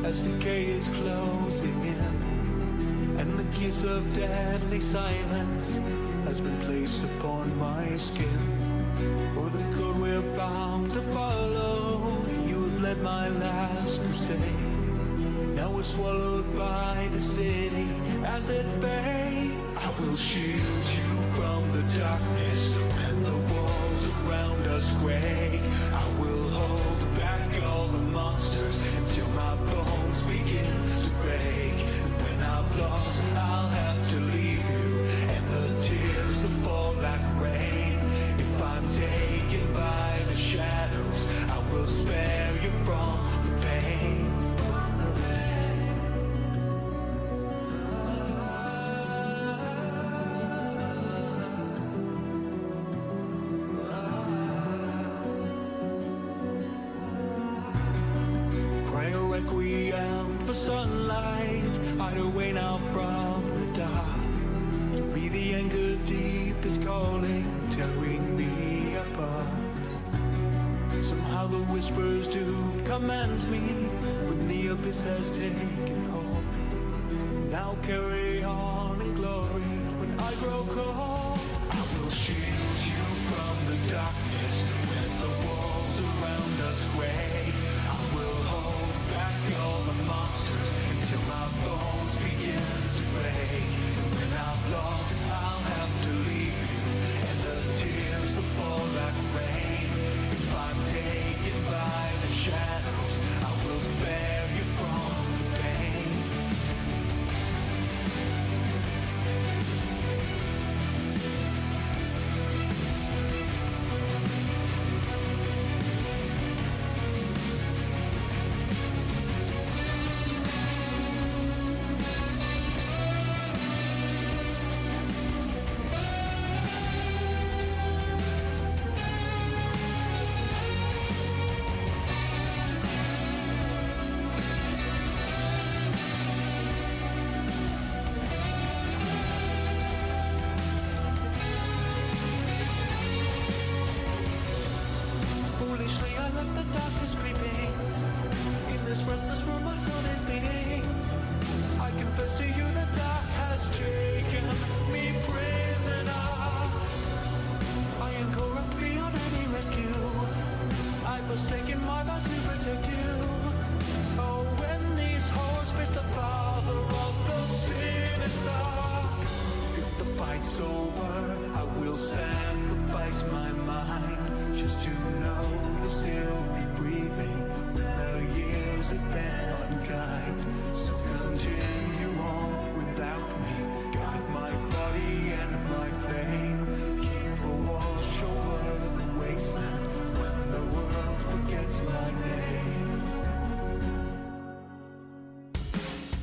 as decay is closing in, and the kiss of deadly silence has been placed upon my skin. For the code we're bound to follow, you have led my last crusade. Now we're swallowed by the city as it fades. I will shield you from the darkness when the walls around us quake. I will hold back all the monsters until my bones begin to break. And when I've lost, I'll have to leave you, and the tears that fall like rain. If I'm taken by the shadows, I will spare you from the pain. Requiem for sunlight, hide away now from the dark. To be the anchor deep is calling, tearing me apart. Somehow the whispers do command me when the abyss has taken hold. Now carry on in glory when I grow cold. I will shield you from the darkness when the walls around us quake. I will hold back all the monsters until my bones begin to break. And when I've lost, I'll have to leave you, and the tears that fall like rain. If I'm taken by the shadows, I will spare you from the pain. Forsaken my vow to protect you. Oh, when these horrors face the father of the sinister. If the fight's over, I will sacrifice my mind, just to know you'll still be breathing when the years have been unkind. So continue on without me, guide my body and my flame. Keep a watch over the wasteland when the world forgets my name.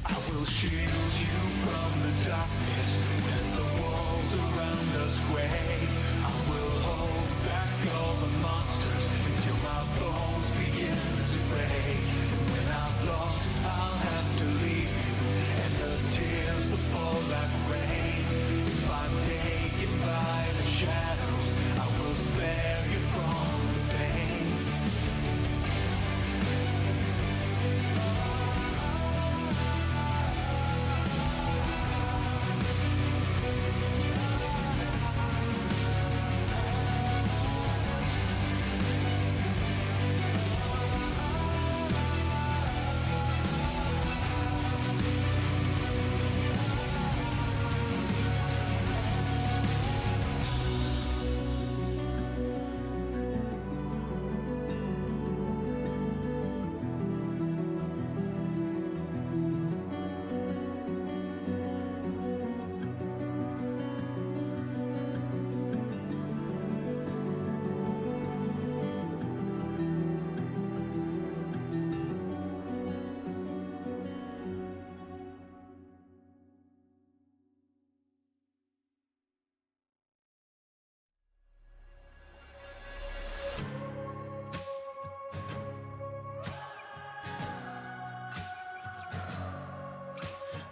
I will shield you from the darkness when the walls around us quake. I will hold back all the monsters until my bones begin to break. And when I've lost, I'll have to leave you, and the tears that fall like rain. If I'm taken by the shadows, I will spare you from the pain.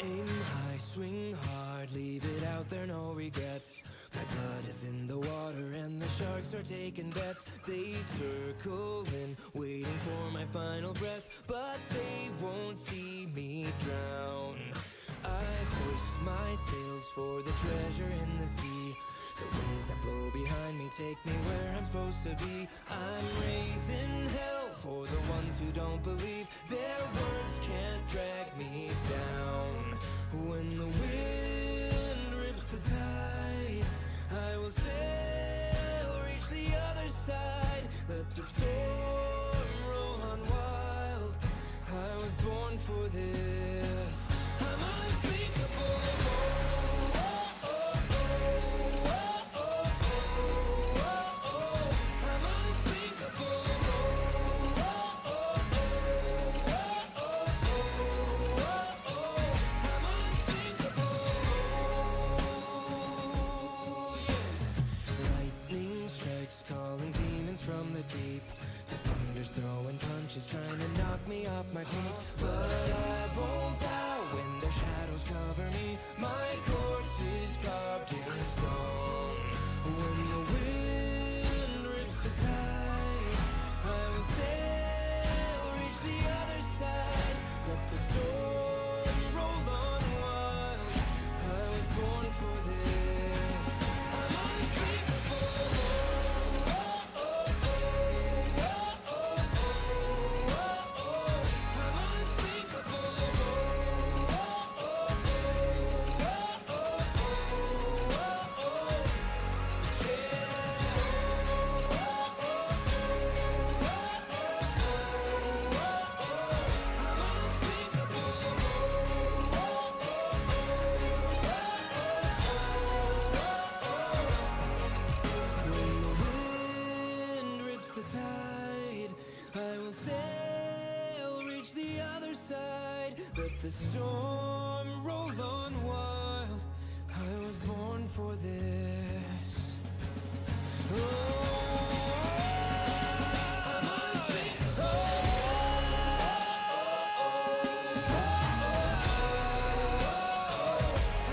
Aim high, swing hard, leave it out there, no regrets. My blood is in the water and the sharks are taking bets. They circle in, waiting for my final breath, but they won't see for the treasure in the sea. The winds that blow behind me take me where I'm supposed to be. I'm raising hell for the ones who don't believe. Their words can't drag me down. When the wind rips the tide, I will sail, reach the other side. Let the storm roll on wild. I was born for this. I'm unsinkable. I'm unsinkable. I'm unsinkable. Yeah. Lightning strikes, calling demons from the deep. The thunder's throwing punches, trying to knock me off my feet. But I won't bow when the shadows cover me. My course is carved in stone. When the wind rips the tide, I will sail, reach the other side. Let the storm roll on wild. I was born for this. I'm unsinkable. I'm unsinkable. When the wind rips the tide, I will sail, reach the other side. Let the storm roll on wild. I was born for this. I'm unsinkable. I'm unsinkable.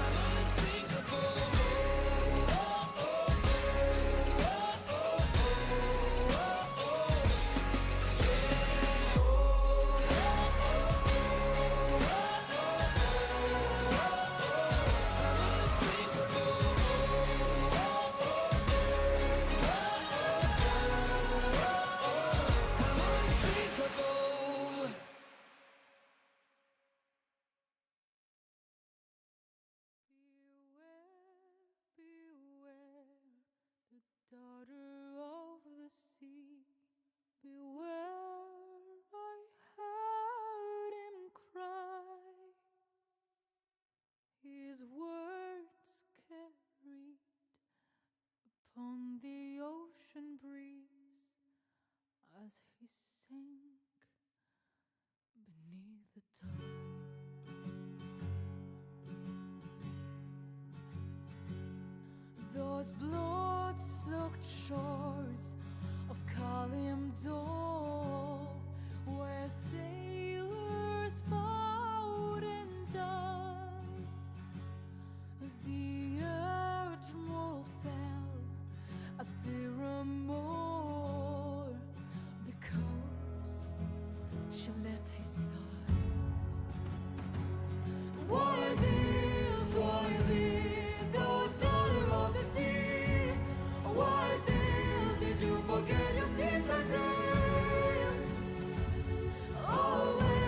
I'm unsinkable. Beware, the daughter of the sea. Beware, I heard him cry. His words carried upon the ocean breeze as he sank beneath the tide. Those blood-soaked shores of Kalimdor, where sailors fought and died. The Admiral fell at Theramore because she left his side. Why this, oh daughter of the sea? Why this, did you forget your seas and days? Always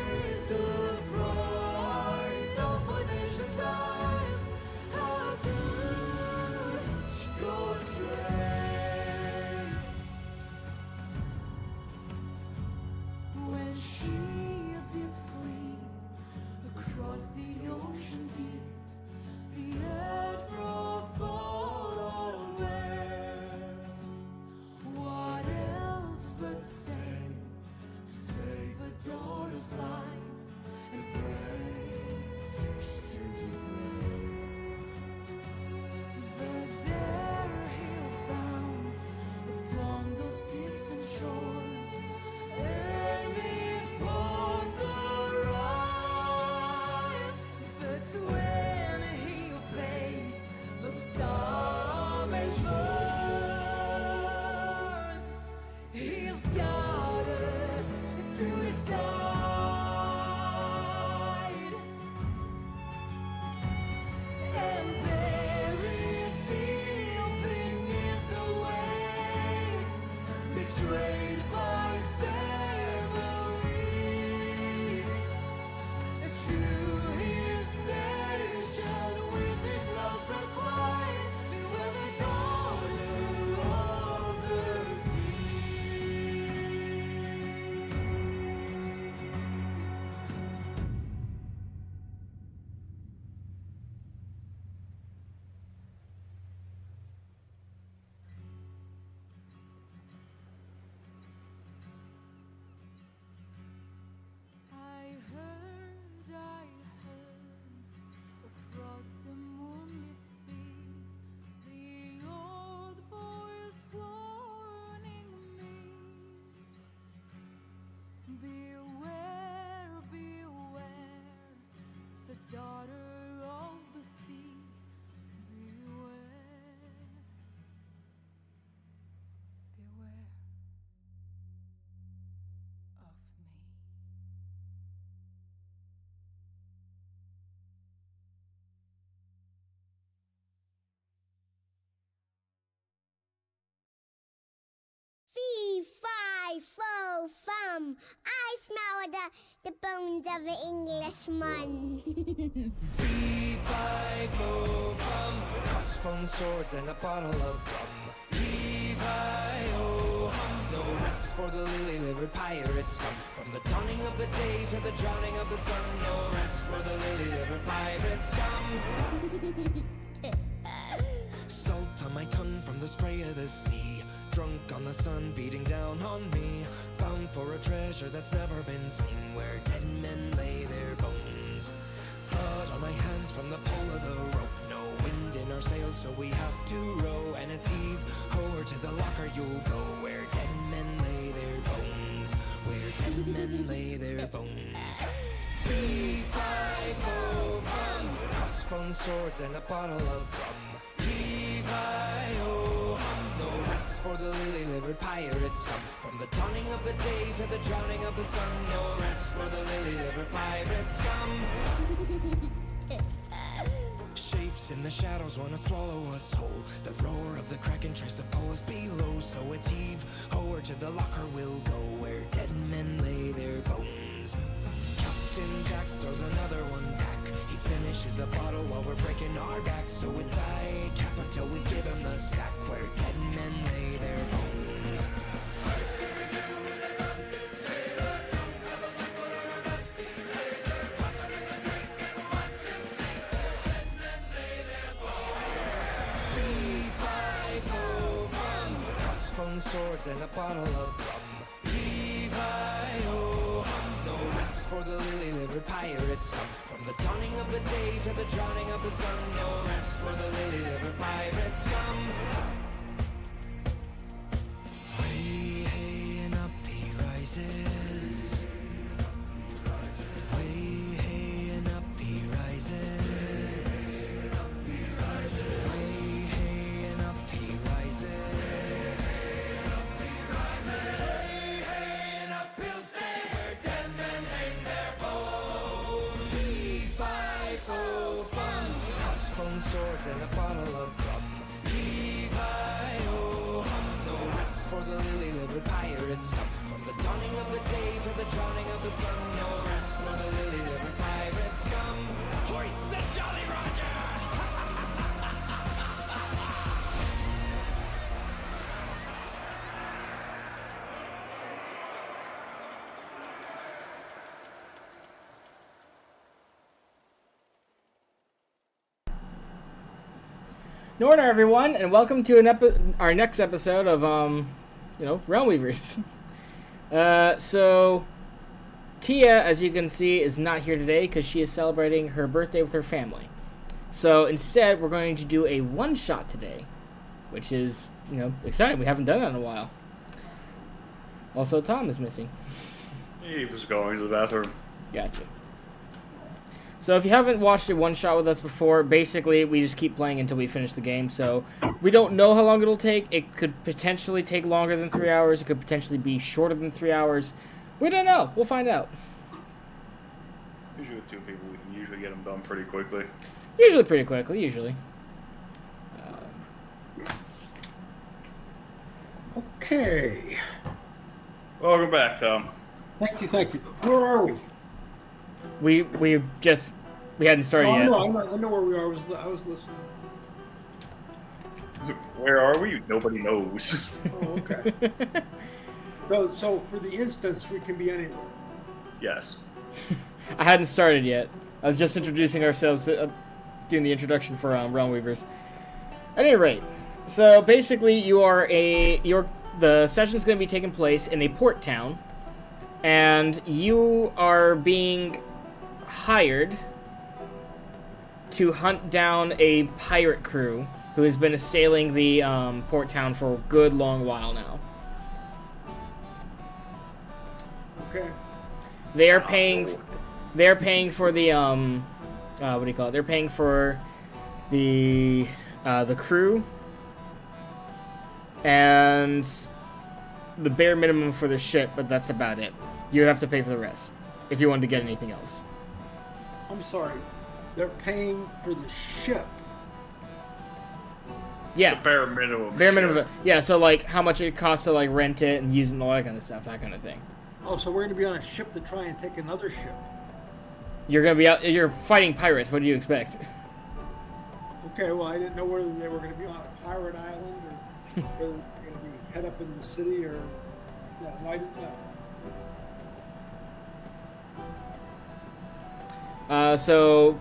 fum. I smell the bones of an Englishman. Fee-fi-fo fum, crossbone swords and a bottle of rum. Levi-o-hum, no rest for the lily-livered pirate scum. From the dawning of the day to the drowning of the sun, no rest for the lily-livered pirate scum. Salt on my tongue from the spray of the sea, drunk on the sun beating down on me, bound for a treasure that's never been seen, where dead men lay their bones. Blood on my hands from the pull of the rope, no wind in our sails so we have to row, and it's heave ho to the locker you'll go, where dead men lay their bones, where dead men lay their bones. Fee-fi-fo-fum, crossbone swords and a bottle of rum. Levi-o-hum, no rest for the lily-livered pirate scum. From the dawning of the day to the drowning of the sun, no rest for the lily-livered pirate scum. Shapes in the shadows wanna swallow us whole. The roar of the kraken tries to pull us below, so it's heave ho to the locker we'll go, where dead men lay their bones. Captain Jack throws another one back. He finishes a bottle while we're breaking our backs, so it's I cap until we give him the sack, where dead men lay their bones. Fee-fi-fo-fum, crossbone swords and a bottle of rum. Levi-o-hum, no rest for the lily-livered pirate scum. From the dawning of the day to the drowning of the sun, no rest for the lily-livered pirate scum. Way, hey, and up he rises. Way, hey, and up he rises. Way, hey, and up he rises. Swords and a bottle of rum. Levi-o-hum, no rest for the lily-livered pirate scum. From the dawning of the day to the drowning of the sun, no rest for the lily-livered pirate scum. Hoist the Jolly Roger! Good morning, everyone, and welcome to our next episode of, Realm Weavers. So, Tia, as you can see, is not here today because she is celebrating her birthday with her family. So, instead, we're going to do a one-shot today, which is, exciting. We haven't done that in a while. Also, Tom is missing. He was going to the bathroom. Gotcha. So if you haven't watched a one-shot with us before, basically we just keep playing until we finish the game. So we don't know how long it'll take. It could potentially take longer than 3 hours. It could potentially be shorter than 3 hours. We don't know. We'll find out. Usually with two people, we can usually get them done pretty quickly. Usually pretty quickly, usually. Okay. Welcome back, Tom. Thank you. Where are we? We hadn't started yet. I know where we are. I was listening. Where are we? Nobody knows. Oh, okay. So for the instance, we can be anywhere. Yes. I hadn't started yet. I was just introducing ourselves, doing the introduction for Realm Weavers. At any rate, so basically the session's going to be taking place in a port town, and you are being hired to hunt down a pirate crew who has been assailing the port town for a good long while now. Okay. They're paying for the what do you call it? They're paying for the crew and the bare minimum for the ship, but that's about it. You'd have to pay for the rest if you wanted to get anything else. I'm sorry. They're paying for the ship. Yeah. The bare minimum. Bare minimum. ship. Yeah, so like how much it costs to like rent it and use it and all that kind of stuff, that kind of thing. Oh, so we're going to be on a ship to try and take another ship. You're gonna be out. You're fighting pirates. What do you expect? Okay, well, I didn't know whether they were going to be on a pirate island or whether they were going to be head up in the city or. Yeah, no, I didn't know. So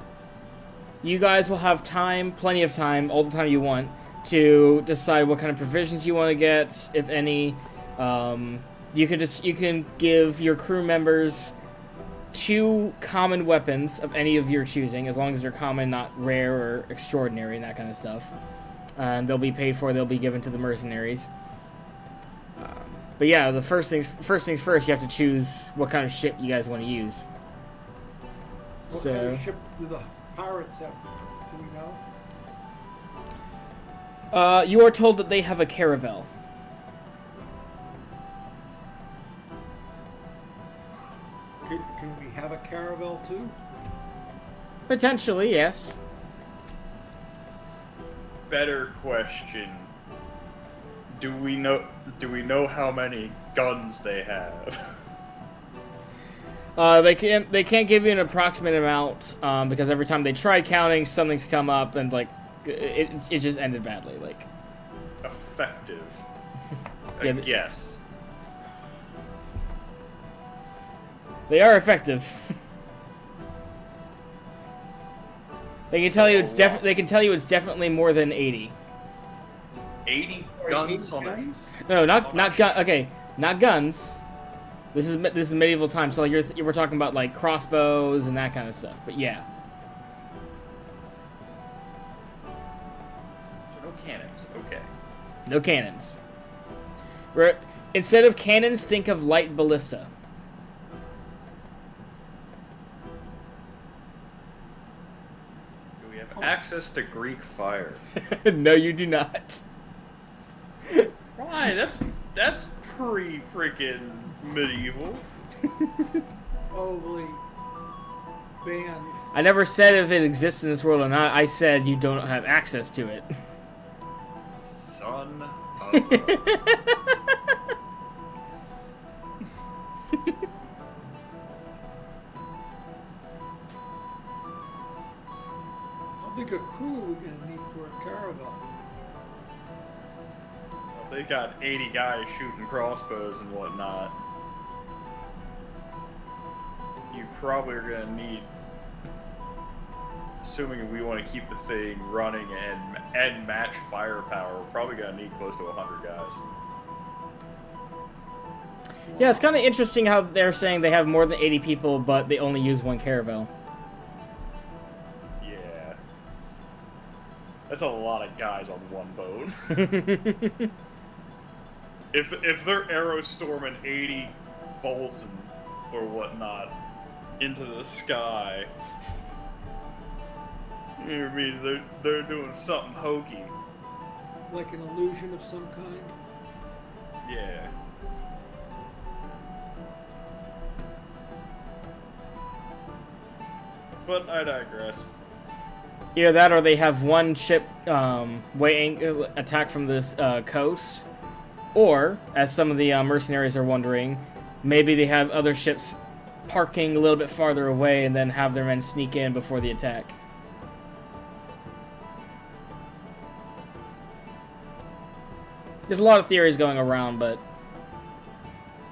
you guys will have time, plenty of time, all the time you want, to decide what kind of provisions you want to get, if any. You can give your crew members 2 common weapons of any of your choosing, as long as they're common, not rare or extraordinary, and that kind of stuff. And they'll be paid for. They'll be given to the mercenaries. But yeah, the first things first, you have to choose what kind of ship you guys want to use. What kind of ship do the pirates have? Do we know? You are told that they have a caravel. Can we have a caravel too? Potentially, yes. Better question. Do we know how many guns they have? They can't give you an approximate amount because every time they tried counting, something's come up and like it just ended badly. Like Effective. Yeah, I guess. they are effective. They can tell you it's They can tell you it's definitely more than 80. 80 guns on a... No, not gun. Okay, not guns. This is medieval times, so like we're talking about like crossbows and that kind of stuff. But yeah. No cannons. Okay. No cannons. Instead of cannons, think of light ballista. Do we have access to Greek fire? No, you do not. Why? That's pre-freaking medieval. Probably banned. I never said if it exists in this world or not. I said you don't have access to it. Son of a... How big a crew are we going to need for a caravel? Well, they got 80 guys shooting crossbows and whatnot. You probably are going to need, assuming we want to keep the thing running and match firepower, we're probably going to need close to 100 guys. Yeah, it's kind of interesting how they're saying they have more than 80 people, but they only use 1 caravel. Yeah. That's a lot of guys on one boat. If they're arrow storming 80 bolts or whatnot into the sky, it means they're doing something hokey. Like an illusion of some kind? Yeah. But I digress. Either that or they have one ship attack from this coast, or, as some of the mercenaries are wondering, maybe they have other ships parking a little bit farther away and then have their men sneak in before the attack. There's a lot of theories going around, but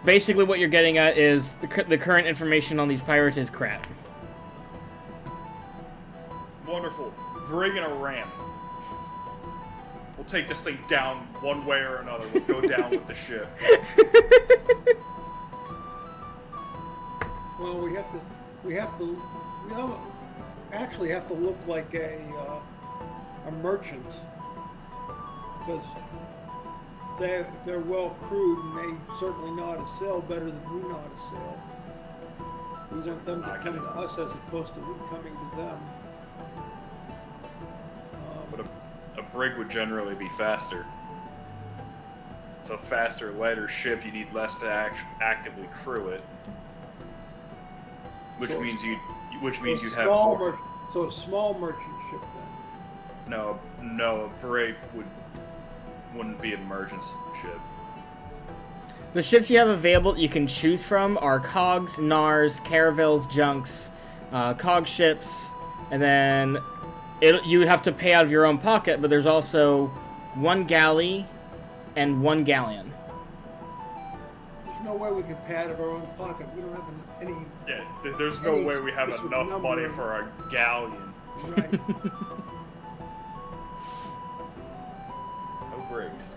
basically what you're getting at is the current information on these pirates is crap. Wonderful. Bring in a ram. We'll take this thing down one way or another. We'll go down with the ship. Well, we actually have to look like a merchant, because they're well crewed and they certainly know how to sail better than we know how to sail. We want them to come to us as opposed to we coming to them. But a brig would generally be faster. So a faster, lighter ship, you need less to actively crew it. Which means you'd have more. So a small merchant ship then. No, a brig would wouldn't be a merchant ship. The ships you have available that you can choose from are cogs, nars, caravels, junks, cog ships, and then you would have to pay out of your own pocket, but there's also 1 galley and 1 galleon. There's no way we can pay out of our own pocket. We don't have any. Yeah, there's no way we have enough money for a galleon. Right. No bricks.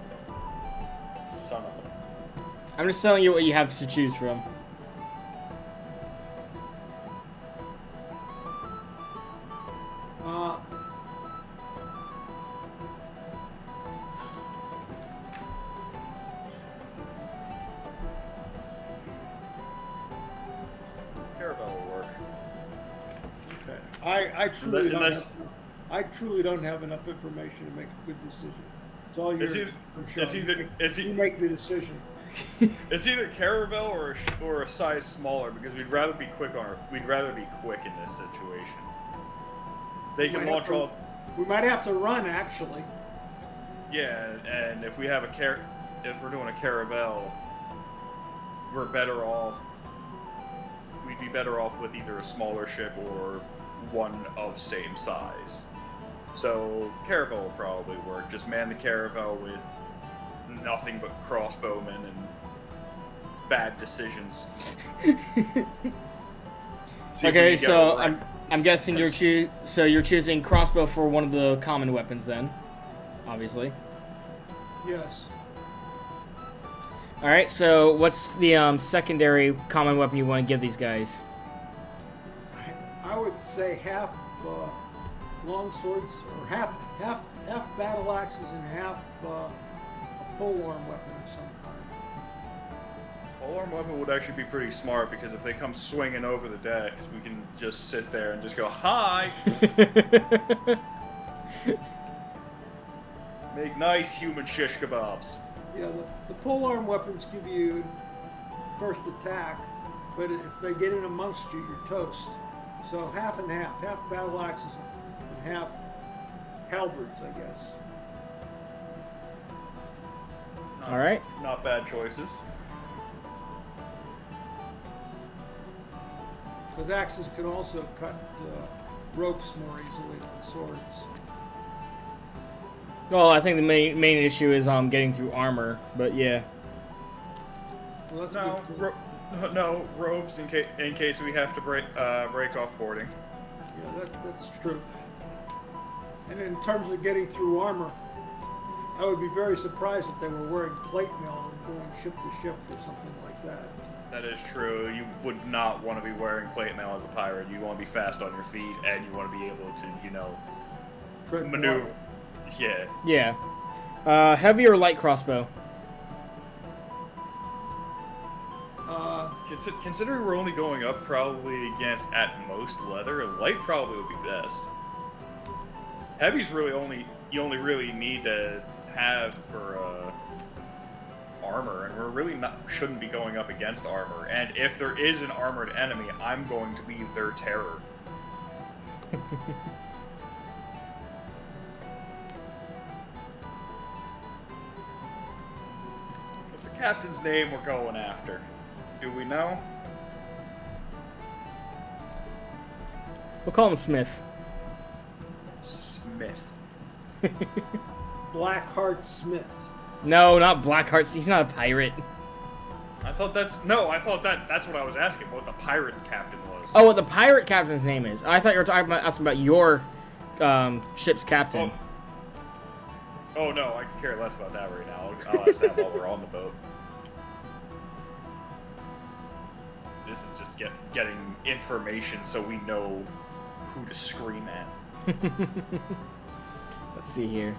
Son of a... I'm just telling you what you have to choose from. Caravel will work. I truly don't. Unless- I truly don't have enough information to make a good decision. It's all yours. You make the decision. It's either caravel or a size smaller because we'd rather be quick in this situation. They can launch all. We might have to run actually. Yeah, and if we have if we're doing a caravel, we're better off. We'd be better off with either a smaller ship or one of same size. So caravel will probably work. Just man the caravel with nothing but crossbowmen and bad decisions. Okay, so I'm guessing you're choosing crossbow for one of the common weapons then, obviously. Yes. All right, so what's the secondary common weapon you want to give these guys? I would say half long swords, or half battle axes and half a polearm weapon of some kind. Polearm weapon would actually be pretty smart because if they come swinging over the decks, we can just sit there and just go, "Hi!" Make nice human shish kebabs. Yeah, the polearm weapons give you first attack, but if they get in amongst you, you're toast. So half and half battle axes and half halberds, I guess. All right. Not bad choices. Because axes can also cut ropes more easily than swords. Well, I think the main issue is getting through armor, but yeah. Well, that's a good point. No ropes in case we have to break off boarding. Yeah, that's true. And in terms of getting through armor, I would be very surprised if they were wearing plate mail and going ship to ship or something like that. That is true. You would not want to be wearing plate mail as a pirate. You want to be fast on your feet, and you want to be able to, Tread maneuver. water. Yeah. Yeah. Heavy or light crossbow? Considering we're only going up probably against at most leather, light probably would be best. Heavy's you only really need to have for armor, and we're really shouldn't be going up against armor. And if there is an armored enemy, I'm going to be their terror. What's the captain's name we're going after? Do we know? We'll call him Smith. Smith. Blackheart Smith. No, not Blackheart. He's not a pirate. I thought that's what I was asking, what the pirate captain was. Oh, what the pirate captain's name is. I thought you were asking about your ship's captain. Oh no, I could care less about that right now. I'll ask that while we're on the boat. This is just getting information so we know who to scream at. Let's see here.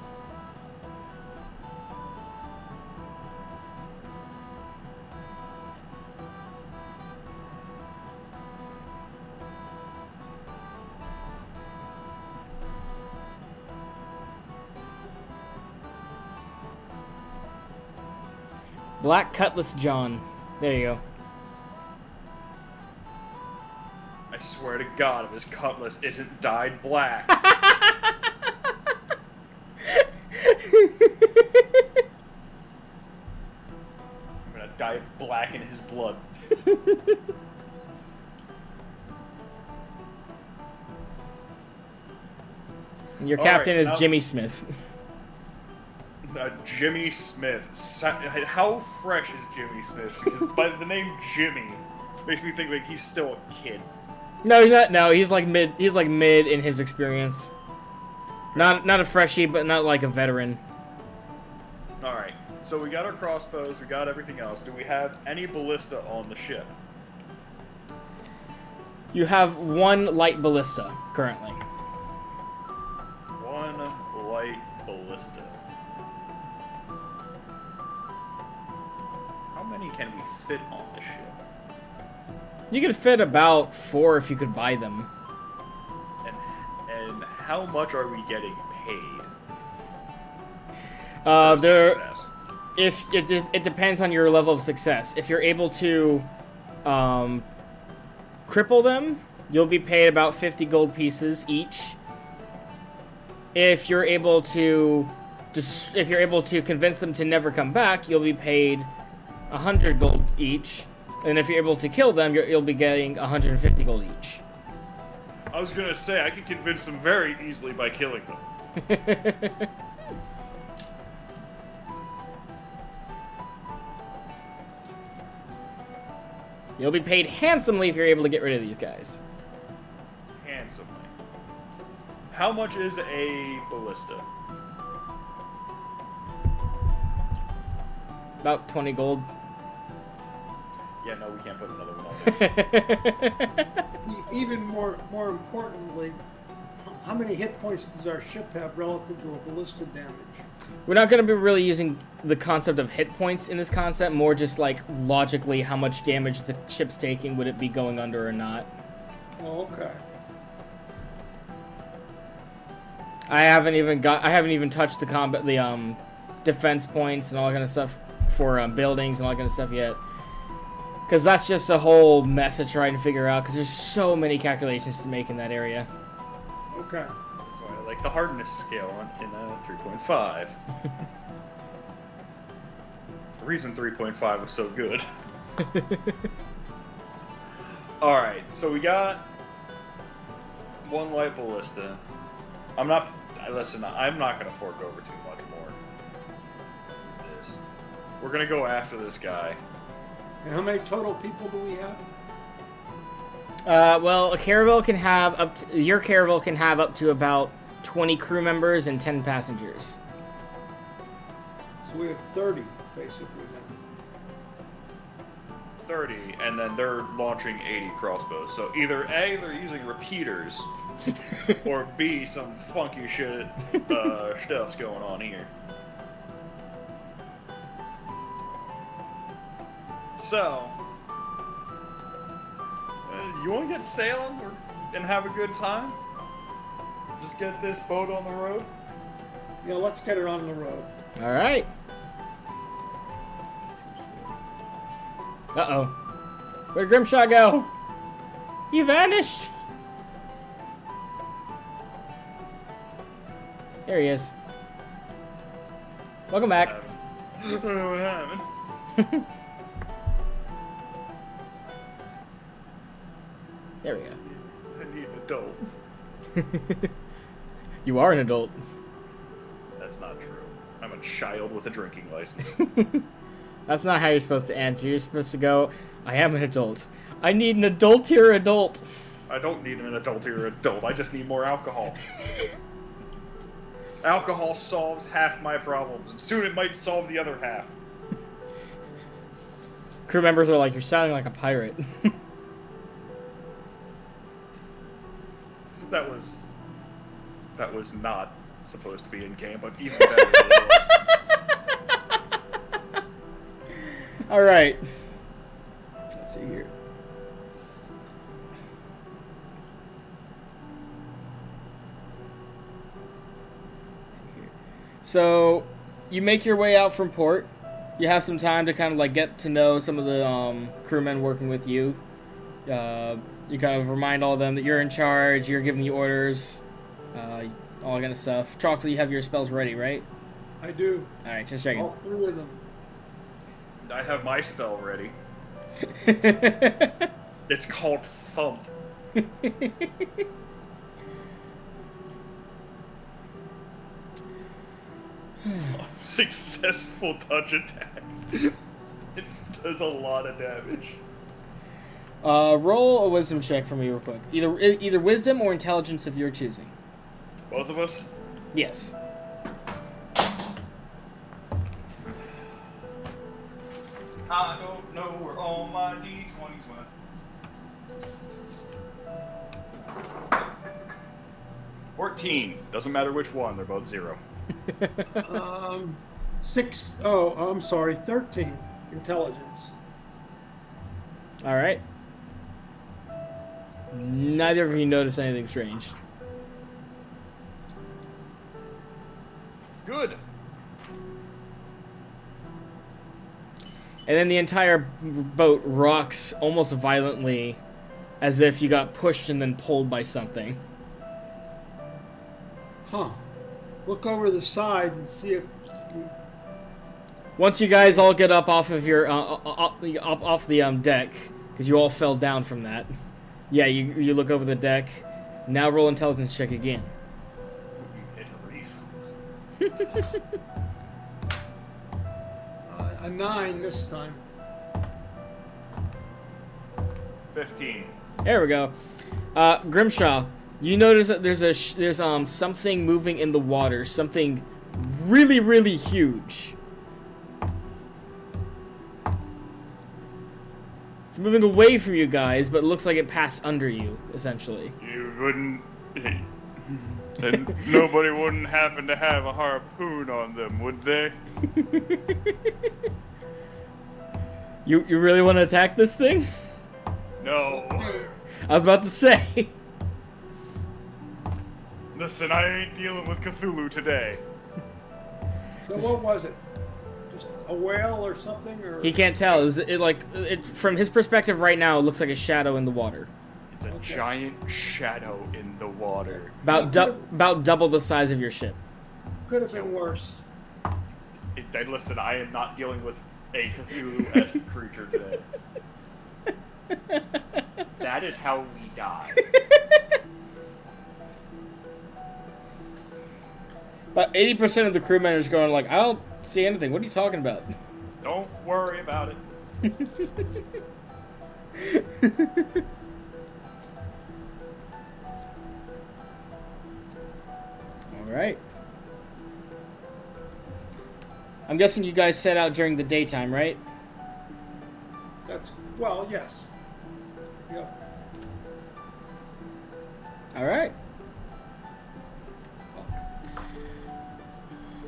Black Cutlass John. There you go. I swear to God, if his cutlass isn't dyed black. black in his blood. Your All captain right, is so now- Jimmy Smith. Jimmy Smith. How fresh is Jimmy Smith? Because by the name Jimmy makes me think like he's still a kid. No, he's not. No, he's like mid. He's like mid in his experience. Not a freshie, but not like a veteran. All right. So we got our crossbows. We got everything else. Do we have any ballista on the ship? You have one light ballista currently. One light ballista. How many can we fit on the ship? You could fit about 4 if you could buy them. And how much are we getting paid? There. Success? If it depends on your level of success. If you're able to cripple them, you'll be paid about 50 gold pieces each. If you're able to convince them to never come back, you'll be paid 100 gold each. And if you're able to kill them, you'll be getting 150 gold each. I was gonna say I could convince them very easily by killing them. You'll be paid handsomely if you're able to get rid of these guys. Handsomely. How much is a ballista? About 20 gold. Yeah, no, we can't put another one on there. Even more importantly, how many hit points does our ship have relative to a ballista damage? We're not going to be really using the concept of hit points in this concept, more just like logically how much damage the ship's taking, would it be going under or not. Oh, okay. I haven't even touched the defense points and all that kind of stuff for buildings and all that kind of stuff yet. Because that's just a whole mess to try and figure out, because there's so many calculations to make in that area. Okay. That's why I like the hardness scale in 3.5. It's the reason 3.5 was so good. Alright, so we got one light ballista. Listen, I'm not going to fork over too much more. We're going to go after this guy. And how many total people do we have? Well, a caravel can have your caravel can have up to about 20 crew members and 10 passengers. So we have 30, basically, then. 30, and then they're launching 80 crossbows. So either A, they're using repeaters, or B, some funky shit stuff's going on here. So, you want to get sailing and have a good time? Just get this boat on the road? Yeah, let's get it on the road. All right. Uh-oh. Where'd Grimshaw go? He vanished. There he is. Welcome back. What happened? There we go. I need an adult. You are an adult. That's not true. I'm a child with a drinking license. That's not how you're supposed to answer. You're supposed to go, I am an adult. I need an adultier adult. I don't need an adultier adult. I just need more alcohol. Alcohol solves half my problems, and soon it might solve the other half. Crew members are like, you're sounding like a pirate. That was not supposed to be in game, but even better than it was. Alright. Let's see here. So, you make your way out from port. You have some time to kind of like get to know some of the crewmen working with you. You kind of remind all of them that you're in charge, you're giving the orders, all that kind of stuff. Troxel, you have your spells ready, right? I do. Alright, just checking. All 3 of them. I have my spell ready. It's called Thump. Successful touch attack. It does a lot of damage. Roll a wisdom check for me real quick. Either wisdom or intelligence of your choosing. Both of us? Yes. I don't know where all my d20s went. 14. Doesn't matter which one, they're both 0. 13 intelligence. All right. Neither of you notice anything strange. Good. And then the entire boat rocks almost violently, as if you got pushed and then pulled by something. Huh. Look over the side and see if... Once you guys all get up off of your off the deck, because you all fell down from that. Yeah, you look over the deck. Now roll intelligence check again. Hit a reef. a 9 this time. 15. There we go. Grimshaw, you notice that there's something moving in the water, something really, really huge. It's moving away from you guys, but it looks like it passed under you, essentially. You wouldn't... And nobody wouldn't happen to have a harpoon on them, would they? You really want to attack this thing? No. I was about to say. Listen, I ain't dealing with Cthulhu today. So what was it? Just a whale or something? Or... He can't tell. From his perspective right now, it looks like a shadow in the water. It's a giant shadow in the water. About double the size of your ship. Could have been worse. Listen, I am not dealing with a Cthulhu-esque creature today. That is how we die. About 80% of the crew members going like, I don't see anything. What are you talking about? Don't worry about it. Alright. I'm guessing you guys set out during the daytime, right? Well, yes. Yep. Alright.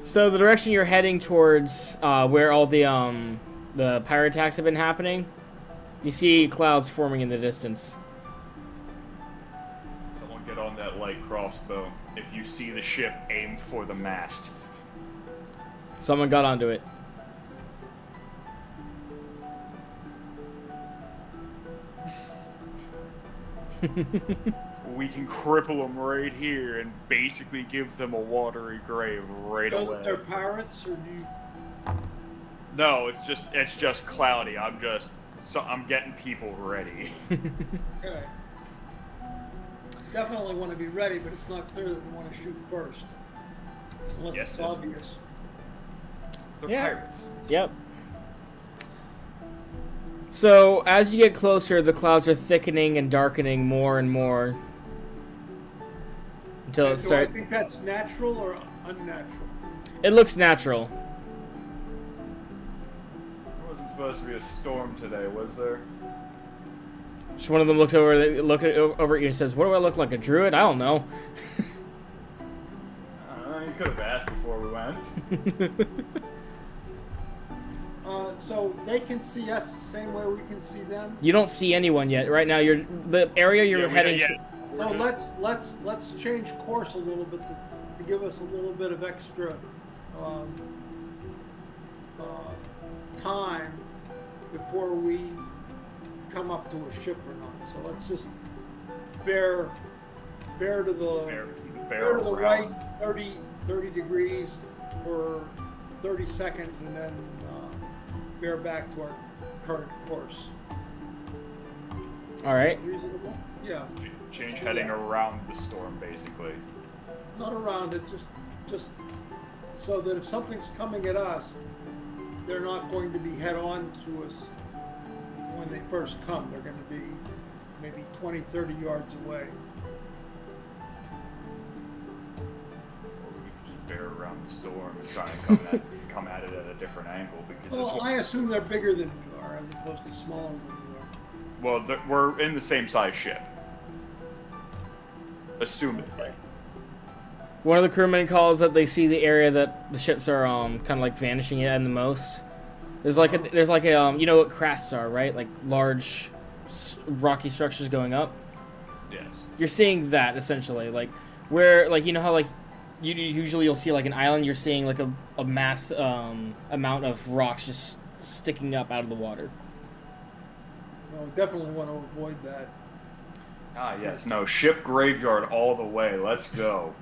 So the direction you're heading towards, where all the pirate attacks have been happening, you see clouds forming in the distance. Someone get on that light crossbow. If you see the ship, aim for the mast. Someone got onto it. We can cripple them right here and basically give them a watery grave right away. They're pirates, or do you... No, it's just cloudy. I'm getting people ready. Okay. Definitely want to be ready, but it's not clear that we want to shoot first. Unless Yes, it's it is. obvious. They're Yeah. pirates. Yep. So, as you get closer, the clouds are thickening and darkening more and more. Until it Do I starts... think that's natural or unnatural? It looks natural. There wasn't supposed to be a storm today, was there? Just one of them looks over at you and says, "What do I look like, a druid? I don't know." You could have asked before we went. So they can see us the same way we can see them. You don't see anyone yet. Right now, the area you're heading. So let's change course a little bit to give us a little bit of extra time before we come up to a ship or not. So let's just bear to the right 30 degrees for 30 seconds, and then bear back to our current course. All right. Reasonable? Yeah. Change heading around the storm, basically. Not around it, just so that if something's coming at us, they're not going to be head on to us when they first come. They're going to be maybe 20, 30 yards away. Or we could just bear around the storm and try and come at it at a different angle because Well, I assume they're bigger than we are as opposed to smaller than we are. well, we're in the same size ship. Assumedly. One of the crewmen calls that they see the area that the ships are kind of like vanishing in the most. There's like a you know what crests are, right? Like large rocky structures going up. Yes. You're seeing that essentially, like where like you know how like usually you'll see like an island. You're seeing like a mass amount of rocks just sticking up out of the water. Well, we definitely want to avoid that. Ah, yes. No, ship graveyard all the way. Let's go.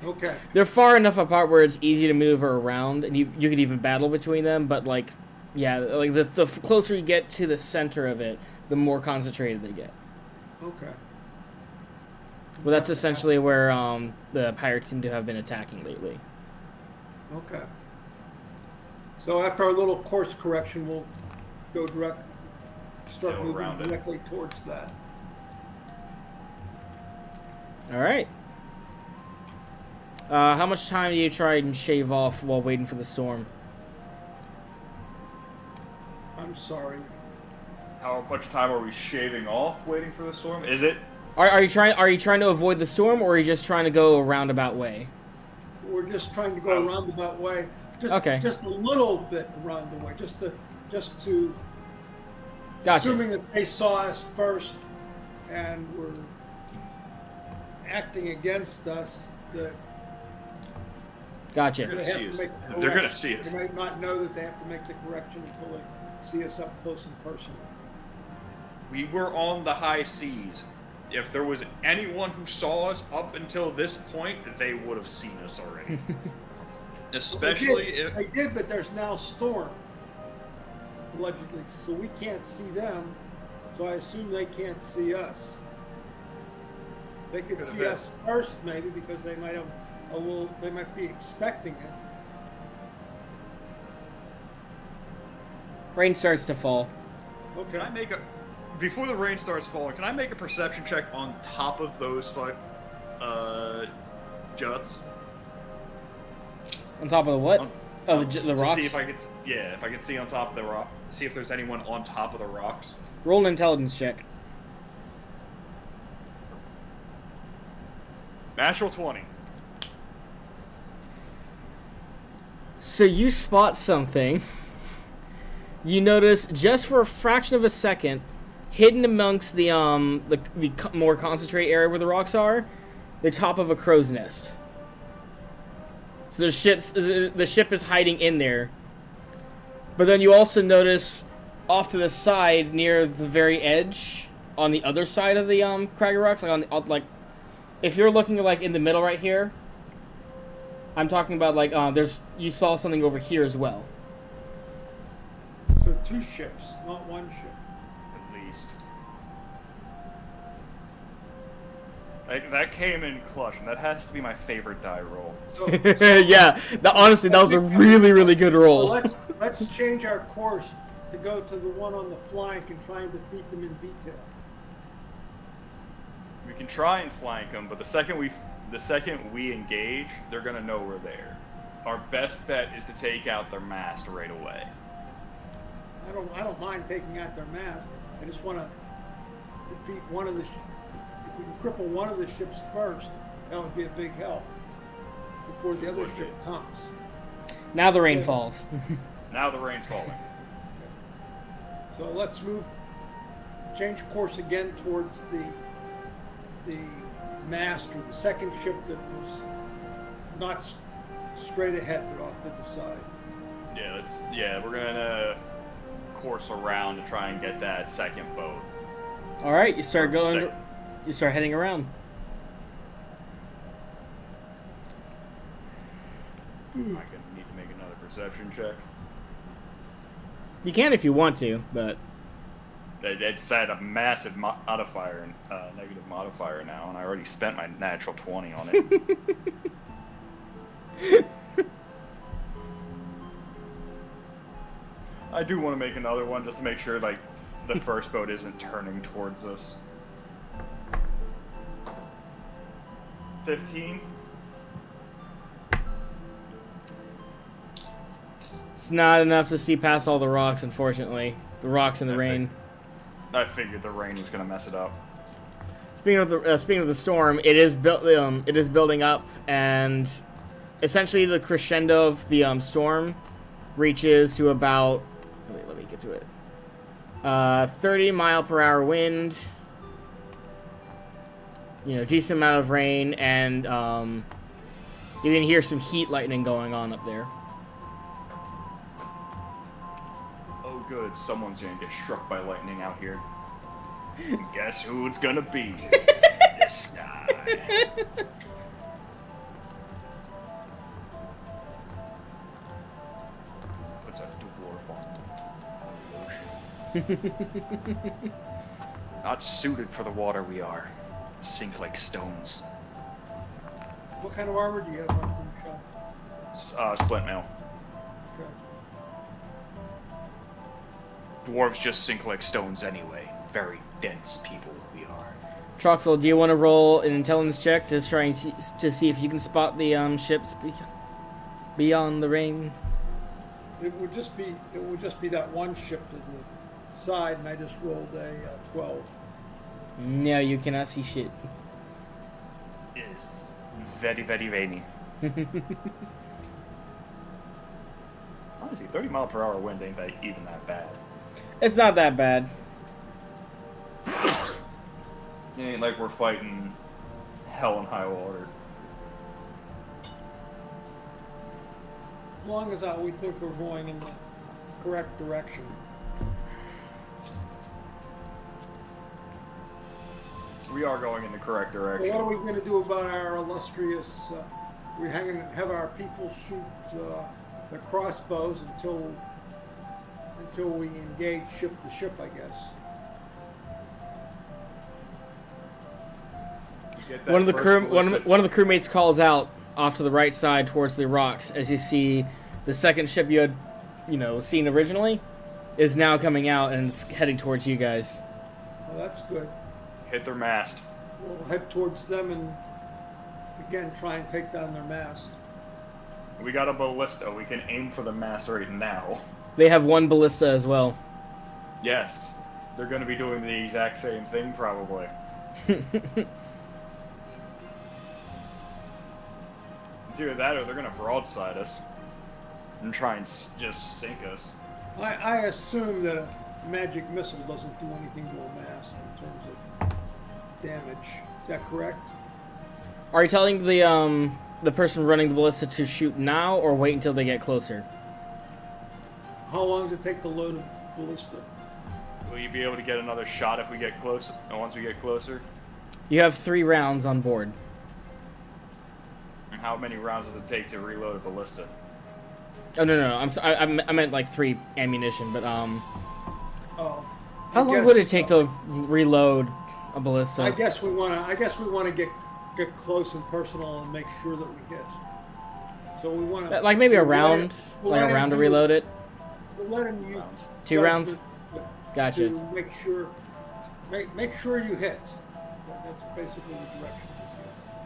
Okay. They're far enough apart where it's easy to maneuver around, and you could even battle between them. But like, yeah, like the closer you get to the center of it, the more concentrated they get. Okay. Well, that's essentially where the pirates seem to have been attacking lately. Okay. So after our little course correction, we'll go start Sail moving around it. directly towards that. All right. How much time do you try and shave off while waiting for the storm? I'm sorry. How much time are we shaving off waiting for the storm? Is it? Are you trying to avoid the storm, or are you just trying to go a roundabout way? We're just trying to go a roundabout way. Okay. Just a little bit around the way, just to. Gotcha. Assuming that they saw us first, and were acting against us, that Gotcha. they have to make the They're gonna correction. see us. They might not know that they have to make the correction until they see us up close and personal. We were on the high seas. If there was anyone who saw us up until this point, they would have seen us already. Especially if They did, but there's now storm, allegedly, so we can't see them. So I assume they can't see us. They could Could have see been. us first, maybe, because they might have a little. They might be expecting it. Rain starts to fall. Okay. Can I make a before the rain starts falling? Can I make a perception check on top of those juts? On top of the what? On- Oh, the to rocks? see if I could, if I can see on top of the rock. See if there's anyone on top of the rocks. Roll an intelligence check. Natural 20. So you spot something. You notice just for a fraction of a second, hidden amongst the more concentrated area where the rocks are, the top of a crow's nest. So the ship is hiding in there. But then you also notice off to the side near the very edge, on the other side of the craggy rocks, like if you're looking like in the middle right here, I'm talking about like you saw something over here as well. So two ships, not one ship. At least. That came in clutch, and that has to be my favorite die roll. So, Yeah, honestly, that was a really, really good so roll. let's change our course to go to the one on the flank and try and defeat them in detail. We can try and flank them, but the second we engage, they're gonna know we're there. Our best bet is to take out their mast right away. I don't mind taking out their mast. I just want to defeat one of the. If we can cripple one of the ships first, that would be a big help before the other would be. ship comes. Now the rain Yeah. falls. Now the rain's falling. So let's change course again towards the mast or the second ship that was not straight ahead but off to the side. We're gonna course around to try and get that second boat. All right, you start going. Second. You start heading around. I can need to make another perception check. You can if you want to, but It's at a massive modifier, negative modifier now, and I already spent my natural 20 on it. I do want to make another one just to make sure, like, the first boat isn't turning towards us. 15. it's not enough to see past all the rocks, unfortunately. The rocks and the rain. I figured the rain was gonna mess it up. Speaking of the storm, it is building up, and essentially the crescendo of the storm reaches to about. Let me get to it. 30-mile-per-hour wind. You know, decent amount of rain, and you can hear some heat lightning going on up there. Oh, good. Someone's gonna get struck by lightning out here. Guess who it's gonna be? This guy. Puts a dwarf on the ocean. Not suited for the water we are. Sink like stones. What kind of armor do you have on, Sean? Splint mail. Okay. Dwarves just sink like stones anyway. Very dense people we are. Troxel, do you want to roll an intelligence check to try and see if you can spot the ships beyond the rain? It would just be that one ship to the side, and I just rolled a 12. No, you cannot see shit. Is very, very rainy. Honestly, 30-mile-per-hour wind ain't even that bad. It's not that bad. It ain't like we're fighting hell and high water. As long as we think we're going in the correct direction. We are going in the correct Well, direction. what are we going to do about our illustrious? We have our people shoot their crossbows until we engage ship to ship, I guess. One of the crewmates calls out off to the right side towards the rocks as you see the second ship you had, seen originally is now coming out and is heading towards you guys. Well, that's good. Hit their mast. We'll head towards them and again try and take down their mast. We got a ballista. We can aim for the mast right now. They have one ballista as well. Yes. They're going to be doing the exact same thing, probably. It's either that or they're going to broadside us and try and just sink us. I assume that a magic missile doesn't do anything to a mast in terms of damage. Is that correct? Are you telling the person running the ballista to shoot now or wait until they get closer? How long does it take to load a ballista? Will you be able to get another shot if we get close? Once we get closer? You have 3 rounds on board. And how many rounds does it take to reload a ballista? Oh no! I'm sorry. I meant like 3 ammunition, but Oh. how long would it take to reload a ballista? I guess we want to get close and personal and make sure that we hit. So we want to like maybe a round, we'll like a round to reload it. We'll let him use 2 rounds. Gotcha. to make sure you hit. That's basically the direction.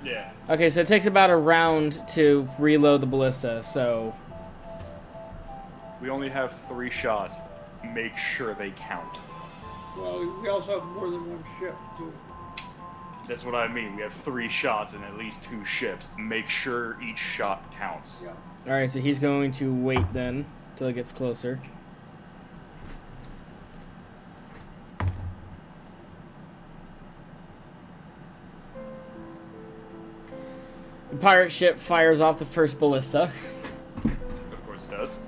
Yeah. Okay, so it takes about a round to reload the ballista. So We only have 3 shots. Make sure they count. Well, we also have more than one ship too. That's what I mean. We have 3 shots and at least 2 ships. Make sure each shot counts. Yeah. all right, so he's going to wait then till it gets closer. The pirate ship fires off the first ballista. Of course it does.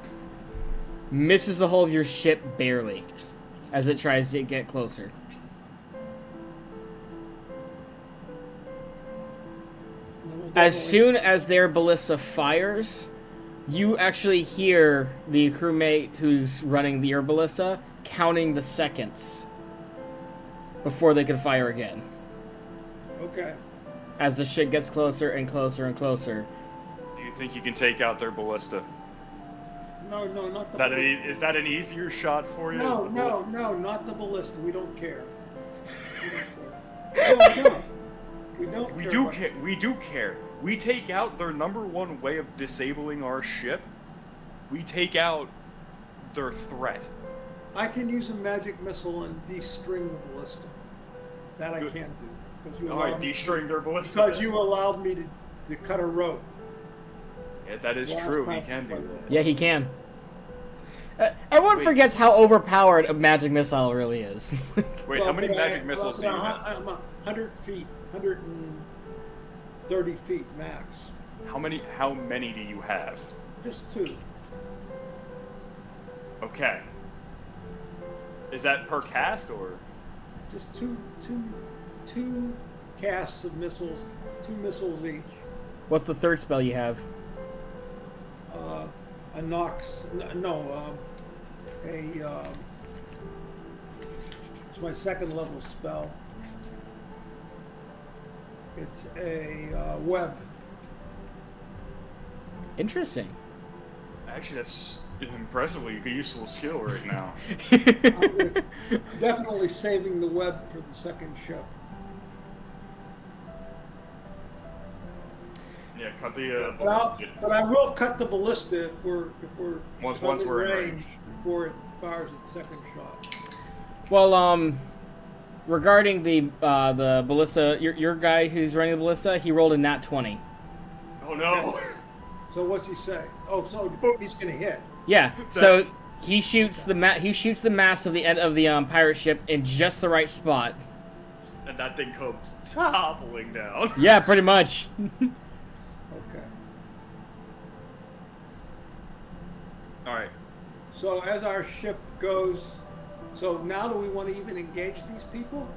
Misses the hull of your ship barely as it tries to get closer. As soon as their ballista fires, you actually hear the crewmate who's running your ballista counting the seconds before they can fire again. Okay. As the shit gets closer and closer and closer. Do you think you can take out their ballista? No, not Is the that, ballista. is that an easier shot for you? No, Is the ballista- no, not the ballista. We don't care. No. We don't We care. do about- care. We do care. We take out their number one way of disabling our ship. We take out their threat. I can use a magic missile and de-string the ballista. That I Good. can do. Because you, Alright, de-string their ballista. because you allowed me to cut a rope. Yeah, that is Last true. He time can do I played that. Yeah, he can. Everyone Wait. forgets how overpowered a magic missile really is. Wait, how many but magic missiles do you have? I'm 100 feet, 130 feet max. How many do you have? Just 2. Okay. Is that per cast or? Just two casts of missiles, 2 missiles each. What's the third spell you have? A Nox, it's my 2nd level spell. It's a web. Interesting. Actually, that's an impressively useful skill right now. Definitely saving the web for the 2nd ship. Yeah, cut the But I will cut the ballista if we're Once if I'm we're in range. before it fires its 2nd shot. Well, regarding the ballista, your guy who's running the ballista, he rolled a nat 20. Oh no! So what's he say? Oh, so he's gonna hit. Yeah. So he shoots the mast of the end of the pirate ship in just the right spot. And that thing comes toppling down. Yeah, pretty much. Okay. All right. So as our ship goes, so now do we want to even engage these people?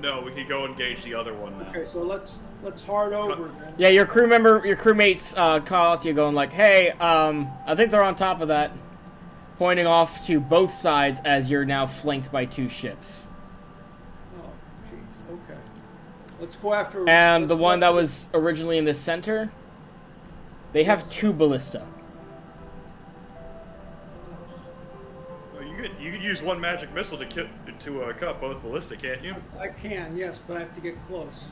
No, we can go engage the other one now. Okay, so let's hard over then. Yeah, your crewmates call out to you, going like, "Hey, I think they're on top of that," pointing off to both sides as you're now flanked by 2 ships. Oh, jeez. Okay. Let's go after. And let's the go one that after- was originally in the center, they have 2 ballista. Well, you could use one magic missile to cut both ballista, can't you? I can, yes, but I have to get close.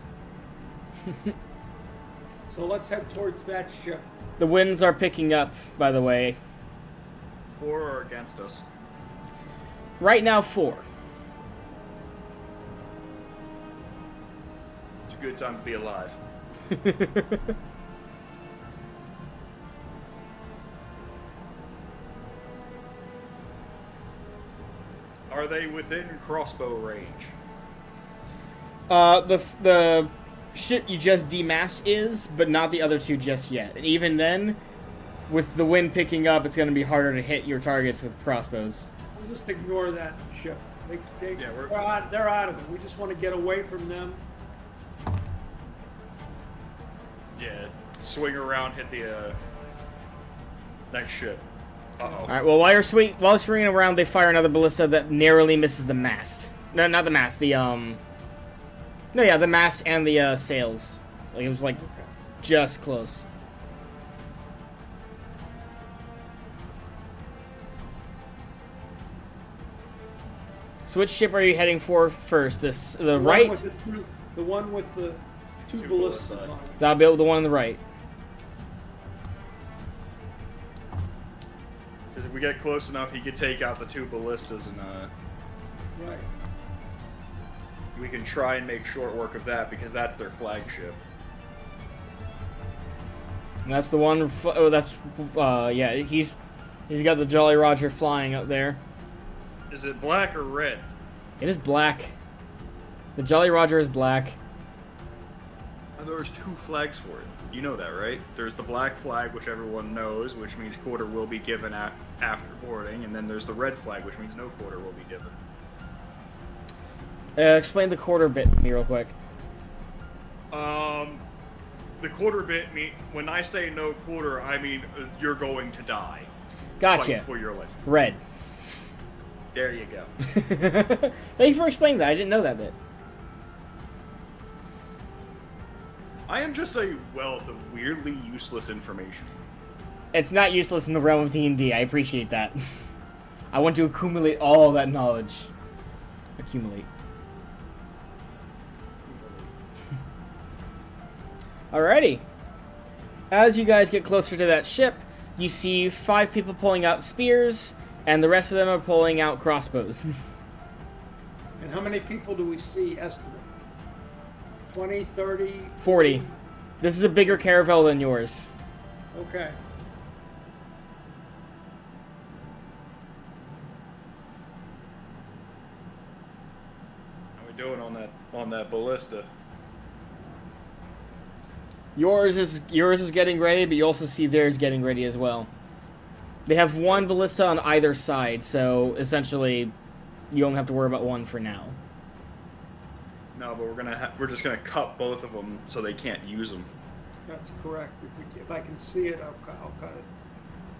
So let's head towards that ship. The winds are picking up, by the way. For or against us? Right now, 4. It's a good time to be alive. Are they within crossbow range? The ship you just demasked is, but not the other 2 just yet. And even then, with the wind picking up, it's going to be harder to hit your targets with crossbows. We'll just ignore that ship. Yeah, They're out of it. We just want to get away from them. Yeah, swing around, hit the next ship. Uh-oh. All right. Well, while swinging around, they fire another ballista that narrowly misses the mast. No, not the mast. The the mast and the sails. Like, it was like just close. So which ship are you heading for first? The right? The one with the two ballistas on it. That'll be the one on the right. Because if we get close enough, he could take out the 2 ballistas, and Right. we can try and make short work of that because that's their flagship. And that's the one. Oh, that's yeah. He's got the Jolly Roger flying up there. Is it black or red? It is black. The Jolly Roger is black. And there's 2 flags for it. You know that, right? There's the black flag, which everyone knows, which means quarter will be given after boarding, and then there's the red flag, which means no quarter will be given. Explain the quarter bit to me real quick. the quarter bit when I say no quarter, I mean you're going to die. Gotcha. Fight for your life. Red. There you go. Thank you for explaining that. I didn't know that bit. I am just a wealth of weirdly useless information. It's not useless in the realm of D&D. I appreciate that. I want to accumulate all that knowledge. Accumulate. Alrighty. As you guys get closer to that ship, you see 5 people pulling out spears, and the rest of them are pulling out crossbows. And how many people do we see estimate? 20, 30? 40. This is a bigger caravel than yours. Okay. How we doing on that ballista? Yours is getting ready, but you also see theirs getting ready as well. They have one ballista on either side, so essentially you only have to worry about one for now. No, but we're just gonna cut both of them so they can't use them. That's correct. If I can see it, I'll cut it.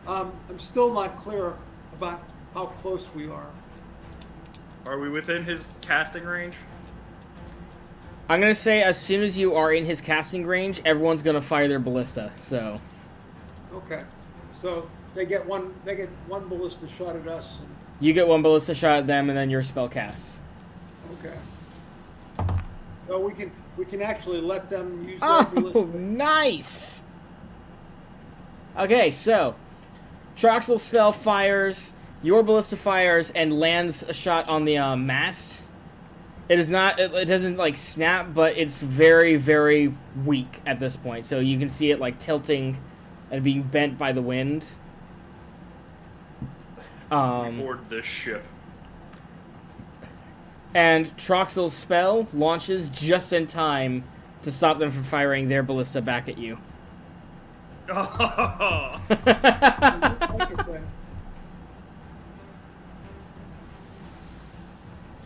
I'm still not clear about how close we are. Are we within his casting range? I'm gonna say as soon as you are in his casting range, everyone's gonna fire their ballista. So. Okay. So they get one ballista shot at us. And, You get one ballista shot at them, and then your spell casts. okay. So we can actually let them use their Oh, ballista. nice! Okay, so Troxel's spell fires, your ballista fires, and lands a shot on the mast. It is not. It doesn't like snap, but it's very, very weak at this point. So you can see it like tilting and being bent by the wind. Board this ship. And Troxel's spell launches just in time to stop them from firing their ballista back at you.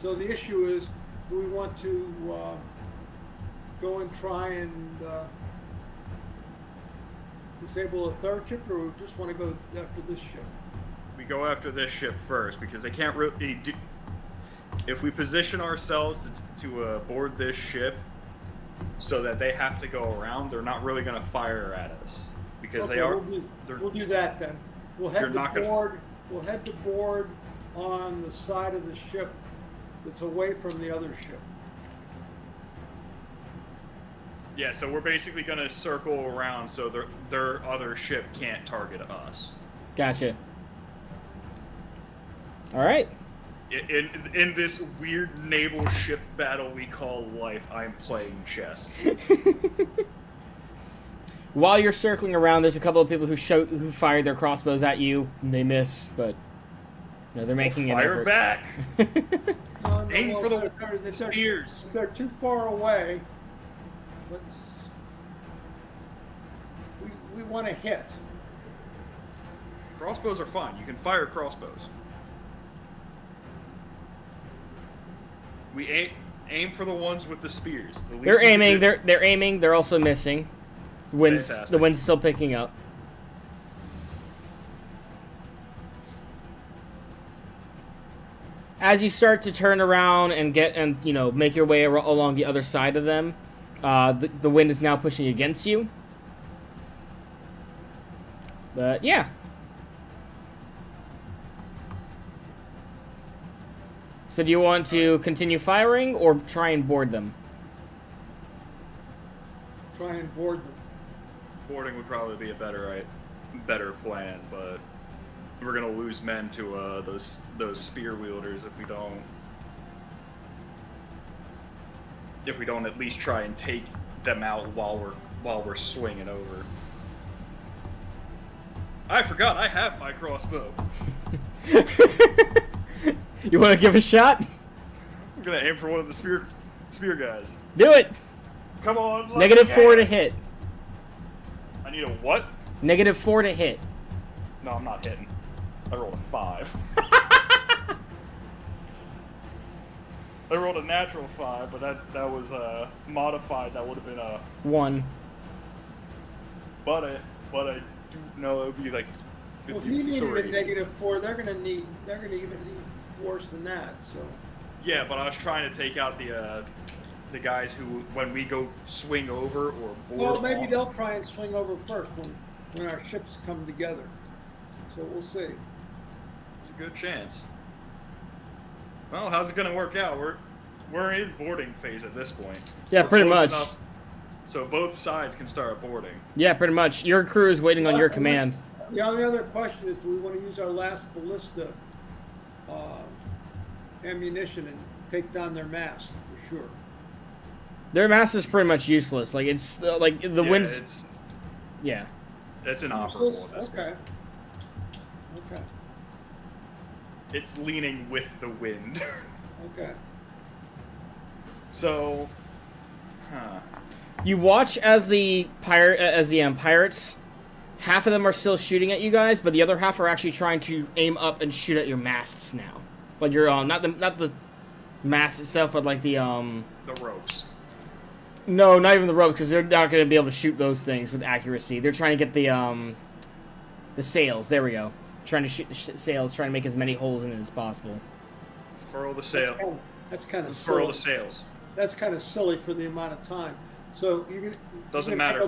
So the issue is, do we want to go and try and disable a third ship, or we just want to go after this ship? We go after this ship first because they can't really do. If we position ourselves to board this ship so that they have to go around, they're not really going to fire at us because Okay, they are. We'll do that then. We'll head You're to not gonna- board. We'll head to board on the side of the ship that's away from the other ship. Yeah, so we're basically going to circle around so their other ship can't target us. Gotcha. All right. In this weird naval ship battle we call life, I'm playing chess. While you're circling around, there's a couple of people who fired their crossbows at you. And they miss, but they're making an Fire effort. back! No, Aim well, for the they're- spears! If they're too far away, we want to hit. Crossbows are fine. You can fire crossbows. We aim for the ones with the spears. The least They're you can aiming. do- They're aiming. They're also missing. The wind's Fantastic. still picking up. As you start to turn around and make your way along the other side of them, the wind is now pushing against you. But yeah. So do you want to continue firing or try and board them? Try and board them. Boarding would probably be a better plan, but we're gonna lose men to those spear wielders if we don't at least try and take them out while we're swinging over. I forgot I have my crossbow. You want to give a shot? I'm gonna aim for one of the spear guys. Do it! Come on. -4 to hit. I need a what? -4 to hit. No, I'm not hitting. I rolled a 5. I rolled a natural 5, but that was modified. That would have been a 1. but I do know it would be like Well, if you needed a 53. -4, they're gonna even need worse than that. So. Yeah, but I was trying to take out the guys who, when we go swing over or board. Well, maybe on- they'll try and swing over first when our ships come together. So we'll see. There's a good chance. Well, how's it gonna work out? We're in boarding phase at this point. Yeah, We're pretty close much. enough so both sides can start boarding. Yeah, pretty much. Your crew is waiting on your command. The only other question is, do we want to use our last ballista ammunition and take down their mast for sure? Their mass is pretty much useless. Like, it's like the Yeah, wind's. Yeah. It's inoperable at this Okay. point. Okay. It's leaning with the wind. Okay. So, You watch as the pirates, half of them are still shooting at you guys, but the other half are actually trying to aim up and shoot at your masts now. Like your not the mast itself, but like the ropes. No, not even the ropes, because they're not going to be able to shoot those things with accuracy. They're trying to get the sails. There we go. Trying to shoot the sails, trying to make as many holes in it as possible. Furl the sail. That's kind of Furl silly. the sails. That's kind of silly for the amount of time. So Doesn't matter.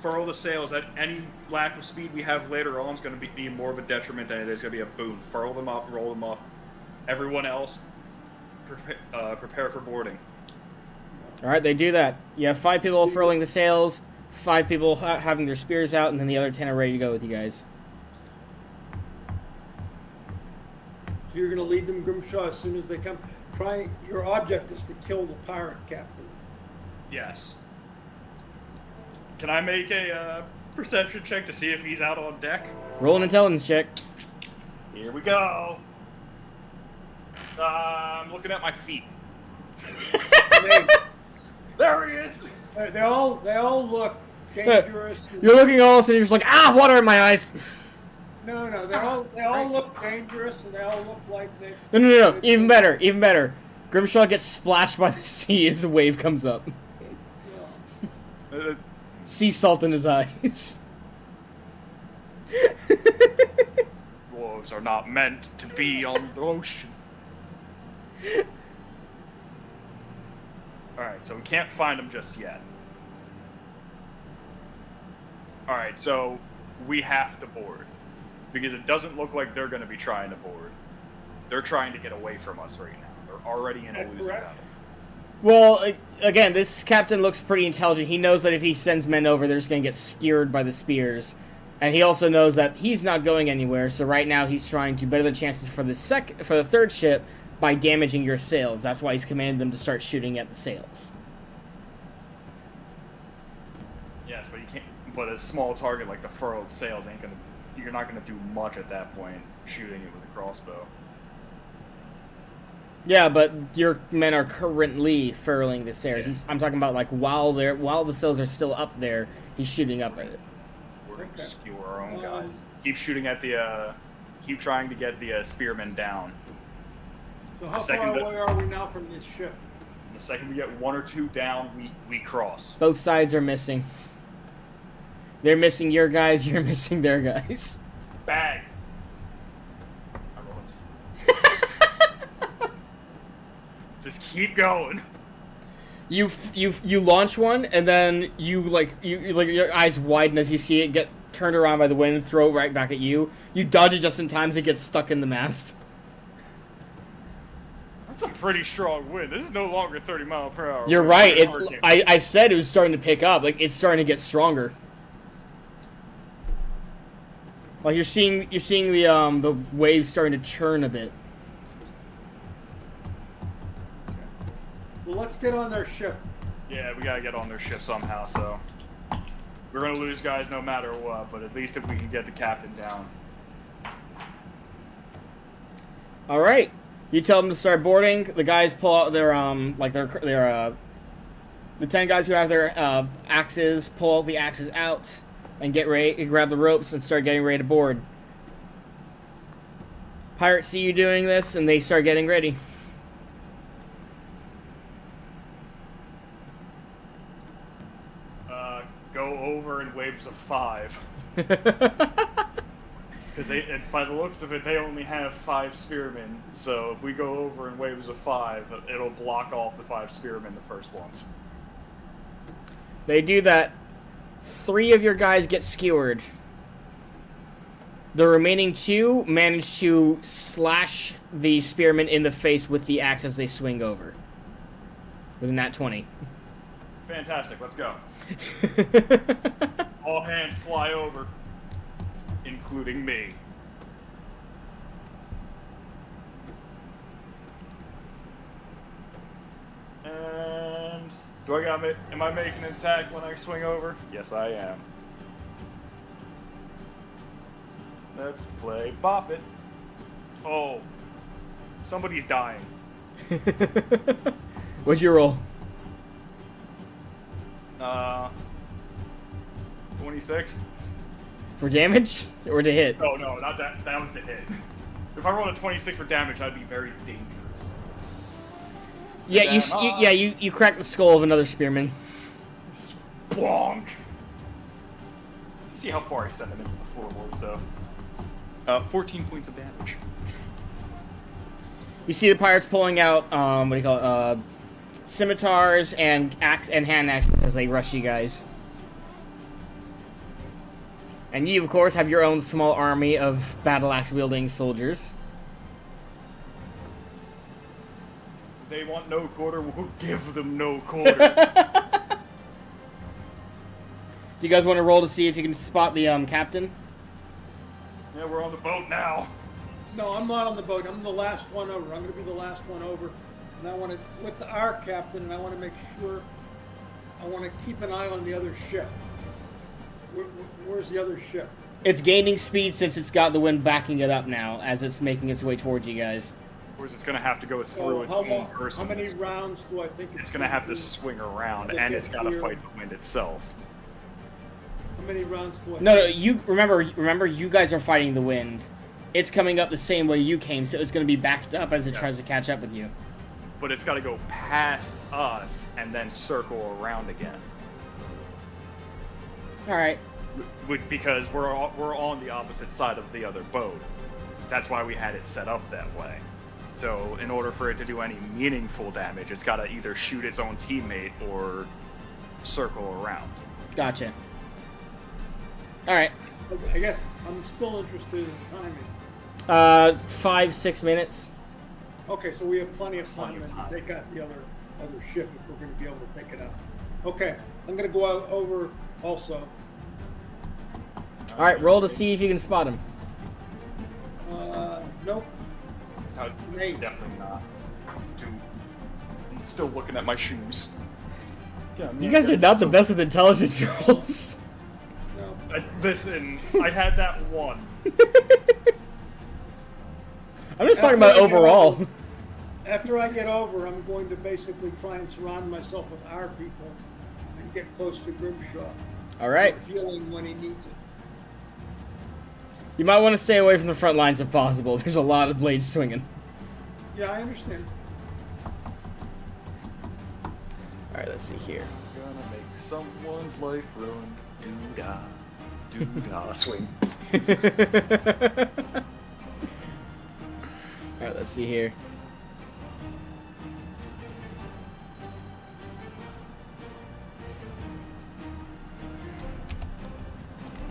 Furl the sails. At any lack of speed we have later on is going to be more of a detriment than it is going to be a boon. Furl them up, roll them up. Everyone else, prepare for boarding. All right, they do that. You have 5 people furling the sails, 5 people having their spears out, and then the other 10 are ready to go with you guys. So you're going to lead them, Grimshaw, as soon as they come. Your object is to kill the pirate captain. Yes. Can I make a perception check to see if he's out on deck? Roll an intelligence check. Here we go. I'm looking at my feet. There he is. They all look dangerous. You're looking at all of a sudden, you're just like, water in my eyes. No, they all look dangerous, and they all look like they. No. Even better. Grimshaw gets splashed by the sea as the wave comes up. Sea salt in his eyes. Wolves are not meant to be on the ocean. Alright, so we can't find them just yet. Alright, so we have to board. Because it doesn't look like they're going to be trying to board. They're trying to get away from us right now. They're already in a losing battle. Well, again, this captain looks pretty intelligent. He knows that if he sends men over, they're just going to get skewered by the spears. And he also knows that he's not going anywhere, so right now he's trying to better the chances for the third ship by damaging your sails. That's why he's commanded them to start shooting at the sails. Yes, but you can't. But a small target like the furled sails ain't gonna. You're not gonna do much at that point, shooting it with a crossbow. Yeah, but your men are currently furling the sails. Yeah. I'm talking about like while the sails are still up there, he's shooting up at it. We're gonna skewer our own guys. Keep shooting at the. Keep trying to get the spearmen down. So how second far that- away are we now from this ship? The second we get 1 or 2 down, we cross. Both sides are missing. They're missing your guys. You're missing their guys. Bang! Just keep going. You launch one, and then you your eyes widen as you see it get turned around by the wind and throw it right back at you. You dodge it just in time to get stuck in the mast. That's a pretty strong wind. This is no longer 30 mile per hour. You're wind. right. It's a hurricane. I said it was starting to pick up. Like it's starting to get stronger. Like you're seeing the waves starting to churn a bit. Well, let's get on their ship. Yeah, we gotta get on their ship somehow, so. We're gonna lose guys no matter what, but at least if we can get the captain down. All right. You tell them to start boarding. The guys pull out their the 10 guys who have their axes pull the axes out and get ready, grab the ropes and start getting ready to board. Pirates see you doing this and they start getting ready. Go over in waves of 5. Because by the looks of it, they only have 5 spearmen. So if we go over in waves of 5, it'll block off the 5 spearmen the first ones. They do that. 3 of your guys get skewered. The remaining 2 manage to slash the spearmen in the face with the axe as they swing over. With a nat 20. Fantastic, let's go. All hands fly over, including me. And am I making an attack when I swing over? Yes, I am. Let's play Bop It. Oh, somebody's dying. What'd you roll? 26. For damage? Or to hit? Oh no, not that. That was the hit. If I rolled a 26 for damage, that'd be very dangerous. Yeah, you crack the skull of another spearman. Splonk! See how far I send him into the floorboards, though. 14 points of damage. You see the pirates pulling out, what do you call it, scimitars and hand axes as they rush you guys. And you, of course, have your own small army of battle axe wielding soldiers. They want no quarter, we'll give them no quarter. Do you guys want to roll to see if you can spot the captain? Yeah, we're on the boat now. No, I'm not on the boat. I'm the last one over. I'm going to be the last one over. And I want to, with our captain, and I want to make sure, I want to keep an eye on the other ship. Where's the other ship? It's gaining speed since it's got the wind backing it up now as it's making its way towards you guys. Or is it going to have to go through its own person? How many rounds do I think it's going to have to swing around, and it's got to fight the wind itself. How many rounds do I No, you remember you guys are fighting the wind. It's coming up the same way you came, so it's going to be backed up as it tries to catch up with you. But it's got to go past us and then circle around again. All right. Because we're on the opposite side of the other boat. That's why we had it set up that way. So in order for it to do any meaningful damage, it's got to either shoot its own teammate or circle around. Gotcha. All right. I guess I'm still interested in timing. 5-6 minutes. Okay, so we have plenty of time then to take out the other ship if we're going to be able to take it out. Okay, I'm going to go out over also. All right, roll to see if you can spot him. Nope. Definitely not. I'm still looking at my shoes. Yeah, You guys are not the best with intelligence rolls. No. Listen, I had that one. I'm just talking about overall. After I get over, I'm going to basically try and surround myself with our people and get close to Grimshaw. All right. Healing when he needs it. You might want to stay away from the front lines if possible. There's a lot of blades swinging. Yeah, I understand. All right, let's see here. Gonna make someone's life ruined. Doo-dah. Doo-dah. Swing. All right, let's see here.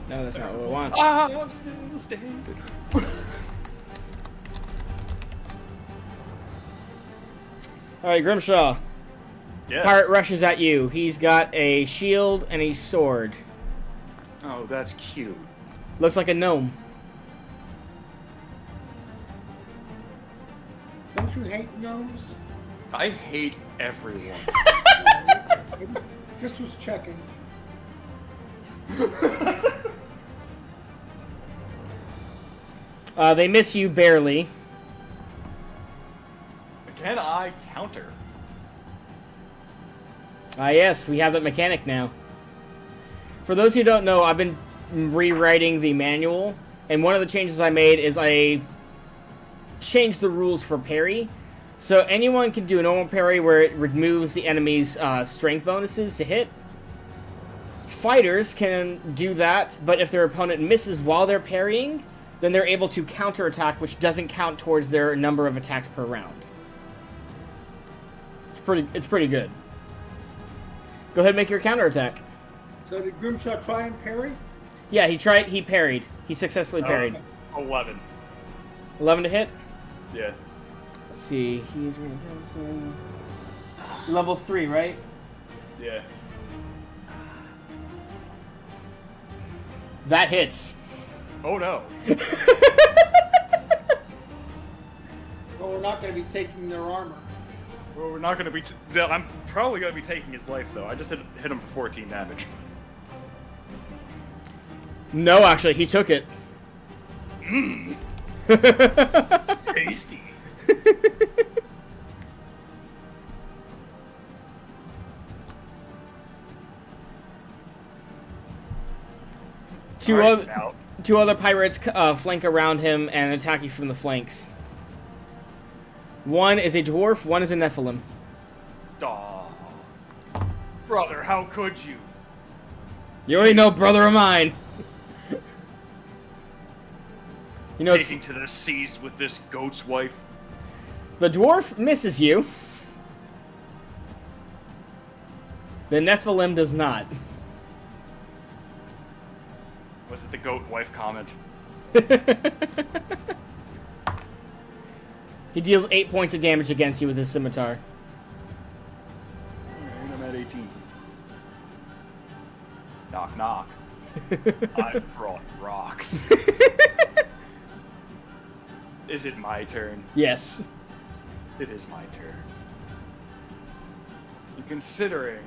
No, that's not what we want. Ah, I'm still standing. All right, Grimshaw. Yes. Pirate rushes at you. He's got a shield and a sword. Oh, that's cute. Looks like a gnome. Don't you hate gnomes? I hate everyone. Just was checking. They miss you barely. Can I counter? Yes, we have that mechanic now. For those who don't know, I've been rewriting the manual, and one of the changes I made is I changed the rules for parry. So anyone can do a normal parry where it removes the enemy's strength bonuses to hit. fighters can do that, but if their opponent misses while they're parrying, then they're able to counterattack, which doesn't count towards their number of attacks per round. It's pretty good. Go ahead and make your counterattack. So did Grimshaw try and parry? Yeah, he parried. He successfully parried. 11. 11 to hit? Yeah. Let's see, he's level 3, right? Yeah. That hits. Oh no. Well, we're not going to be taking their armor. Well, we're not going to be... I'm probably going to be taking his life, though. I just hit him for 14 damage. No, actually, he took it. Tasty. Two Alright, now. Two other pirates flank around him and attack you from the flanks. One is a dwarf, one is a Nephilim. Aw. Brother, how could you? You already know, brother of mine. You know, Taking to the seas with this goat's wife. the dwarf misses you. The Nephilim does not. Was it the goat wife comment? He deals 8 points of damage against you with his scimitar. Alright, I'm at 18. Knock, knock. I've brought rocks. Is it my turn? Yes. It is my turn. And considering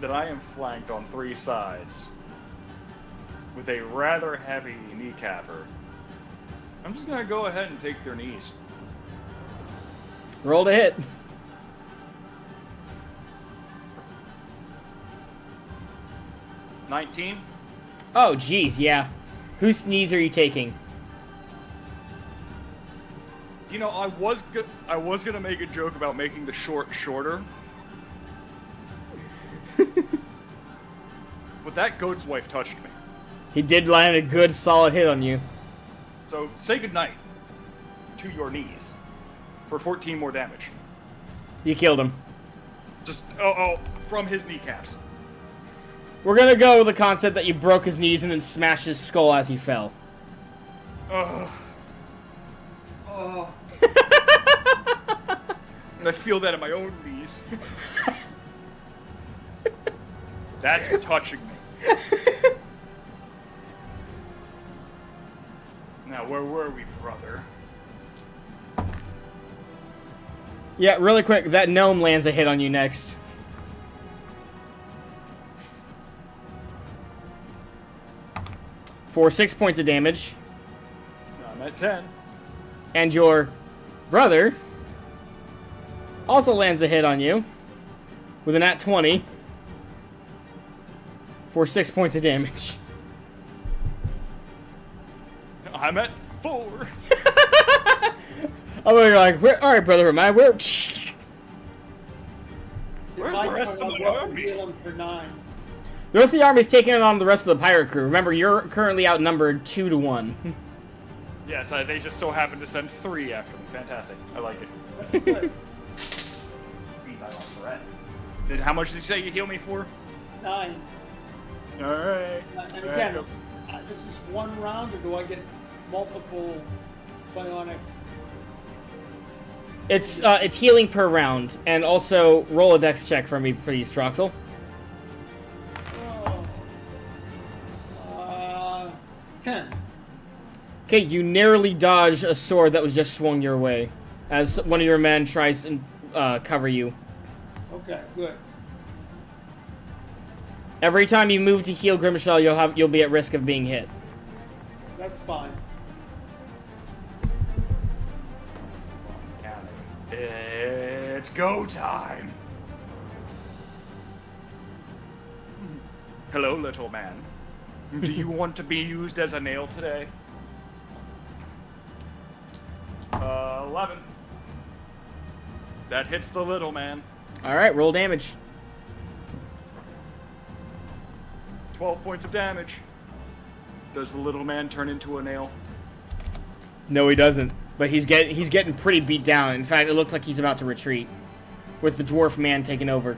that I am flanked on 3 sides with a rather heavy kneecapper, I'm just gonna go ahead and take their knees. Roll to hit. $19? Oh, geez, yeah. Whose knees are you taking? You know, I was gonna make a joke about making the short shorter. But that goat's wife touched me. He did land a good solid hit on you. So say goodnight to your knees for 14 more damage. You killed him. Just from his kneecaps. We're gonna go with the concept that you broke his knees and then smashed his skull as he fell. Ugh. Oh. And I feel that in my own knees. That's for touching me. Now, where were we, brother? Yeah, really quick, that gnome lands a hit on you next. For 6 points of damage. No, I'm at 10. And your brother also lands a hit on you with an at 20 for 6 points of damage. I'm at 4. Oh, you're like, all right, brother of mine, Where's the rest of the army? For 9. The rest of the army is taking on the rest of the pirate crew. Remember, you're currently outnumbered 2 to 1. Yes, they just so happened to send 3 after me. Fantastic. I like it. That's good. Means I lost threat. How much did you say you heal me for? 9. Alright. And again, this is one round, or do I get multiple psionic? It's healing per round, and also roll a dex check for me, please, Troxel. 10. Okay, you narrowly dodge a sword that was just swung your way, as one of your men tries to cover you. Okay, good. Every time you move to heal Grimshell, you'll be at risk of being hit. That's fine. It's go time. Hello, little man. Do you want to be used as a nail today? 11. That hits the little man. All right, roll damage. 12 points of damage. Does the little man turn into a nail? No, he doesn't. But he's getting pretty beat down. In fact, it looks like he's about to retreat, with the dwarf man taking over.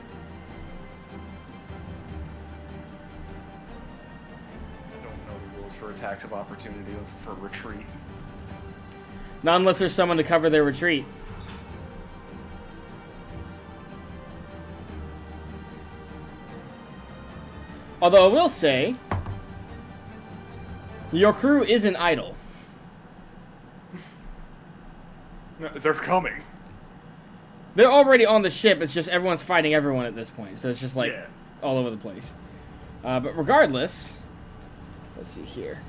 I don't know the rules for attacks of opportunity for retreat. Not unless there's someone to cover their retreat. Although I will say, your crew isn't idle. No, they're coming. They're already on the ship. It's just everyone's fighting everyone at this point. So it's just like all over the place. But regardless, let's see here.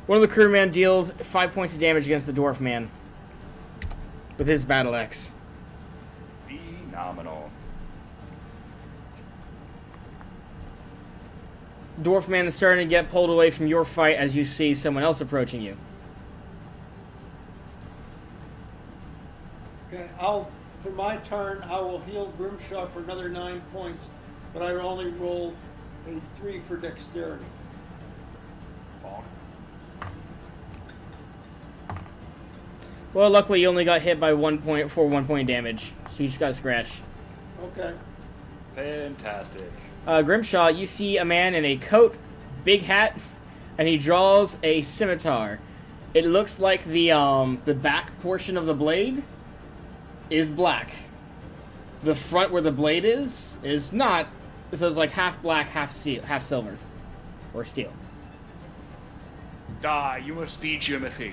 One of the crewmen deals 5 points of damage against the dwarf man with his battle axe. Phenomenal. Dwarf man is starting to get pulled away from your fight as you see someone else approaching you. Okay, for my turn, I will heal Grimshaw for another 9 points, but I only roll a 3 for dexterity. Bonk. Well, luckily you only got hit by 1 point for 1 point damage, so you just got a scratch. Okay. Fantastic. Grimshaw, you see a man in a coat, big hat, and he draws a scimitar. It looks like the back portion of the blade is black. The front where the blade is not. So it's like half black, half silver, or steel. Die, you must be Jimothy.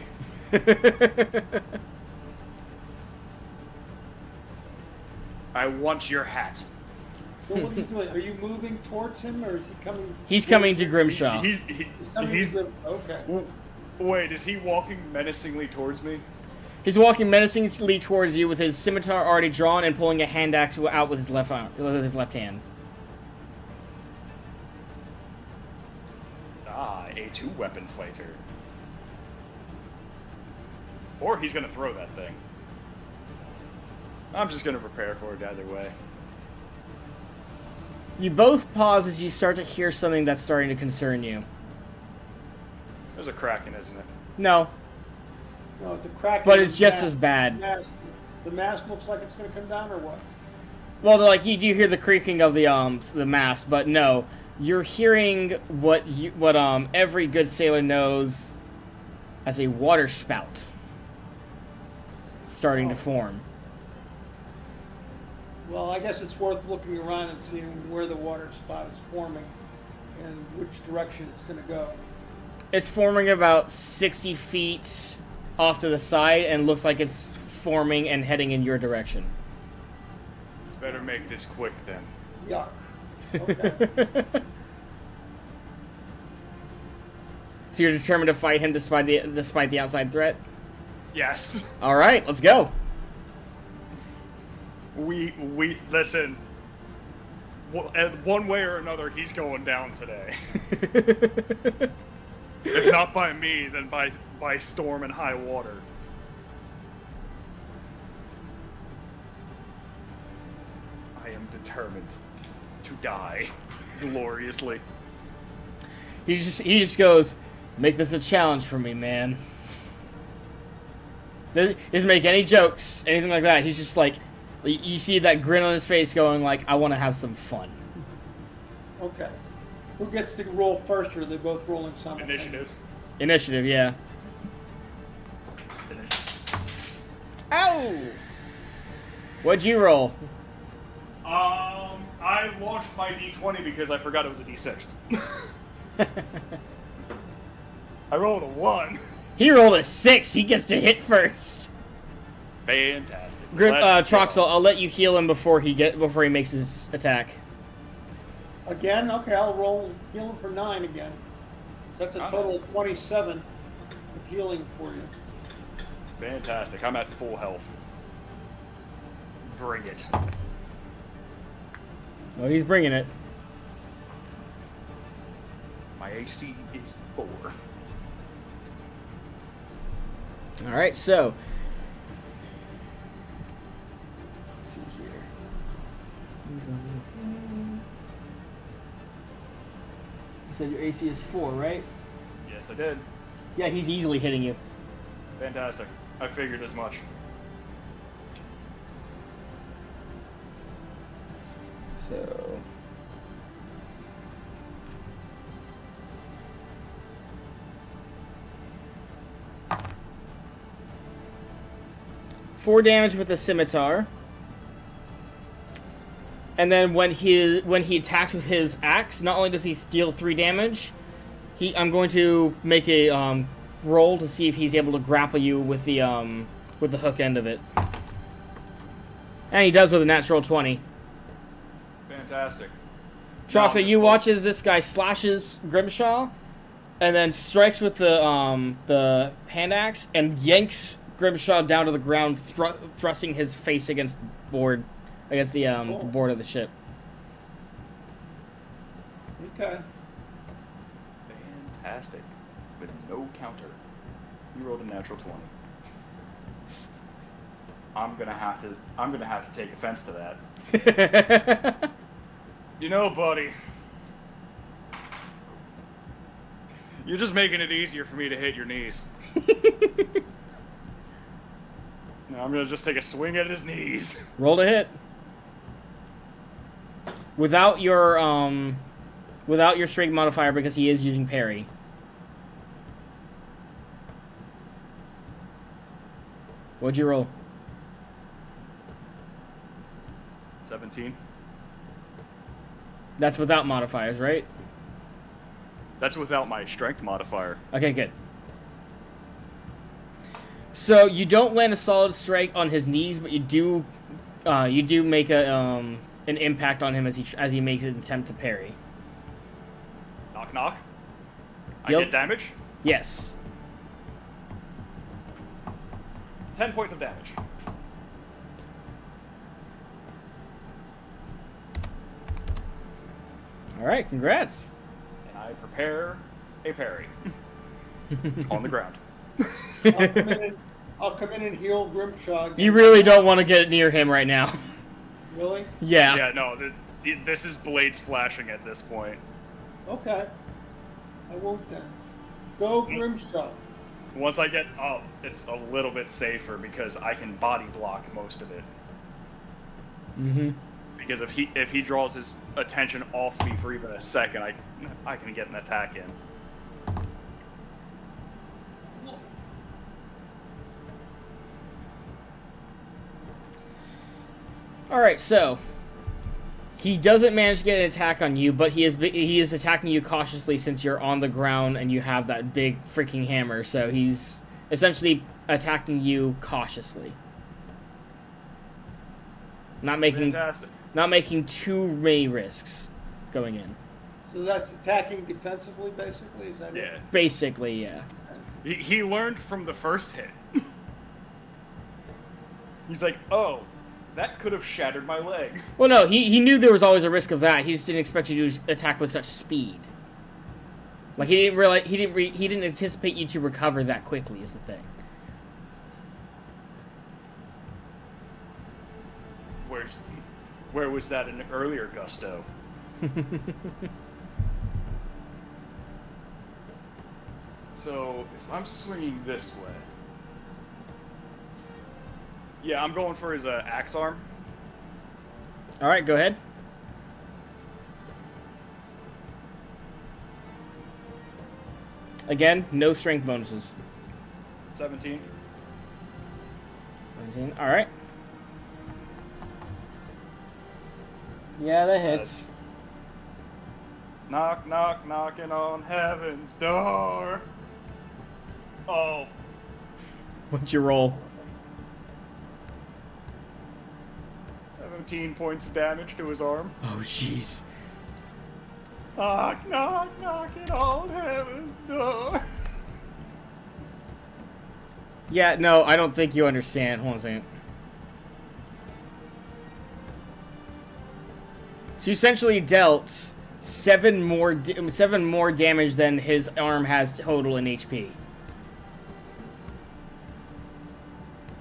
I want your hat. So what are you doing? Are you moving towards him, or is he coming? He's coming to Grimshaw. He's coming to Grim. Okay. Wait, is he walking menacingly towards me? He's walking menacingly towards you with his scimitar already drawn and pulling a hand axe out with his left arm, with his left hand. Ah, a two-weapon fighter. Or he's gonna throw that thing. I'm just gonna prepare for it either way. You both pause as you start to hear something that's starting to concern you. There's a kraken, isn't it? No, No, it's a crack. but it's just as bad. The mast looks like it's going to come down, or what? Well, like you do hear the creaking of the mast, but no, you're hearing what every good sailor knows as a water spout starting to form. Well, I guess it's worth looking around and seeing where the water spout is forming and which direction it's going to go. It's forming about 60 feet off to the side and looks like it's forming and heading in your direction. Better make this quick then. Yuck. Okay. So you're determined to fight him despite the outside threat? Yes. All right, let's go. We listen. One way or another, he's going down today. If not by me, then by storm and high water. I am determined to die gloriously. He just goes, make this a challenge for me, man. He doesn't make any jokes, anything like that. He's just like, you see that grin on his face going like, I want to have some fun. Okay. Who gets to roll first, or are they both rolling simultaneously? Initiative, yeah. Ow! What'd you roll? I launched my D20 because I forgot it was a D6. I rolled a 1. He rolled a 6. He gets to hit first. Fantastic. Troxel, I'll let you heal him before he makes his attack. Again? Okay, I'll heal him for 9 again. That's a total of 27 of healing for you. Fantastic. I'm at full health. Bring it. Oh, he's bringing it. My AC is 4. All right, so let's see here. Who's on you? You said your AC is 4, right? Yes, I did. Yeah, he's easily hitting you. Fantastic. I figured as much. So 4 damage with the scimitar. And then when he attacks with his axe, not only does he deal 3 damage, I'm going to make a roll to see if he's able to grapple you with the hook end of it. And he does with a natural 20. Fantastic. Troxa, you watch as this guy slashes Grimshaw, and then strikes with the hand axe and yanks Grimshaw down to the ground, thrusting his face against the board, against the board of the ship. Okay. Fantastic. With no counter. You rolled a natural 20. I'm gonna have to take offense to that. You know, buddy, you're just making it easier for me to hit your knees. Now I'm gonna just take a swing at his knees. Roll to hit. Without your strength modifier, because he is using parry. What'd you roll? 17. That's without modifiers, right? That's without my strength modifier. Okay, good. So you don't land a solid strike on his knees, but you do make an impact on him as he makes an attempt to parry. Knock knock. Deal- I get damage. Yes. 10 points of damage. All right, congrats. And I prepare a parry on the ground. I'll come in and heal Grimshaw. You really don't want to get near him right now. Really? Yeah. Yeah, no, this is blades flashing at this point. Okay. I won't then. Go Grimshaw. Once I get up, it's a little bit safer because I can body block most of it. Mm-hmm. Because if he draws his attention off me for even a second, I can get an attack in. All right, so he doesn't manage to get an attack on you, but he is attacking you cautiously since you're on the ground and you have that big freaking hammer. So he's essentially attacking you cautiously, not making too many risks going in. So that's attacking defensively, basically? Is that Yeah. it? Basically, yeah. He learned from the first hit. He's like, oh, that could have shattered my leg. Well, no, he knew there was always a risk of that. He just didn't expect you to attack with such speed. Like he didn't realize he didn't anticipate you to recover that quickly. Is the thing. Where was that in earlier Gusto? So if I'm swinging this way, yeah, I'm going for his axe arm. All right, go ahead. Again, no strength bonuses. 17. 17. All right. Yeah, that hits. Knock, knock, knocking on heaven's door. Oh, What'd you roll? 17 points of damage to his arm. Oh, jeez. Knock, knock, knocking on heaven's door. Yeah, no, I don't think you understand. Hold on a second. So you essentially dealt 7 more damage than his arm has total in HP.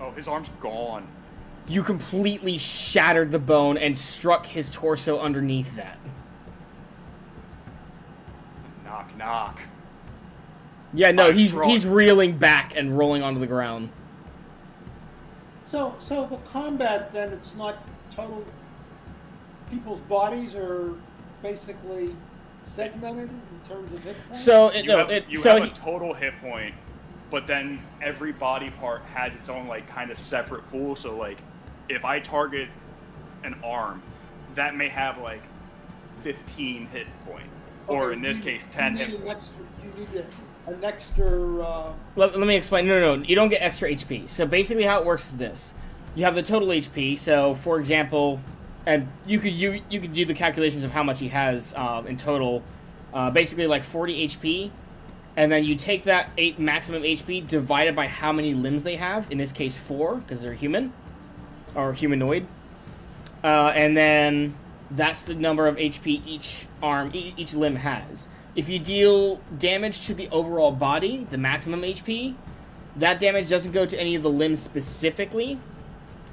Oh, his arm's gone. You completely shattered the bone and struck his torso underneath that. Knock, knock. Yeah, no, I'm he's throwing- reeling back and rolling onto the ground. So the combat then, it's not total. People's bodies are basically segmented in terms of hit points. So You have a total hit point, but then every body part has its own like kind of separate pool. So like, if I target an arm, that may have like 15 hit point, or in this case 10 hit points. You need an extra. Let me explain. No, you don't get extra HP. So basically, how it works is this: you have the total HP. So, for example, and you could do the calculations of how much he has in total. Basically, like 40 HP, and then you take that maximum HP divided by how many limbs they have. In this case, 4, because they're human or humanoid, and then that's the number of HP each limb has. If you deal damage to the overall body, the maximum HP, that damage doesn't go to any of the limbs specifically.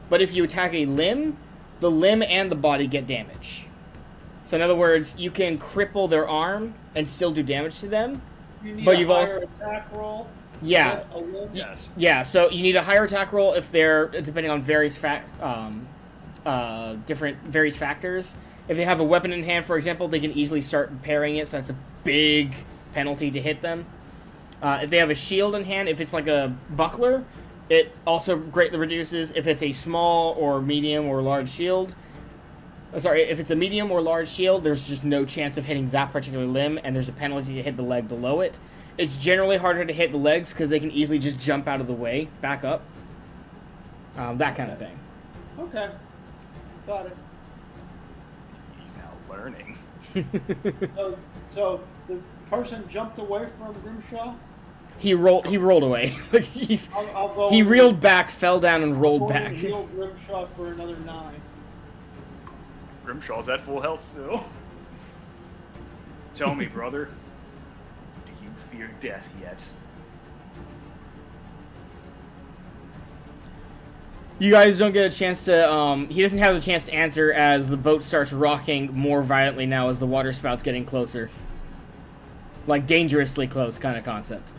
But if you attack a limb, the limb and the body get damage. So in other words, you can cripple their arm and still do damage to them. You need but a you've higher also attack roll. Yeah. A limb. Yes. Yeah, so you need a higher attack roll if they're depending on various various factors. If they have a weapon in hand, for example, they can easily start parrying it, so that's a big penalty to hit them. If they have a shield in hand, if it's like a buckler, it also greatly reduces. If it's a small or medium or large shield, if it's a medium or large shield, there's just no chance of hitting that particular limb, and there's a penalty to hit the leg below it. It's generally harder to hit the legs because they can easily just jump out of the way, back up. That kind of thing. Okay. Got it. He's now learning. So the person jumped away from Grimshaw? He rolled away. I'll go He reeled back, fell down, and rolled I'll go back. and heal Grimshaw for another 9. Grimshaw's at full health still. Tell me, brother, do you fear death yet? You guys don't get a chance to, he doesn't have the chance to answer as the boat starts rocking more violently now as the water spout's getting closer. Like, dangerously close kind of concept.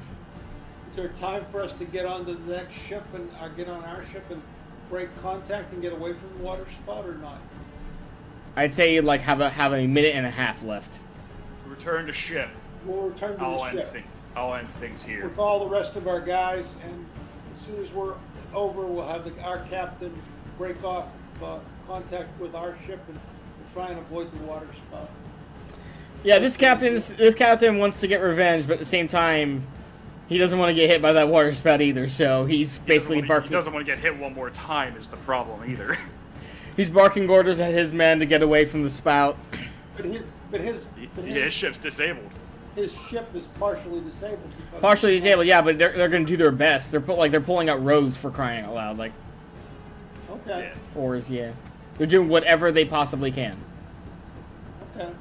Is there time for us to get on to the next ship and get on our ship and break contact and get away from the water spout or not? I'd say you'd, like, have a minute and a half left. Return to ship. We'll return to the ship I'll end things here. with all the rest of our guys, and as soon as we're over, we'll have our captain break off contact with our ship and try and avoid the water spout. Yeah, this captain wants to get revenge, but at the same time, he doesn't want to get hit by that water spout either, so he's basically barking. He doesn't want to get hit one more time is the problem either. He's barking orders at his men to get away from the spout. But his ship's disabled. His ship is partially disabled. Partially disabled, yeah, but they're going to do their best. They're pulling out rows for crying out loud, like Okay. Yeah. oars. Yeah, they're doing whatever they possibly can. Okay. I'm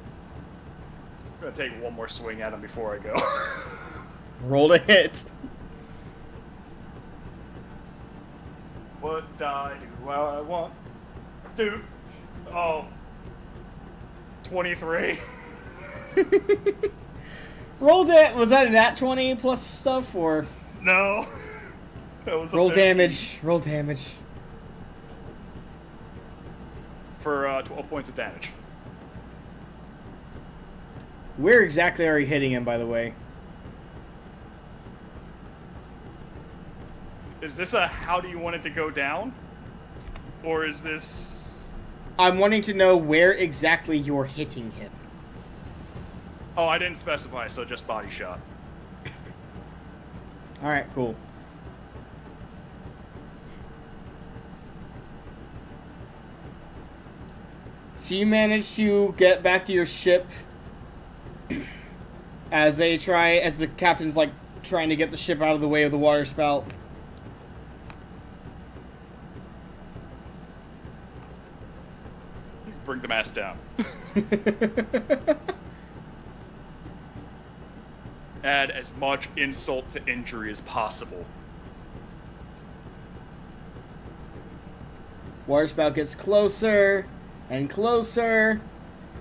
gonna take one more swing at him before I go. Roll to hit. What I do, I want to. Oh. 23. Roll it. Was that a nat 20 plus stuff or? No. That was a Roll 15. damage. Roll damage. For 12 points of damage. Where exactly are you hitting him, by the way? Is this a how do you want it to go down? Or is this... I'm wanting to know where exactly you're hitting him. Oh, I didn't specify, so just body shot. Alright, cool. So you manage to get back to your ship as the captain's like trying to get the ship out of the way of the water spout. Bring the mast down. Add as much insult to injury as possible. Water spout gets closer and closer.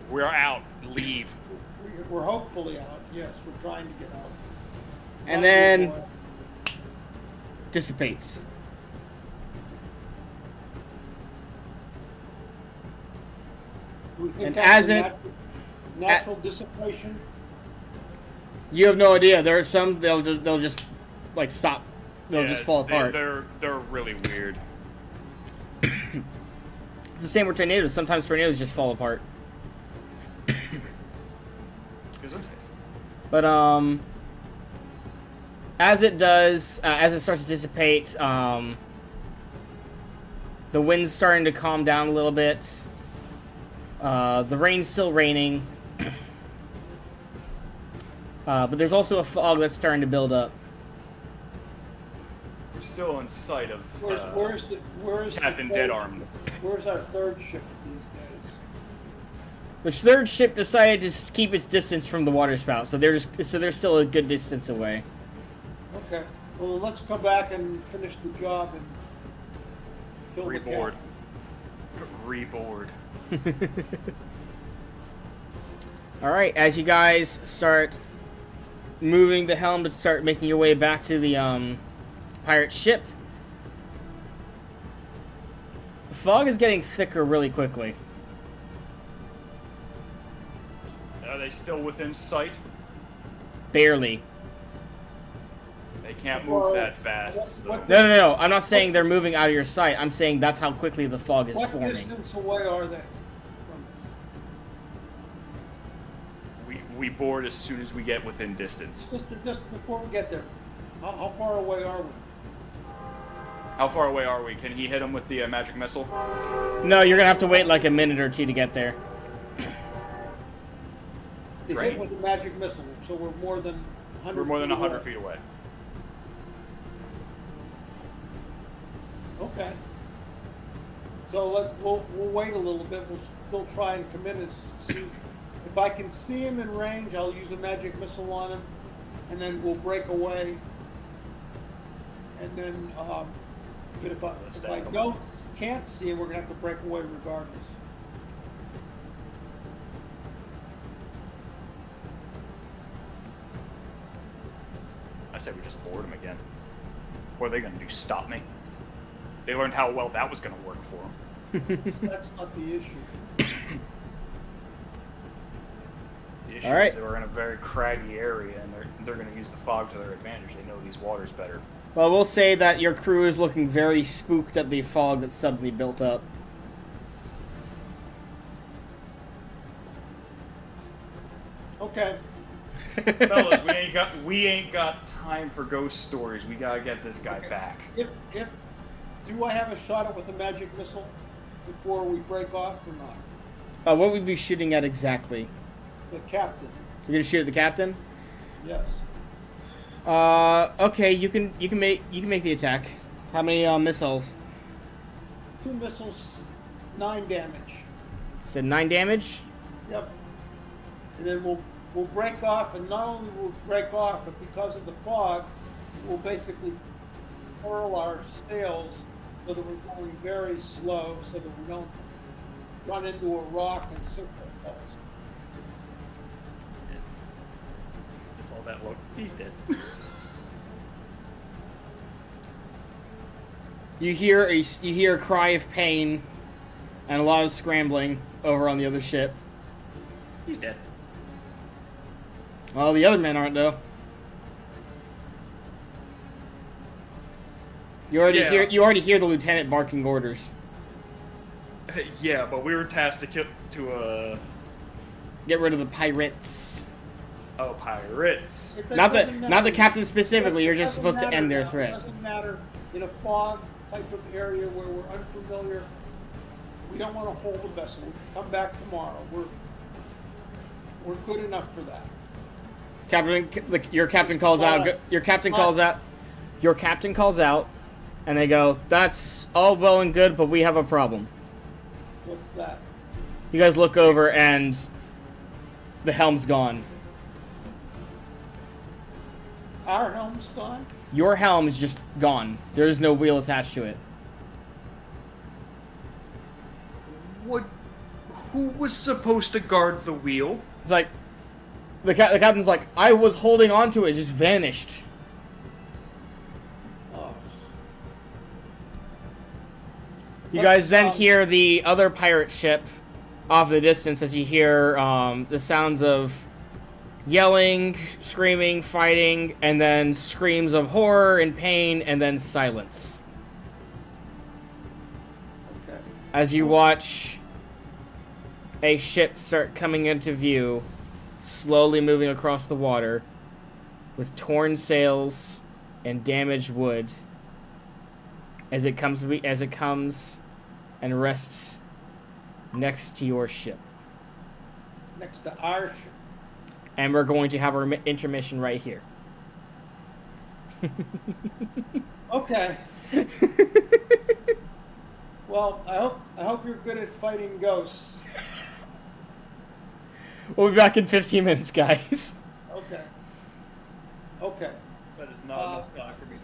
We're out. Leave. We're hopefully out. Yes, we're trying to get out. And then dissipates. We think and that's as a it- natural dissipation. You have no idea. There are some they'll just like stop. They'll Yeah, just fall apart. They're really weird. It's the same with tornadoes. Sometimes tornadoes just fall apart. Isn't it? But as it does, as it starts to dissipate, the wind's starting to calm down a little bit. The rain's still raining, but there's also a fog that's starting to build up. We're still in sight of Where's Captain the Dead third- Arm. Where's our third ship these days? The third ship decided to keep its distance from the water spout, so they're still a good distance away. Okay. Well, then let's come back and finish the job and kill the Reboard. captain. Reboard. All right, as you guys start moving the helm to start making your way back to the pirate ship, the fog is getting thicker really quickly. Are they still within sight? Barely. They can't move that fast. So. No. I'm not saying they're moving out of your sight. I'm saying that's how quickly the fog is What forming. distance away are they from us? We board as soon as we get within distance. Just before we get there, how far away are we? How far away are we? Can he hit him with the magic missile? No, you're gonna have to wait like a minute or two to get there. They Right. hit with a magic missile, so we're more than 100 We're more than 100 away. feet away. Okay. So we'll wait a little bit. We'll still try and commit it. See if I can see him in range. I'll use a magic missile on him, and then we'll break away. And then, but if I can't see him, we're gonna have to break away regardless. I said we just board him again. What are they going to do? Stop me? They learned how well that was going to work for them. That's not the issue. The issue All right. is they were in a very craggy area, and they're going to use the fog to their advantage. They know these waters better. Well, we'll say that your crew is looking very spooked at the fog that's suddenly built up. Okay. Fellas, we ain't got time for ghost stories. We gotta get this guy back. If do I have a shot at with a magic missile before we break off or not? What would we be shooting at exactly? The captain. You're gonna shoot at the captain? Yes. Okay, you can make the attack. How many missiles? 2 missiles, 9 damage. Said 9 damage. Yep. And then we'll break off, and not only will we break off, but because of the fog, we'll basically furl our sails so that we're going very slow, so that we don't run into a rock and sink ourselves. Just all that look. He's dead. You hear a cry of pain and a lot of scrambling over on the other ship. He's dead. Well, the other men aren't though. You already hear the lieutenant barking orders. Yeah, but we were tasked to Get rid of the pirates. pirates. Not the captain specifically. You're just supposed to end their threat. It doesn't matter in a fog type of area where we're unfamiliar. We don't want to hold a vessel. We can come back tomorrow. We're good enough for that. Your captain calls out. Your captain calls out. Your captain calls out, and they go, "That's all well and good, but we have a problem." What's that? You guys look over, and the helm's gone. Our helm's gone? Your helm is just gone. There is no wheel attached to it. Who was supposed to guard the wheel? It's like the captain's like, I was holding on to it, just vanished. Oh. You guys then hear the other pirate ship off in the distance as you hear the sounds of yelling, screaming, fighting, and then screams of horror and pain, and then silence. Okay. As you watch a ship start coming into view, slowly moving across the water, with torn sails and damaged wood, as it comes and rests next to your ship. Next to our ship. And we're going to have our intermission right here. Okay. Well, I hope you're good at fighting ghosts. We'll be back in 15 minutes, guys. Okay. Okay. That is not enough time for me to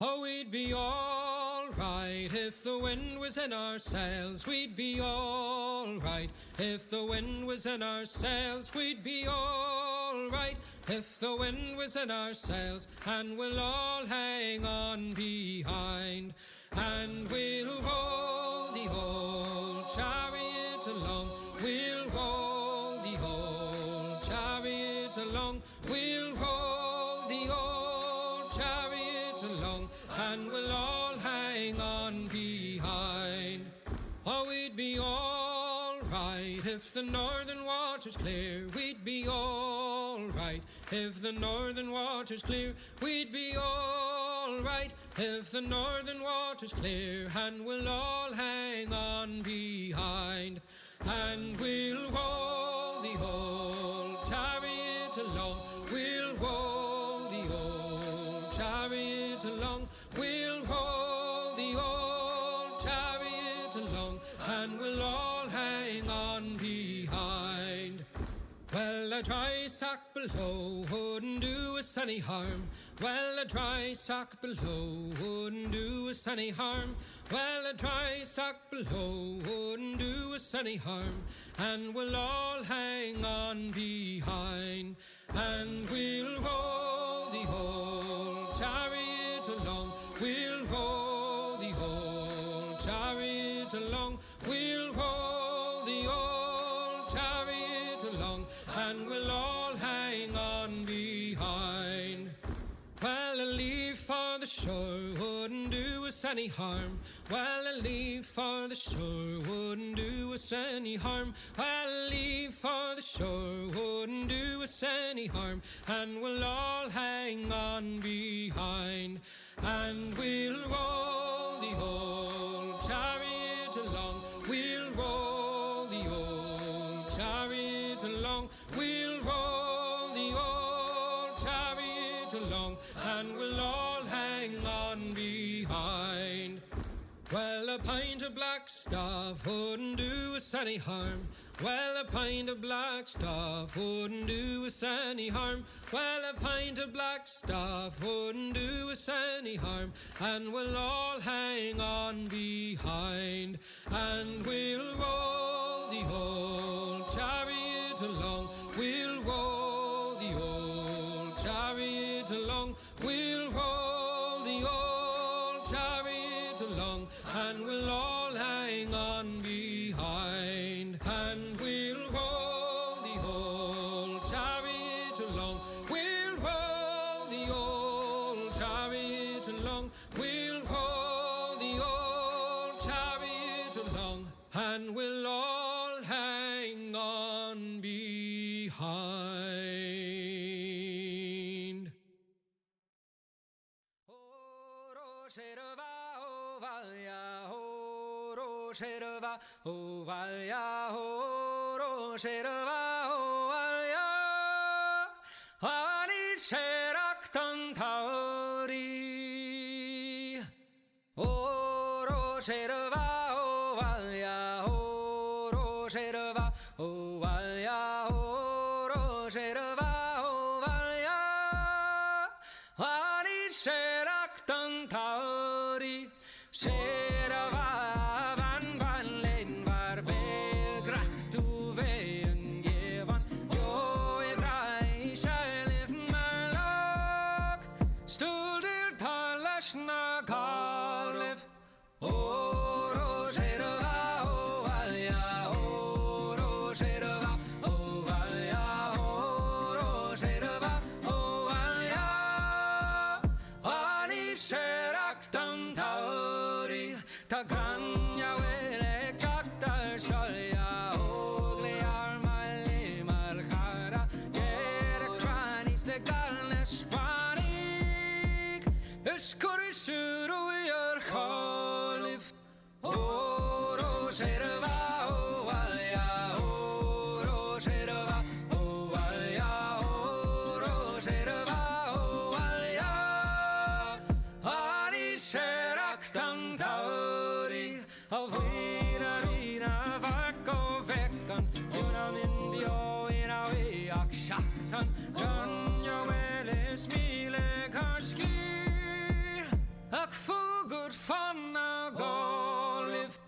Oh, we'd be all right if the wind was in our sails. We'd be all right if the wind was in our sails. We'd be all right if the wind was in our sails. And we'll all hang on behind, and we'll roll the old chariot along. We'll roll the old chariot along. We'll roll the old chariot along, and we'll all hang on behind. Oh, we'd be all right if the northern water's clear. We'd be all right if the northern water's clear. We'd be all right if the northern water's clear, and we'll all hang on behind, and we'll roll the old chariot along. We'll roll the old chariot along. We'll roll the old chariot along, and we'll all hang on behind. Well, a dry sock below wouldn't do us any harm. Well, a dry sock below wouldn't do us any harm. Well, a dry sock below wouldn't do us any harm, and we'll all hang on behind, and we'll roll the old chariot along. We'll roll the old chariot along. We'll roll the old chariot along, and we'll all hang on behind. Well, a leave for the shore wouldn't do us any harm. Well, a leave for the shore wouldn't do us any harm. Well, a leave for the shore wouldn't do us any harm, and we'll all hang on behind, and we'll roll the old chariot along. We'll roll the old chariot along. We'll roll the old chariot along, and we'll all hang on behind. Well, a pint of black stuff wouldn't do us any harm. Well, a pint of black stuff wouldn't do us any harm. Well, a pint of black stuff wouldn't do us any harm, and we'll all hang on behind, and we'll roll the old chariot along. We'll roll the old chariot along. We'll roll the old chariot along, and we'll all hang on behind, and we'll roll the old chariot along. We'll roll the old chariot along. We'll roll the old chariot along, and we'll all hang on behind. Sherva, oh valya, oh sherva, oh valya, ani sherak tantauri, oh sherva, oh valya, oh sherva, oh valya, oh sherva, oh valya, ani sherak tantauri, sherva. for good fun now, go live.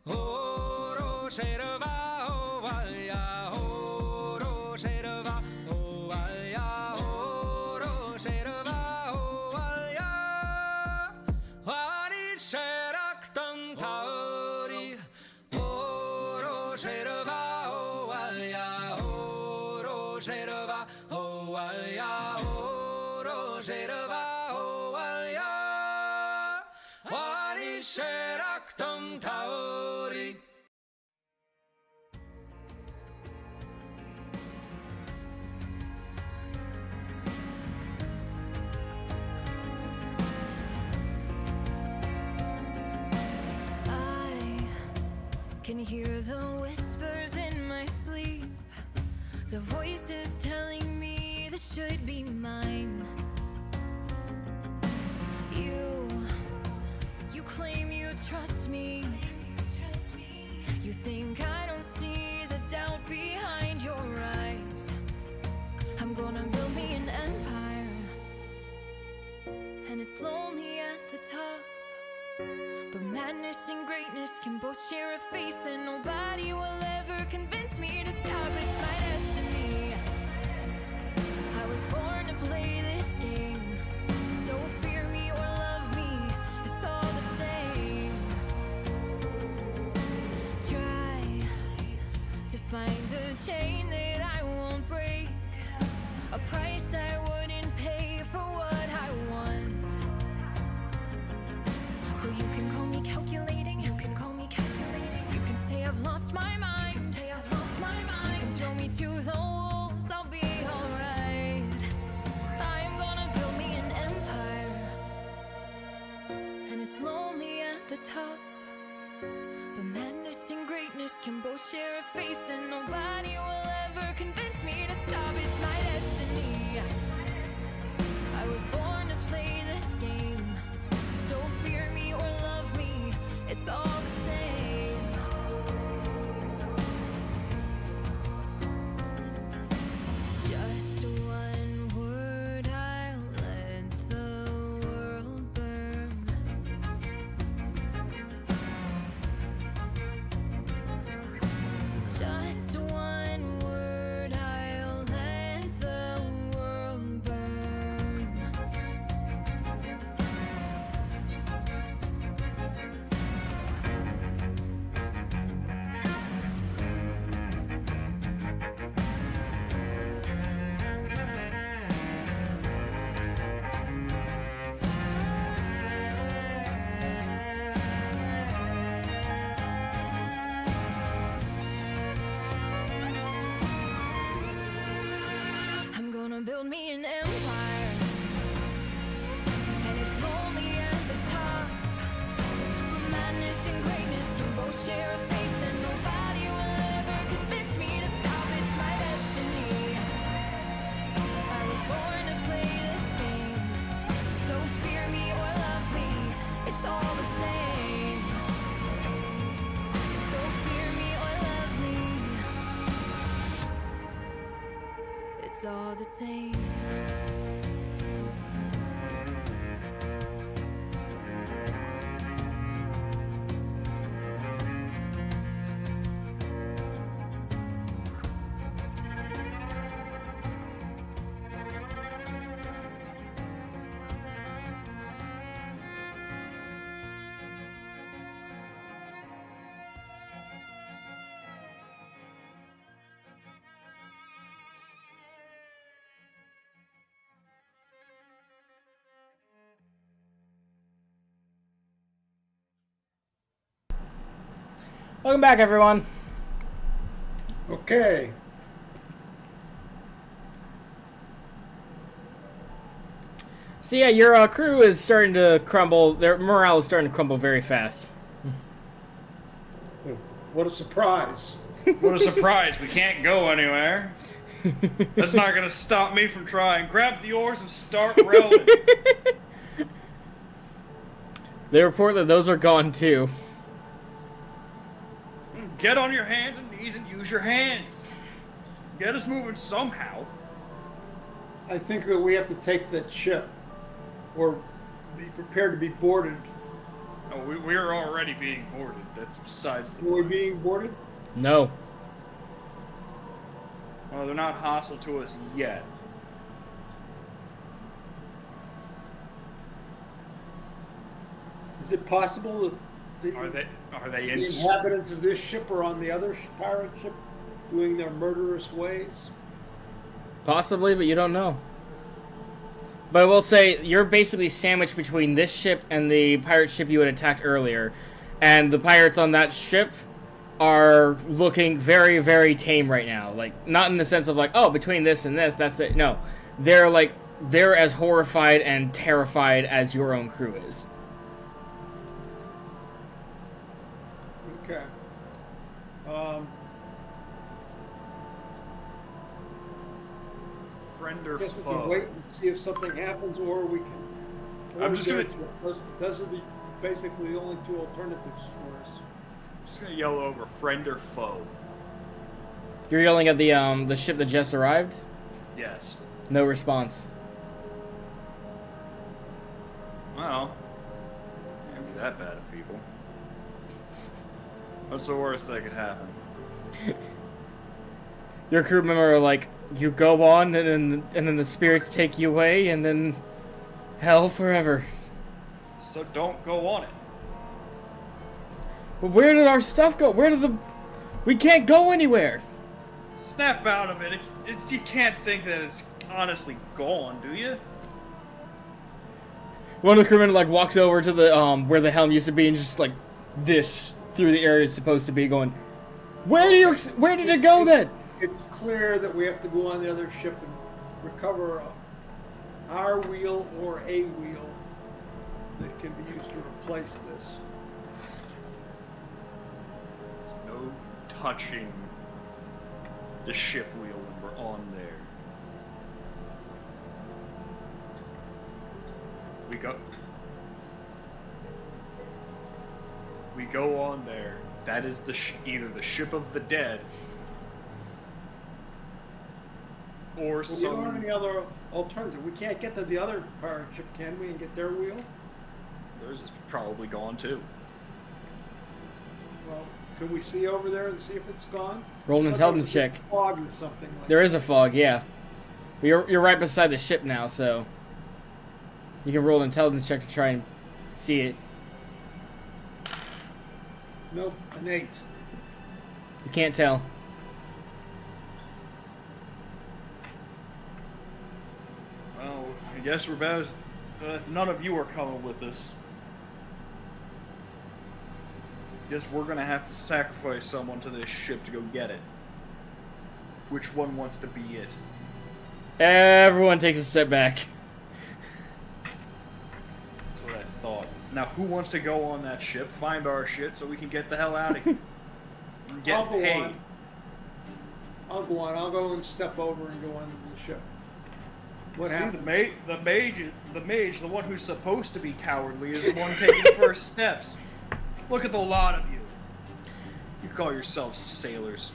Oh, Sherva, oh, Alya, oh, Sherva, oh, Alya, oh, Sherva, oh, Alya. Wari Sheraktan Tauri, oh, Sherva, oh, Alya, oh, Sherva, oh, Alya, oh, Sherva, oh, Alya. Wari Sheraktan Tauri. I can hear the whispers in my sleep, the voices telling me this should be mine. You claim you trust me. You think I don't see the doubt behind your eyes. I'm gonna build me an empire, and it's lonely at the top. But madness and greatness can both share a face, and nobody will ever convince me to stop. It's my destiny. I was born to play this game, so fear me or love me, it's all the same. Try to find a chain that I won't break, a price I wouldn't pay for what I want. So you can call me calculating, you can call me calculating. You can say I've lost my mind, you can say I've lost my mind. You can throw me to the wolves, I'll be alright. I'm gonna build me an empire, and it's lonely at the top. But madness and greatness can both share a face, and nobody will ever convince me to stop. It's my destiny. I was born to play this game, so fear me or love me, it's all the same. Just one word, I'll let the world burn. Just one word, I'll let the world burn. I'm gonna build me an empire, and it's lonely at the top. But madness and greatness can both share a face, and nobody will ever convince me to stop. It's my destiny. I was born to play this game, so fear me or love me, it's all the same. So fear me or love me, it's all the same. Welcome back, everyone. Okay. So yeah, your crew is starting to crumble. Their morale is starting to crumble very fast. What a surprise. What a surprise. We can't go anywhere. That's not going to stop me from trying. Grab the oars and start rowing. They report that those are gone too. Get on your hands and knees and use your hands. Get us moving somehow. I think that we have to take that ship, or be prepared to be boarded. Oh, we're already being boarded. That's besides the We're point. being boarded? No. Well, they're not hostile to us yet. Is it possible that Are they the in? inhabitants of this ship are on the other pirate ship doing their murderous ways? Possibly, but you don't know. But I will say, you're basically sandwiched between this ship and the pirate ship you had attacked earlier. And the pirates on that ship are looking very, very tame right now. Like, not in the sense of like, oh, between this and this, that's it. No. They're as horrified and terrified as your own crew is. Okay. Friend I or guess we foe? can wait and see if something happens, or we can. I'm just gonna- Those are basically the only two alternatives for us. Just gonna yell over friend or foe. You're yelling at the ship that just arrived? Yes. No response. Well, can't be that bad of people. What's the worst that could happen? Your crew member are like, you go on, and then the spirits take you away, and then hell forever. So don't go on it. But where did our stuff go? We can't go anywhere. Snap out of it. You can't think that it's honestly gone, do you? One of the crewmen like walks over to the where the helm used to be and just like this through the area it's supposed to be, going, where did it go then? It's clear that we have to go on the other ship and recover our wheel or a wheel that can be used to replace this. No touching the ship wheel when we're on there. We go on there. That is either the ship of the dead or Well, we don't have some. any other alternative. We can't get to the other pirate ship, can we, and get their wheel? Theirs is probably gone too. Well, can we see over there and see if it's gone? Roll an I thought intelligence there was check. a fog or something like There is a fog, yeah. But you're right beside the ship now, so you can roll an intelligence check to try and see it. Nope, an 8. You can't tell. Well, I guess we're about as... none of you are coming with us. Guess we're gonna have to sacrifice someone to this ship to go get it. Which one wants to be it? Everyone takes a step back. That's what I thought. Now, who wants to go on that ship, find our shit, so we can get the hell out of here? And get I'll go paid. on. I'll go on. I'll go and step over and go onto the ship. What See, happened? the mage, the one who's supposed to be cowardly, is the one taking the first steps. Look at the lot of you. You call yourselves sailors.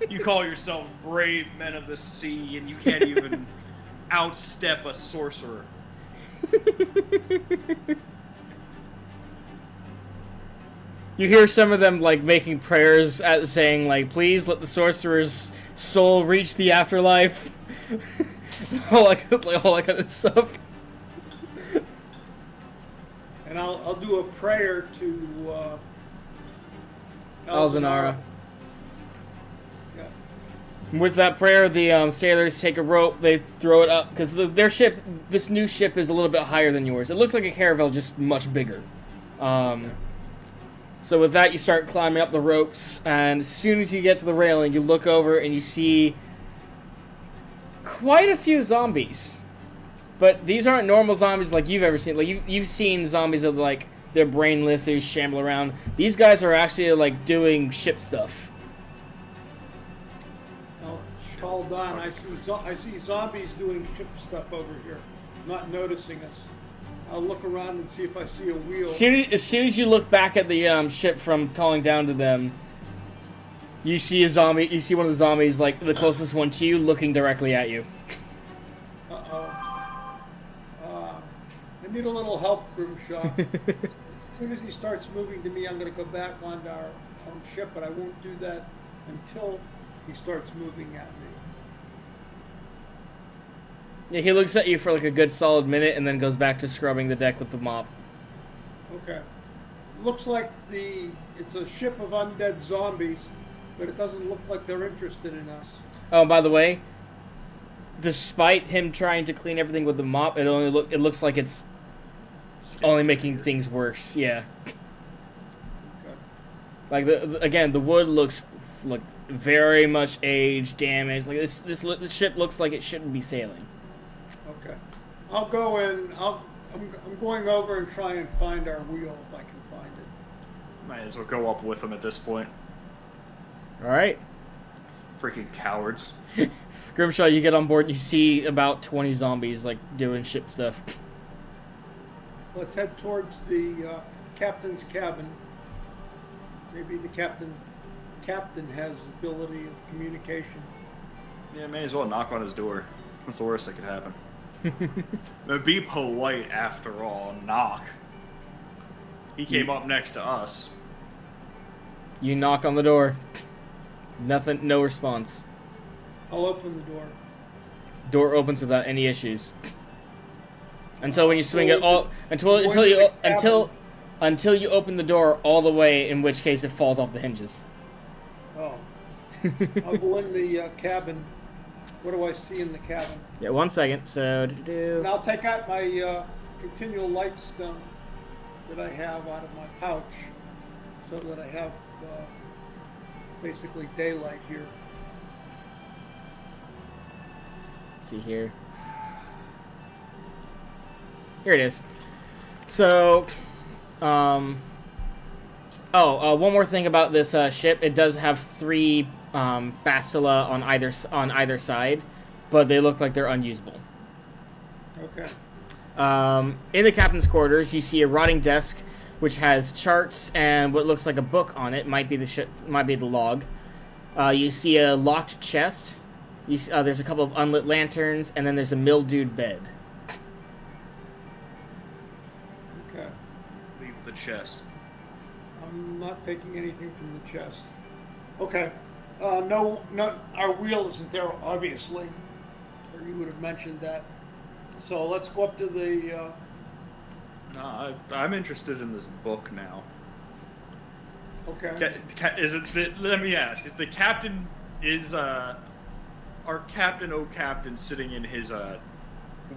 You call yourselves brave men of the sea, and you can't even outstep a sorcerer. You hear some of them like making prayers at saying like, please let the sorcerer's soul reach the afterlife. all that kind of stuff. And I'll do a prayer to Alzanara. Yeah. With that prayer, the sailors take a rope, they throw it up, because their ship, this new ship, is a little bit higher than yours. It looks like a caravel, just much bigger. So with that, you start climbing up the ropes, and as soon as you get to the railing, you look over and you see quite a few zombies. But these aren't normal zombies like you've ever seen. Like you've seen zombies that like they're brainless, they just shamble around. These guys are actually like doing ship stuff. I'll call Don. I see zombies doing ship stuff over here, not noticing us. I'll look around and see if I see a wheel. As soon as you look back at the ship from calling down to them, you see a zombie. You see one of the zombies, like the closest one to you, looking directly at you. Uh-oh. need a little help, Grimshaw. As soon as he starts moving to me, I'm going to go back onto our own ship, but I won't do that until he starts moving at me. Yeah, he looks at you for like a good solid minute and then goes back to scrubbing the deck with the mop. Okay. Looks like it's a ship of undead zombies, but it doesn't look like they're interested in us. Oh, by the way, despite him trying to clean everything with the mop, it looks like it's only making things worse. Yeah. Okay. Like the wood looks very much aged, damaged. Like this ship looks like it shouldn't be sailing. Okay. I'll go in. I'm going over and try and find our wheel if I can find it. Might as well go up with them at this point. All right. Freaking cowards. Grimshaw, you get on board. You see about 20 zombies like doing ship stuff. Let's head towards the captain's cabin. Maybe the captain has ability of communication. Yeah, may as well knock on his door. What's the worst that could happen? Now, be polite after all. Knock. He came up next to us. You knock on the door. Nothing. No response. I'll open the door. Door opens without any issues. Until when you swing it all. Until you open the door all the way, in which case it falls off the hinges. Oh. I'll go in the cabin. What do I see in the cabin? Yeah, 1 second. So And I'll take out my continual light stone that I have out of my pouch, so that I have basically daylight here. see here. Here it is. So, one more thing about this ship. It does have 3 bastilla on either side, but they look like they're unusable. Okay. In the captain's quarters, you see a rotting desk, which has charts and what looks like a book on it. Might be the log. You see a locked chest. There's a couple of unlit lanterns, and then there's a mildewed bed. Okay. Leave the chest. I'm not taking anything from the chest. Okay. No, our wheel isn't there, obviously. Or you would have mentioned that. So let's go up to the... No, I'm interested in this book now. Okay. Let me ask, is the captain, our captain, captain, sitting in his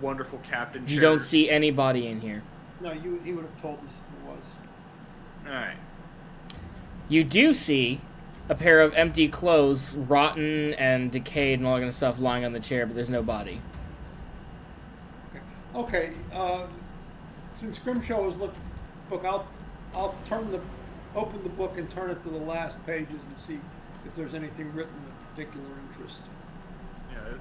wonderful captain chair? You don't see anybody in here. No, he would have told us if it was. Alright. You do see a pair of empty clothes, rotten and decayed and all that kind of stuff, lying on the chair, but there's no body. Okay. Since Grimshaw was looking at the book, I'll open the book and turn it to the last pages and see if there's anything written of particular interest. Yeah.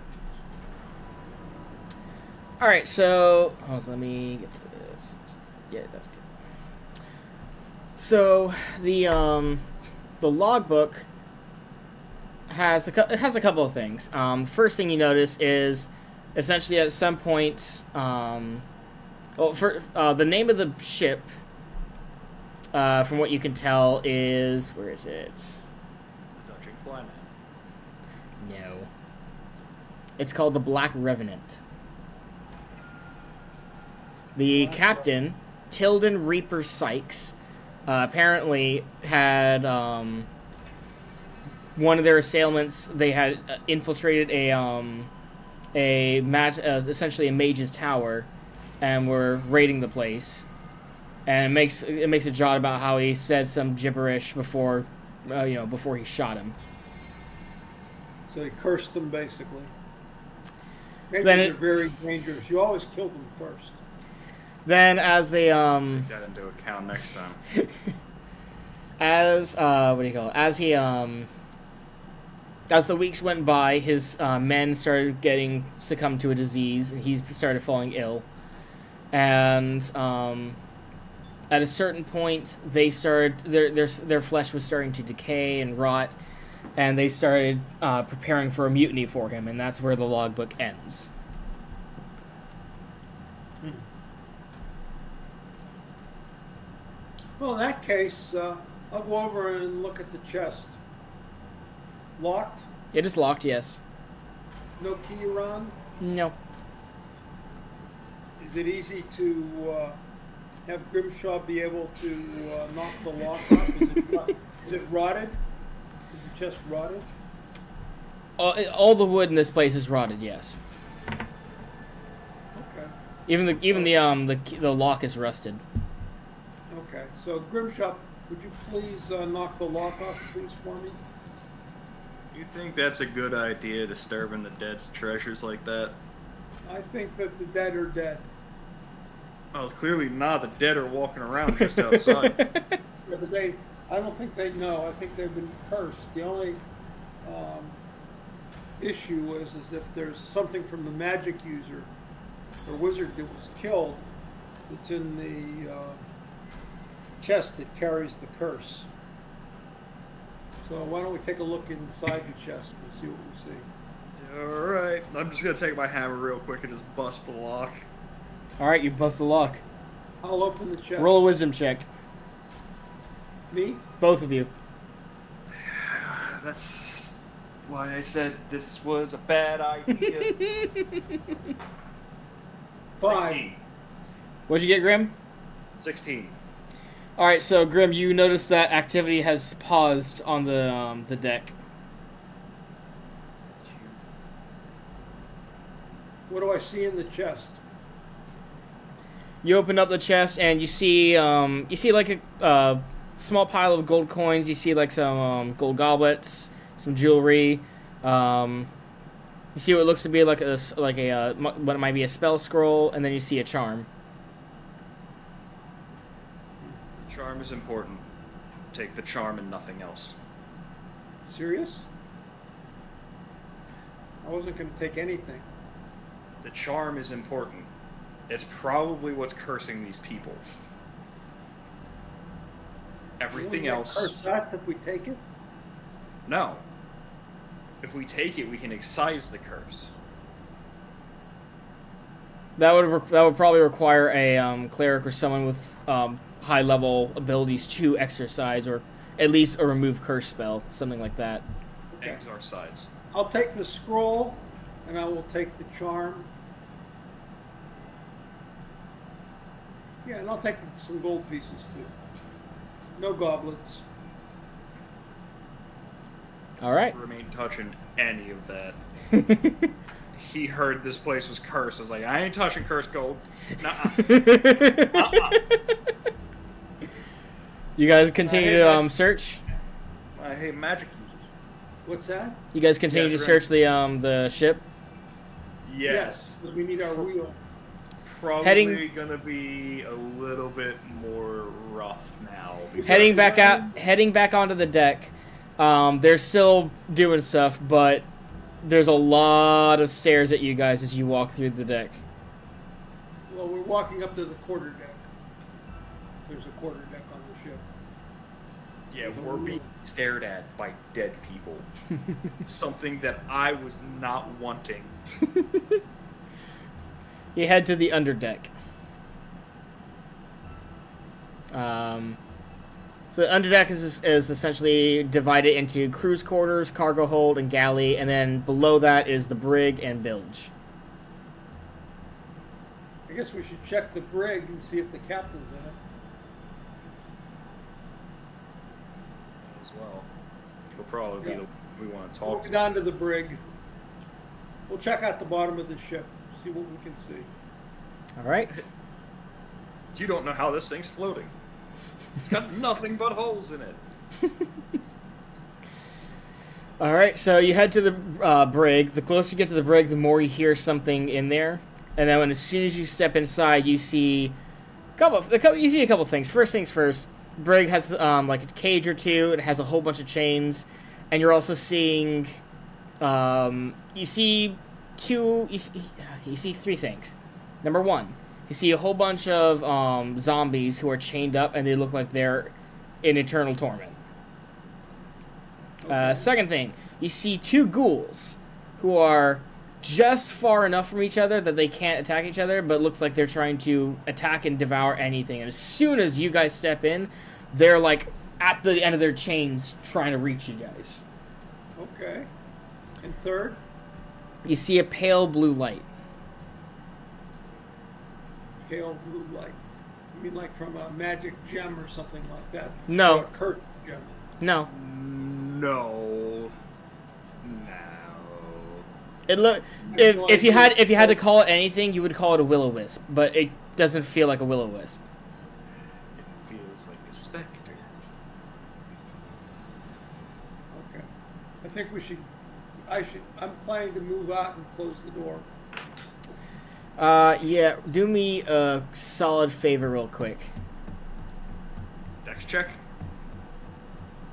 All right, so let me get to this. Yeah, that's good. So the logbook has a couple of things. First thing you notice is essentially at some point, the name of the ship, from what you can tell, is where is it? The Dutch Climate. No. It's called the Black Revenant. The captain, Tilden Reaper Sykes, apparently had one of their assailants. They had infiltrated essentially a mage's tower, and were raiding the place. And it makes a jot about how he said some gibberish before he shot him. So he cursed them, basically. Mages Then are very dangerous. You always kill them first. Then as they Take that into account next time. as the weeks went by, his men started succumbed to a disease, and he started falling ill. And at a certain point, they started their flesh was starting to decay and rot, and they started preparing for a mutiny for him, and that's where the logbook ends. Well, in that case, I'll go over and look at the chest. Locked? It is locked, yes. No key around? No. Is it easy to have Grimshaw be able to knock the lock off? Is it rotted? Is the chest rotted? All the wood in this place is rotted, yes. Okay. Even the lock is rusted. Okay. So Grimshaw, would you please knock the lock off, please, for me? You think that's a good idea, disturbing the dead's treasures like that? I think that the dead are dead. Oh, clearly not. The dead are walking around just outside. Yeah, but I don't think they know. I think they've been cursed. The only issue is if there's something from the magic user or wizard that was killed that's in the chest that carries the curse. So why don't we take a look inside the chest and see what we see? Alright, I'm just gonna take my hammer real quick and just bust the lock. Alright, you bust the lock. I'll open the chest. Roll a wisdom check. Me? Both of you. That's why I said this was a bad idea. 5. 16. What'd you get, Grim? 16. Alright, so Grim, you notice that activity has paused on the deck. What do I see in the chest? You open up the chest and you see like a small pile of gold coins. You see like some gold goblets, some jewelry. You see what looks to be like what might be a spell scroll, and then you see a charm. Charm is important. Take the charm and nothing else. Serious? I wasn't going to take anything. The charm is important. It's probably what's cursing these people. Everything else... Curse us if we take it? No. If we take it, we can excise the curse. That would probably require a cleric or someone with high level abilities to exercise, or at least a remove curse spell, something like that. Okay. Exorcise. I'll take the scroll, and I will take the charm. Yeah, and I'll take some gold pieces too. No goblets. All right. Remain touching any of that. He heard this place was cursed. I was like, I ain't touching cursed gold. Nuh-uh. You guys continue to search. I hate magic users. What's that? You guys continue Yes, to search the ship. Yes. Because we need our wheel. Probably gonna be a little bit more rough now. Heading back onto the deck. They're still doing stuff, but there's a lot of stairs at you guys as you walk through the deck. Well, we're walking up to the quarter deck. There's a quarter deck on the ship. Yeah, we're being stared at by dead people. Something that I was not wanting. You head to the underdeck. So the underdeck is essentially divided into crew's quarters, cargo hold, and galley, and then below that is the brig and bilge. I guess we should check the brig and see if the captain's in it. As well. He'll probably be the we want to We'll talk go to. down to the brig. We'll check out the bottom of the ship, see what we can see. All right. You don't know how this thing's floating. It's got nothing but holes in it. All right. So you head to the brig. The closer you get to the brig, the more you hear something in there. And then as soon as you step inside, you see a couple things. First things first. Brig has like a cage or two. It has a whole bunch of chains, and you're also seeing you see three things. Number one, you see a whole bunch of zombies who are chained up, and they look like they're in eternal torment. Okay. Second thing, you see two ghouls who are just far enough from each other that they can't attack each other, but it looks like they're trying to attack and devour anything. And as soon as you guys step in, they're like at the end of their chains trying to reach you guys. Okay. And third? You see a pale blue light. Pale blue light. You mean like from a magic gem or something like that? No. Or a cursed gem? No. No. It look if you had to call it anything, you would call it a will-o-wisp, but it doesn't feel like a will-o-wisp. It feels like a specter. Okay. I think I'm planning to move out and close the door. Yeah, do me a solid favor real quick. Dex check.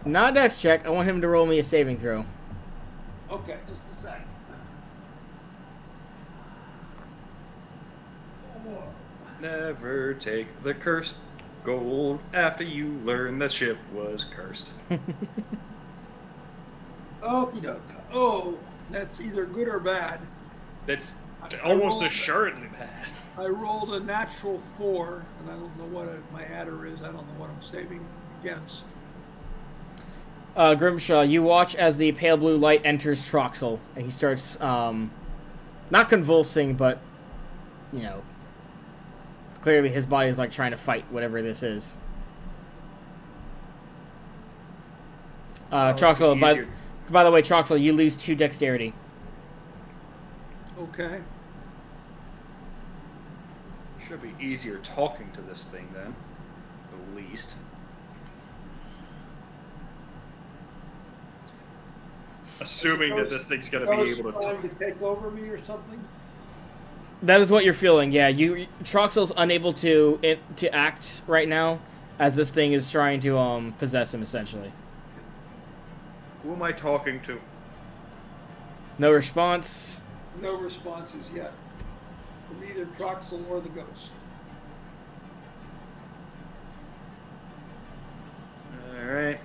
Not dex check, I want him to roll me a saving throw. Okay, just a sec. Never take the cursed gold after you learn the ship was cursed. Okie doke. Oh, that's either good or bad. That's I almost rolled- assuredly bad. I rolled a natural 4, and I don't know what my adder is. I don't know what I'm saving against. Grimshaw, you watch as the pale blue light enters Troxel, and he starts, not convulsing, but, you know, clearly his body is, like, trying to fight whatever this is. Troxel, by the way, Troxel, you lose 2 dexterity. Okay. Should be easier talking to this thing then, at least. Assuming that this thing's gonna be able to. Trying to take over me or something? That is what you're feeling, yeah. Troxel's unable to act right now, as this thing is trying to possess him, essentially. Who am I talking to? No response. No responses yet from either Troxel or the ghost. Alright.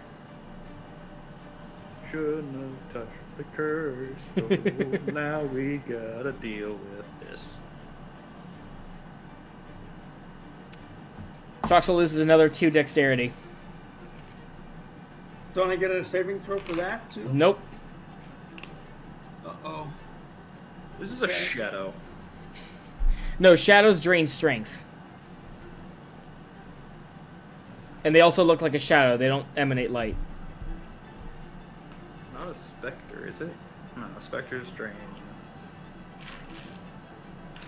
Shouldn't have touched the curse. So now we gotta deal with this. Troxel loses another 2 dexterity. Don't I get a saving throw for that too? Nope. Uh-oh. This is a shadow. No, shadows drain strength. And they also look like a shadow. They don't emanate light. It's not a specter, is it? No, a specter is strange.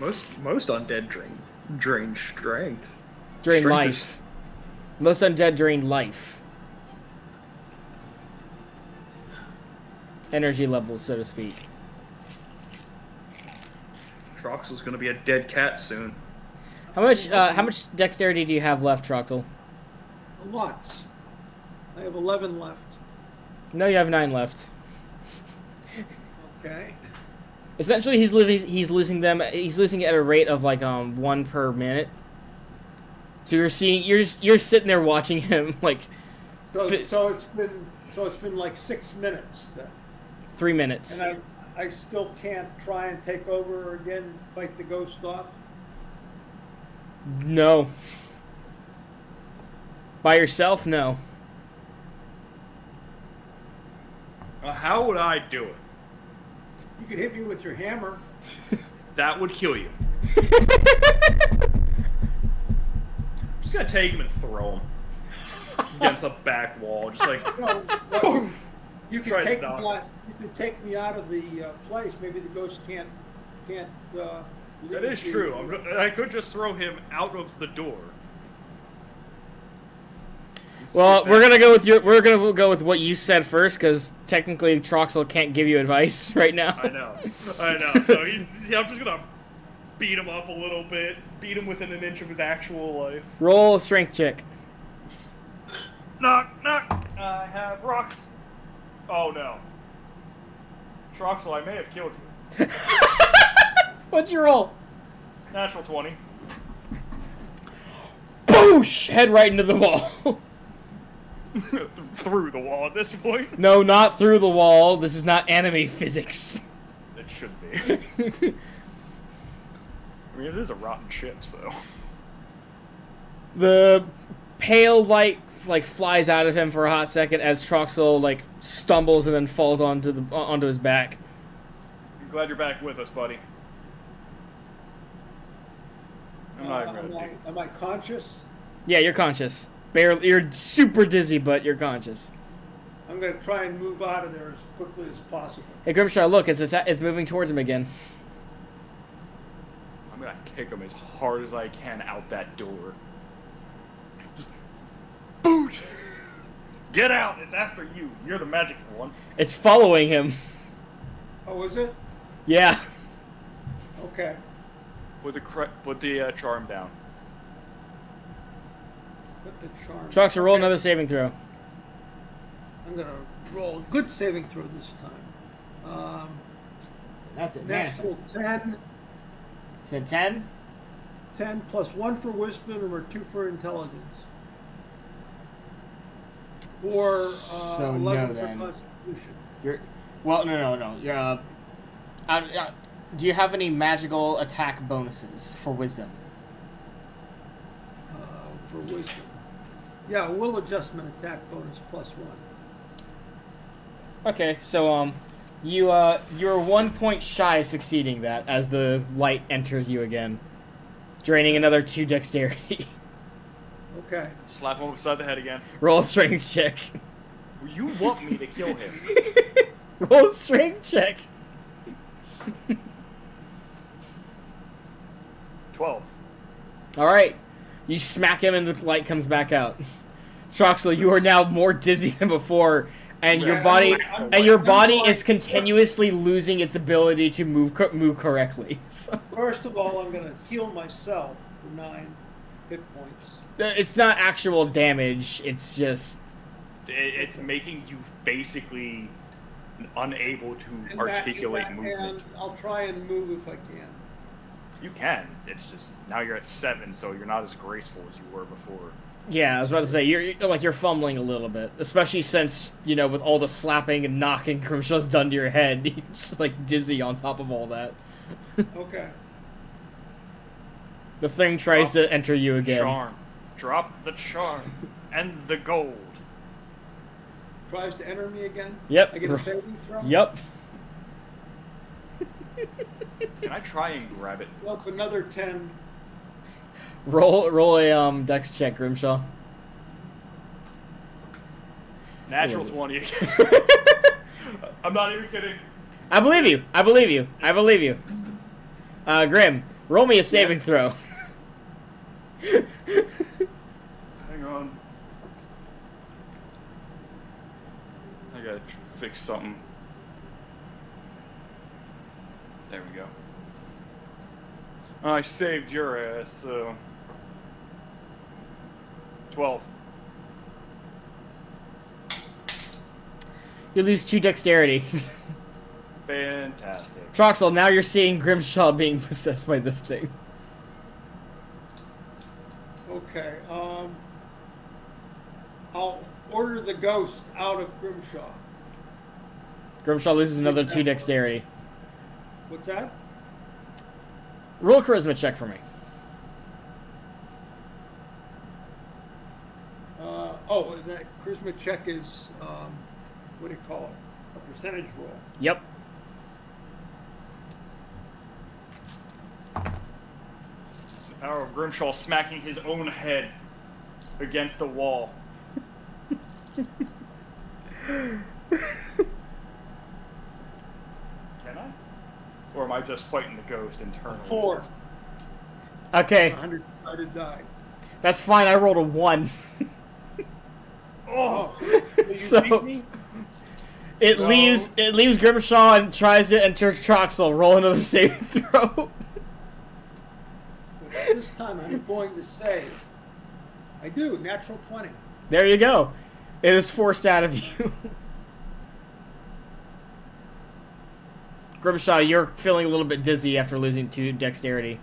Most undead drain strength. Drain Strength life. Most undead drain life. Energy levels, so to speak. Troxel's gonna be a dead cat soon. How much dexterity do you have left, Troxel? Lots. I have 11 left. No, you have 9 left. Okay. Essentially, he's losing them. He's losing at a rate of like 1 per minute. So you're sitting there watching him like. So it's been like 6 minutes then. 3 minutes. And I still can't try and take over again, fight the ghost off. No. By yourself, no. How would I do it? You could hit me with your hammer. That would kill you. Just gonna take him and throw him against the back wall, just like. Boom. You Try could to take me knock. out. You could take me out of the place. Maybe the ghost can't. That lead is you- true. I could just throw him out of the door. Well, we're gonna go with what you said first, because technically Troxel can't give you advice right now. I know. So I'm just gonna beat him up a little bit, beat him within an inch of his actual life. Roll a strength check. Knock, knock. I have rocks. Oh no, Troxel, I may have killed you. What'd you roll? Natural 20. Boosh! Head right into the wall. Through the wall at this point. No, not through the wall. This is not anime physics. it should be. I mean, it is a rotten ship, so. The pale light like flies out of him for a hot second as Troxel like stumbles and then falls onto his back. I'm glad you're back with us, buddy. I'm not even gonna do. Am I conscious? Yeah, you're conscious. Barely, you're super dizzy, but you're conscious. I'm going to try and move out of there as quickly as possible. Hey, Grimshaw, look, it's moving towards him again. I'm gonna kick him as hard as I can out that door. Just boot! Get out! It's after you. You're the magic one. It's following him. Oh, is it? Yeah. Okay. Put the charm down. Put the charm. Troxel, roll another saving throw. I'm going to roll a good saving throw this time. That's it. Natural 10. Said 10? 10 plus 1 for wisdom or 2 for intelligence. Or So 11 no, for then. constitution. No. You're, do you have any magical attack bonuses for wisdom? For wisdom. Yeah, will adjustment attack bonus plus 1. Okay, so you're 1 point shy of succeeding that as the light enters you again, draining another 2 dexterity. Okay. Slap him upside the head again. Roll a strength check. You want me to kill him? Roll a strength check. 12. All right, you smack him and the light comes back out. Troxel, you are now more dizzy than before, and your body is continuously losing its ability to move correctly. So. First of all, I'm going to heal myself for 9 hit points. It's not actual damage. It's just It's making you basically unable to And articulate and movement. I'll try and move if I can. You can. It's just now you're at 7, so you're not as graceful as you were before. yeah. I was about to say you're fumbling a little bit, especially since with all the slapping and knocking Grimshaw's done to your head. You're just like dizzy on top of all that. Okay. The thing tries to enter you again. Charm. Drop the charm and the gold. Tries to enter me again? Yep. I get a saving throw? Yep. Can I try and grab it? Well, another 10. Roll a dex check, Grimshaw. Natural 20 again. I'm not even kidding. I believe you. Grim, roll me a saving throw. Hang on. I gotta fix something. There we go. I saved your ass, so... 12. You lose 2 dexterity. Fantastic. Troxel, now you're seeing Grimshaw being possessed by this thing. Okay. I'll order the ghost out of Grimshaw. Grimshaw loses another 2 dexterity. What's that? Roll a charisma check for me. That charisma check is, what do you call it? A percentage roll. Yep. The power of Grimshaw smacking his own head against the wall. Can I? Or am I just fighting the ghost internally? 4. Okay, 100-sided die. that's fine. I rolled a 1. Oh! You So- beat me? It No. leaves Grimshaw and tries to enter Troxel. Roll another saving throw. This time I'm going to save. I do. Natural 20. There you go. It is forced out of you. Grimshaw, you're feeling a little bit dizzy after losing 2 dexterity.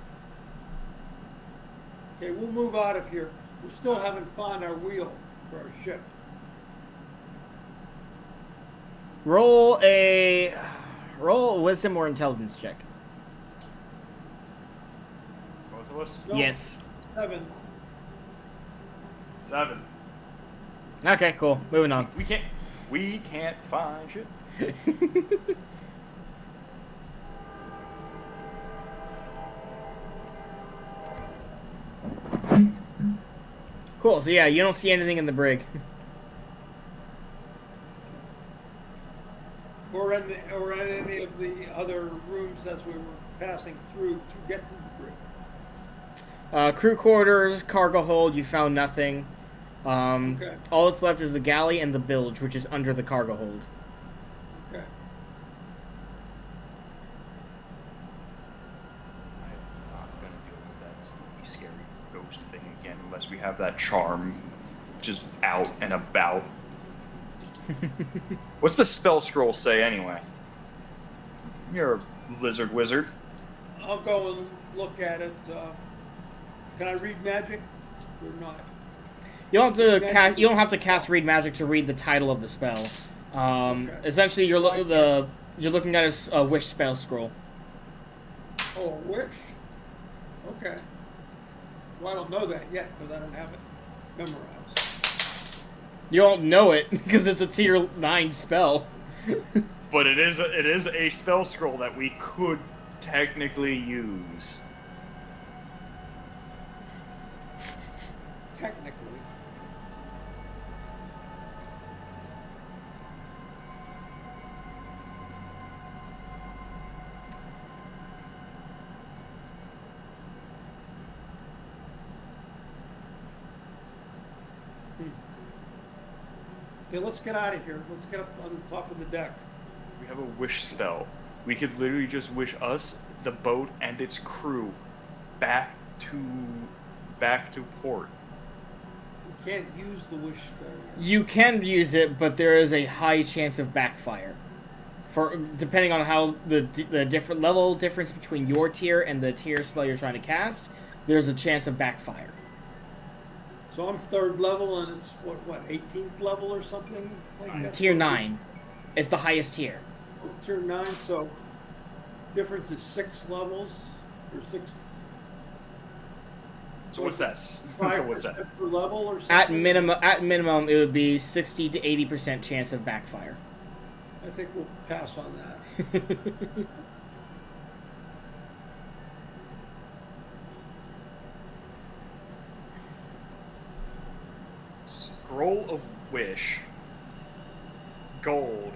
Okay, we'll move out of here. We still haven't found our wheel for our ship. Roll a Roll a wisdom or intelligence check. Both of us? Nope. Yes. 7. 7. Okay, cool. Moving on. We can't find shit. Cool. So yeah, you don't see anything in the brig. Or in any of the other rooms as we were passing through to get to the brig. Crew quarters, cargo hold. You found nothing. Okay. All that's left is the galley and the bilge, which is under the cargo hold. Okay. I'm not gonna deal with that spooky, scary ghost thing again unless we have that charm just out and about. What's the spell scroll say anyway? You're a lizard wizard. I'll go and look at it. Can I read magic or not? You don't have to cast. You don't have to cast read magic to read the title of the spell. Essentially, you're looking at a wish spell scroll. Oh, wish. Okay. Well, I don't know that yet because I don't have it memorized. You don't know it because it's a tier 9 spell. But it is a spell scroll that we could technically use. Technically. Okay, let's get out of here. Let's get up on the top of the deck. We have a wish spell. We could literally just wish us, the boat, and its crew back to port. We can't use the wish spell yet. You can use it, but there is a high chance of backfire. For depending on how the different level difference between your tier and the tier spell you're trying to cast, there's a chance of backfire. So I'm 3rd level and it's what 18th level or something like that? Tier 9 is the highest tier. Tier 9, so difference is 6 levels or 6. So what's that? So 5% what's that? per level or something? At minimum, it would be 60 to 80% chance of backfire. I think we'll pass on that. Scroll of Wish, gold,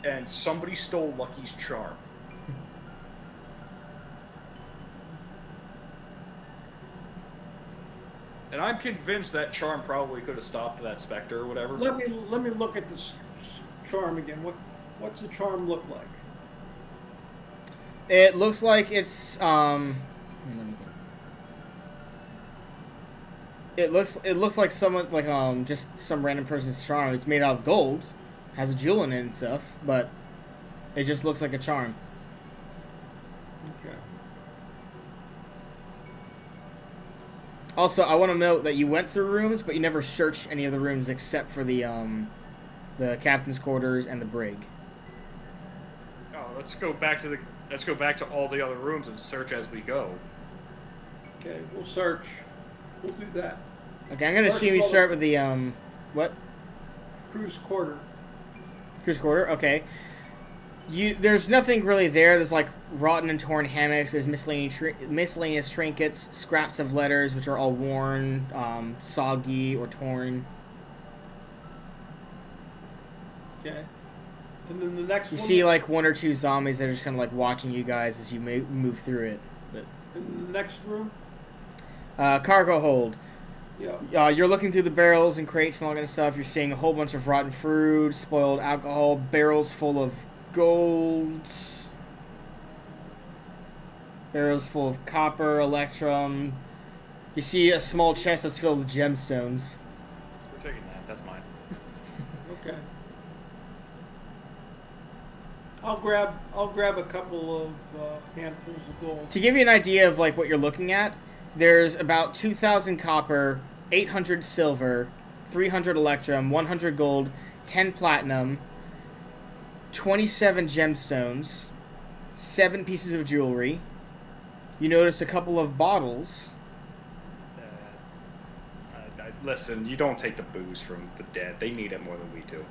and somebody stole Lucky's charm. And I'm convinced that charm probably could have stopped that specter or whatever. Let me look at this charm again. What's the charm look like? It looks like it's let me think. It looks like someone like just some random person's charm. It's made out of gold, has a jewel in it and stuff, but it just looks like a charm. Okay. Also, I want to note that you went through rooms, but you never searched any of the rooms except for the captain's quarters and the brig. Oh, let's go back to all the other rooms and search as we go. Okay, we'll search. We'll do that. Okay, I'm gonna assume you start with the what? Crew's quarter. Crew's quarter. Okay. There's nothing really there. There's like rotten and torn hammocks. There's miscellaneous trinkets, scraps of letters which are all worn, soggy or torn. Okay. And then the next You one. see like one or two zombies that are just kind of like watching you guys as you move through it. But in the next room. cargo hold. Yeah. You're looking through the barrels and crates and all that kind of stuff. You're seeing a whole bunch of rotten fruit, spoiled alcohol, barrels full of gold, barrels full of copper, electrum. You see a small chest that's filled with gemstones. We're taking that. That's mine. Okay. I'll grab a couple of handfuls of gold. To give you an idea of like what you're looking at, there's about 2,000 copper, 800 silver, 300 electrum, 100 gold, 10 platinum, 27 gemstones, 7 pieces of jewelry. You notice a couple of bottles. Listen, you don't take the booze from the dead. They need it more than we do.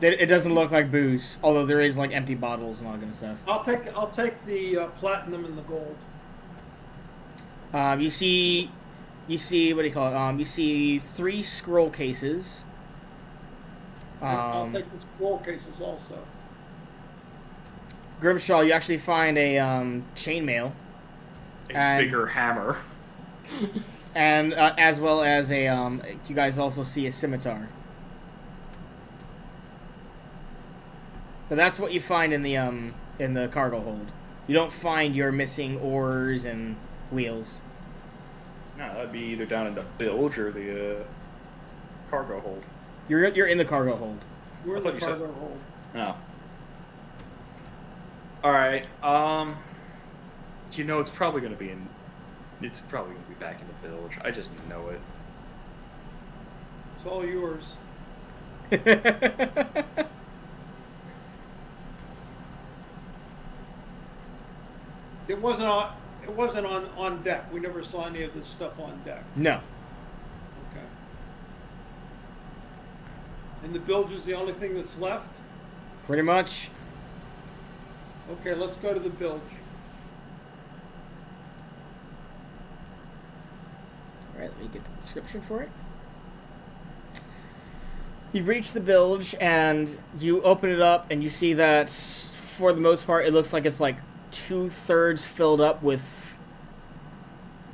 It doesn't look like booze, although there is like empty bottles and all that kind of stuff. I'll take the platinum and the gold. You see, what do you call it? You see 3 scroll cases. I'll take the scroll cases also. Grimshaw, you actually find a chainmail. A bigger hammer. And as well as a, you guys also see a scimitar. But that's what you find in the cargo hold. You don't find your missing oars and wheels. No, that'd be either down in the bilge or the cargo hold. You're in the cargo hold. We're in the cargo hold. No. All right. You know, it's probably gonna be back in the bilge. I just know it. It's all yours. It wasn't on deck. We never saw any of this stuff on deck. No. Okay. And the bilge is the only thing that's left? Pretty much. Okay, let's go to the bilge. Alright, let me get the description for it. You reach the bilge and you open it up and you see that for the most part it looks like it's like 2/3 filled up with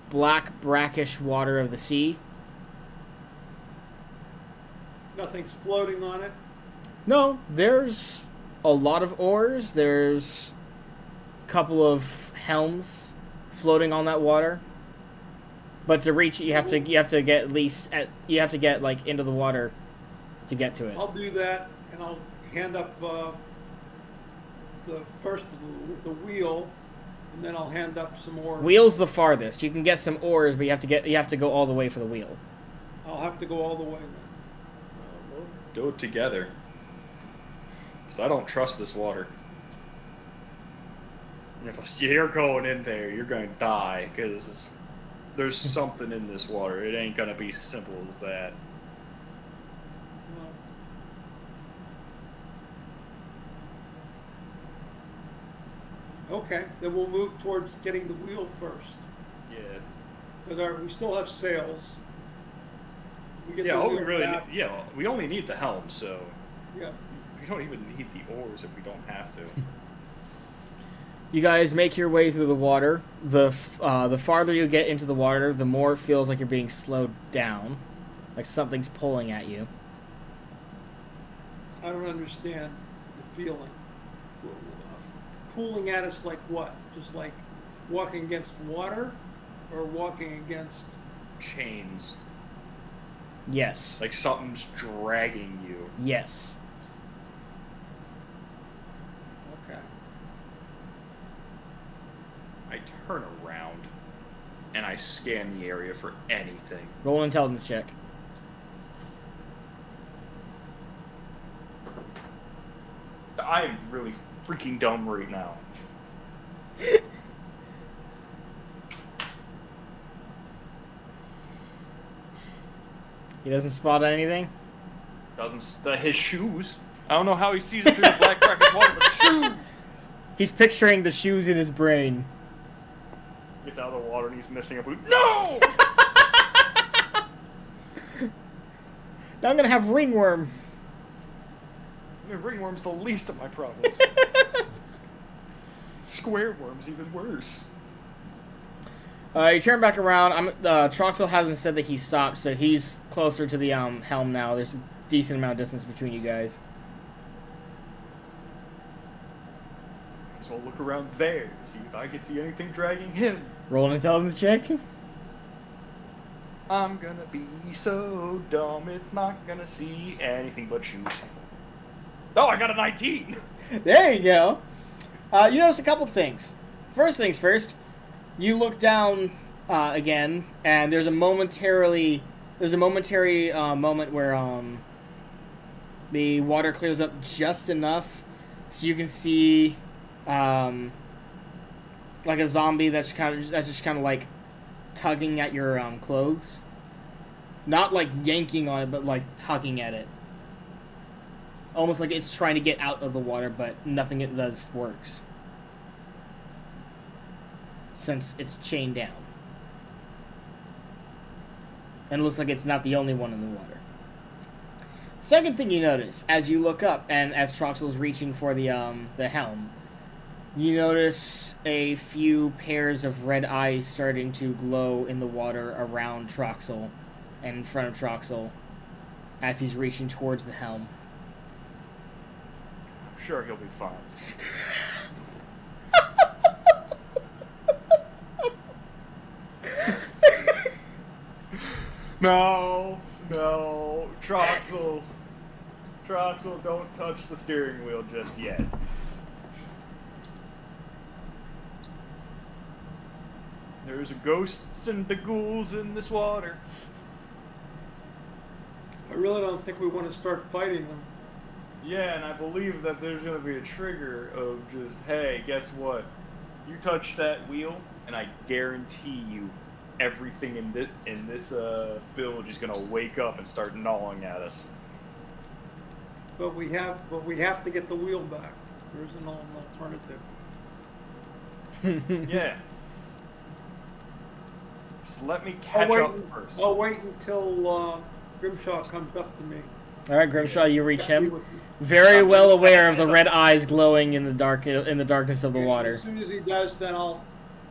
black brackish water of the sea. Nothing's floating on it? No, there's a lot of oars. There's a couple of helms floating on that water. But to reach it, you have to get like into the water to get to it. I'll do that, and I'll hand up the wheel, and then I'll hand up some oars. Wheel's the farthest. You can get some oars, but you have to go all the way for the wheel. I'll have to go all the way then. We'll do it together. Because I don't trust this water. And if you're going in there, you're going to die, because there's something in this water. It ain't going to be simple as that. Okay, then we'll move towards getting the wheel first. Yeah. Because we still have sails. We get Yeah, the all wheel we really back. need, yeah, we only need the helm, so Yeah. we don't even need the oars if we don't have to. You guys make your way through the water. The farther you get into the water, the more it feels like you're being slowed down, like something's pulling at you. I don't understand the feeling. Pulling at us like what? Just like walking against water, or walking against Chains. Yes. Like something's dragging you. Yes. Okay. I turn around and I scan the area for anything. Roll an intelligence check. I am really freaking dumb right now. He doesn't spot anything? His shoes. I don't know how he sees it through the black bracket water, but shoes! He's picturing the shoes in his brain. Gets out of the water and he's missing a boot. No! Now I'm gonna have ringworm. The ringworm's the least of my problems. Square worm's even worse. You turn back around. Troxel hasn't said that he stopped, so he's closer to the helm now. There's a decent amount of distance between you guys. So I'll look around there to see if I can see anything dragging him. Roll an intelligence check. I'm gonna be so dumb, it's not gonna see anything but shoes. Oh, I got a 19! There you go. You notice a couple things. First things first, you look down again, and there's a momentary moment where the water clears up just enough So you can see, like a zombie that's just kind of like tugging at your clothes, not like yanking on it, but like tugging at it, almost like it's trying to get out of the water, but nothing it does works since it's chained down. And it looks like it's not the only one in the water. Second thing you notice as you look up, and as Troxel's reaching for the helm, you notice a few pairs of red eyes starting to glow in the water around Troxel and in front of Troxel as he's reaching towards the helm. I'm sure he'll be fine. No, Troxel, don't touch the steering wheel just yet. There's ghosts and the ghouls in this water. I really don't think we want to start fighting them. Yeah, and I believe that there's going to be a trigger of just, hey, guess what? You touch that wheel, and I guarantee you, everything in this village is going to wake up and start gnawing at us. But we have to get the wheel back. There's an alternative. Yeah. Just let me catch up first. I'll wait until Grimshaw comes up to me. All right, Grimshaw, you reach him. Very well aware of the red eyes glowing in the darkness of the water. As soon as he does, then I'll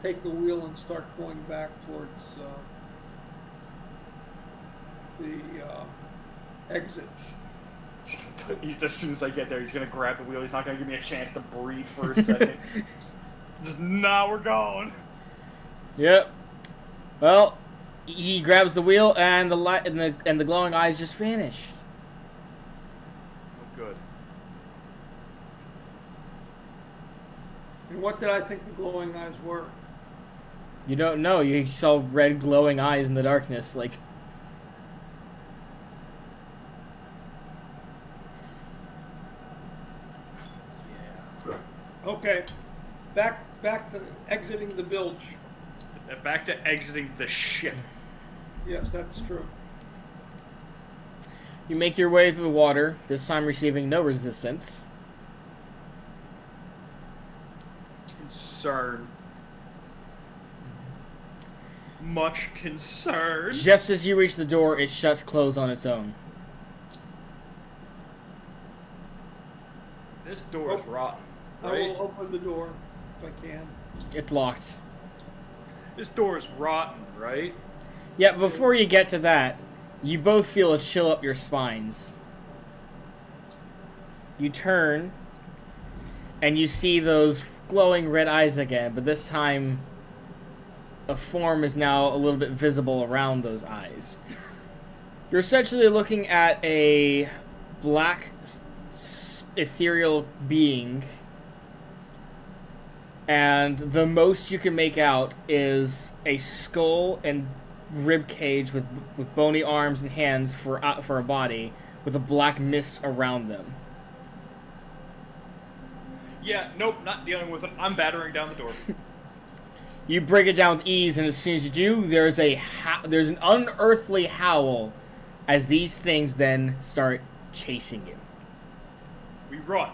take the wheel and start going back towards the exits. As soon as I get there, he's gonna grab the wheel. He's not gonna give me a chance to breathe for a second. Just now we're going. Yep. Well, he grabs the wheel, and the light and the glowing eyes just vanish. Oh, good. And what did I think the glowing eyes were? You don't know. You saw red glowing eyes in the darkness, like. Okay, back to exiting the bilge. Back to exiting the ship. Yes, that's true. You make your way through the water, this time receiving no resistance. Concern. Much concern. Just as you reach the door, it shuts closed on its own. This door is rotten, I right? will open the door if I can. It's locked. This door is rotten, right? Yeah, before you get to that, you both feel a chill up your spines. You turn, and you see those glowing red eyes again, but this time a form is now a little bit visible around those eyes. You're essentially looking at a black, ethereal being, and the most you can make out is a skull and rib cage with bony arms and hands for a body, with a black mist around them. Yeah, nope, not dealing with it. I'm battering down the door. You break it down with ease, and as soon as you do, there's an unearthly howl as these things then start chasing you. We run.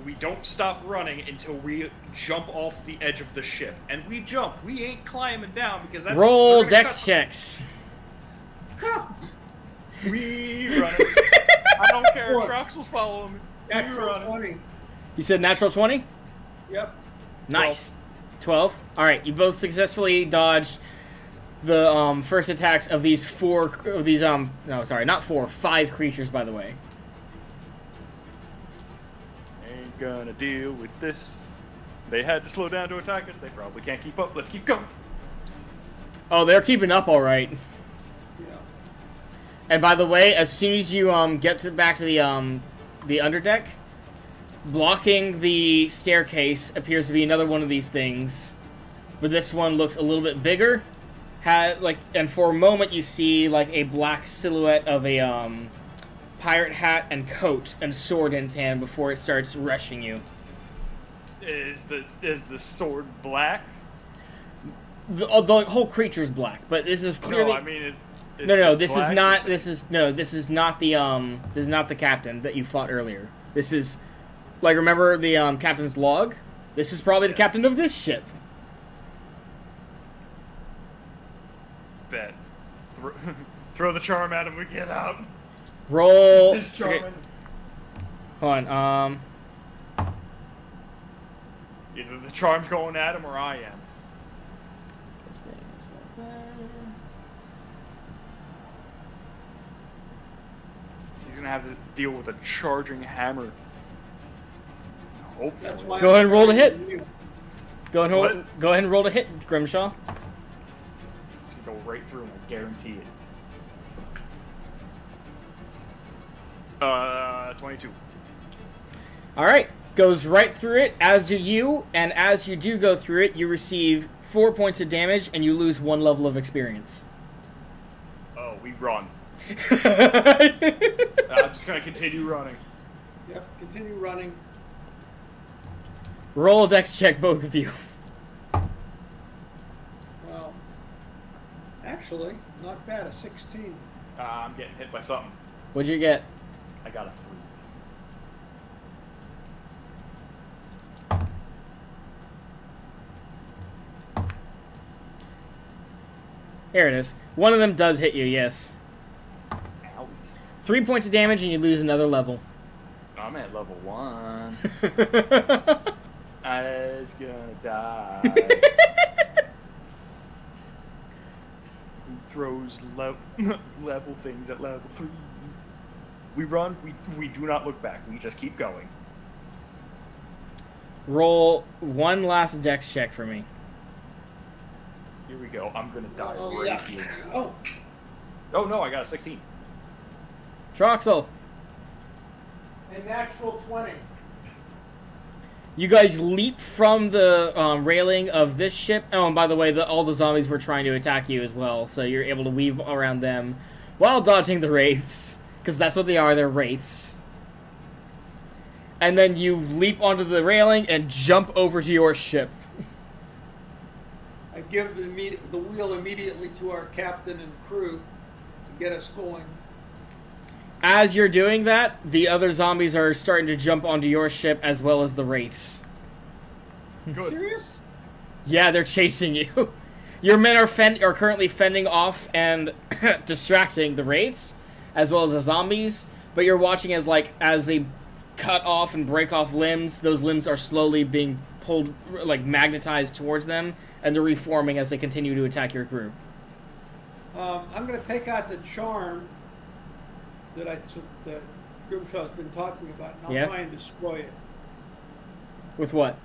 We don't stop running until we jump off the edge of the ship. And we jump. We ain't climbing down because that's... Roll dex checks. We run. I don't care. Troxel's following me. Natural 20. You said natural 20? Yep. Nice. 12. Alright, you both successfully dodged the first attacks of these five creatures, by the way. Ain't gonna deal with this. They had to slow down to attack us. They probably can't keep up. Let's keep going. Oh, they're keeping up all right. Yeah. And by the way, as soon as you get back to the underdeck, blocking the staircase appears to be another one of these things, but this one looks a little bit bigger. And for a moment you see like a black silhouette of a pirate hat and coat and sword in its hand before it starts rushing you. Is the sword black? The whole creature's black, but this is clearly. No, I mean No, this is black? not. This is not the This is not the captain that you fought earlier. This is, like, remember the captain's log? This is probably the captain of this ship. Bet. Throw the charm at him. We get out. Roll. This is charming. Okay. Hold on. Either the charm's going at him or I am. This thing is He's gonna have to deal with a charging hammer. That's Hopefully. why Go ahead and roll to hit. You. Go ahead and roll to hit, Grimshaw. He's gonna go right through him. I guarantee it. 22. All right, goes right through it, as do you, and as you do go through it, you receive 4 points of damage and you lose 1 level of experience. Oh, we run. I'm just gonna continue running. Yep, continue running. Roll a dex check, both of you. Well, actually, not bad. A 16. I'm getting hit by something. What'd you get? I got a 3. Here it is. One of them does hit you, yes. Owies. 3 points of damage and you lose another level. I'm at level 1. I was gonna die. Who throws level things at level 3? We run, we do not look back, we just keep going. Roll one last dex check for me. Here we go, I'm gonna die Oh, right yeah. here. Oh, Oh no, I got a 16. Troxel, a natural 20. you guys leap from the railing of this ship. Oh, and by the way, all the zombies were trying to attack you as well, so you're able to weave around them while dodging the wraiths, because that's what they are, they're wraiths. And then you leap onto the railing and jump over to your ship. I give the wheel immediately to our captain and crew to get us going. As you're doing that, the other zombies are starting to jump onto your ship as well as the wraiths. Good. Serious? Yeah, they're chasing you. Your men are currently fending off and distracting the wraiths as well as the zombies, but you're watching as they cut off and break off limbs. Those limbs are slowly being pulled, like magnetized towards them, and they're reforming as they continue to attack your crew. I'm going to take out the charm that Grimshaw's been talking about, and I'll try and destroy it. With what?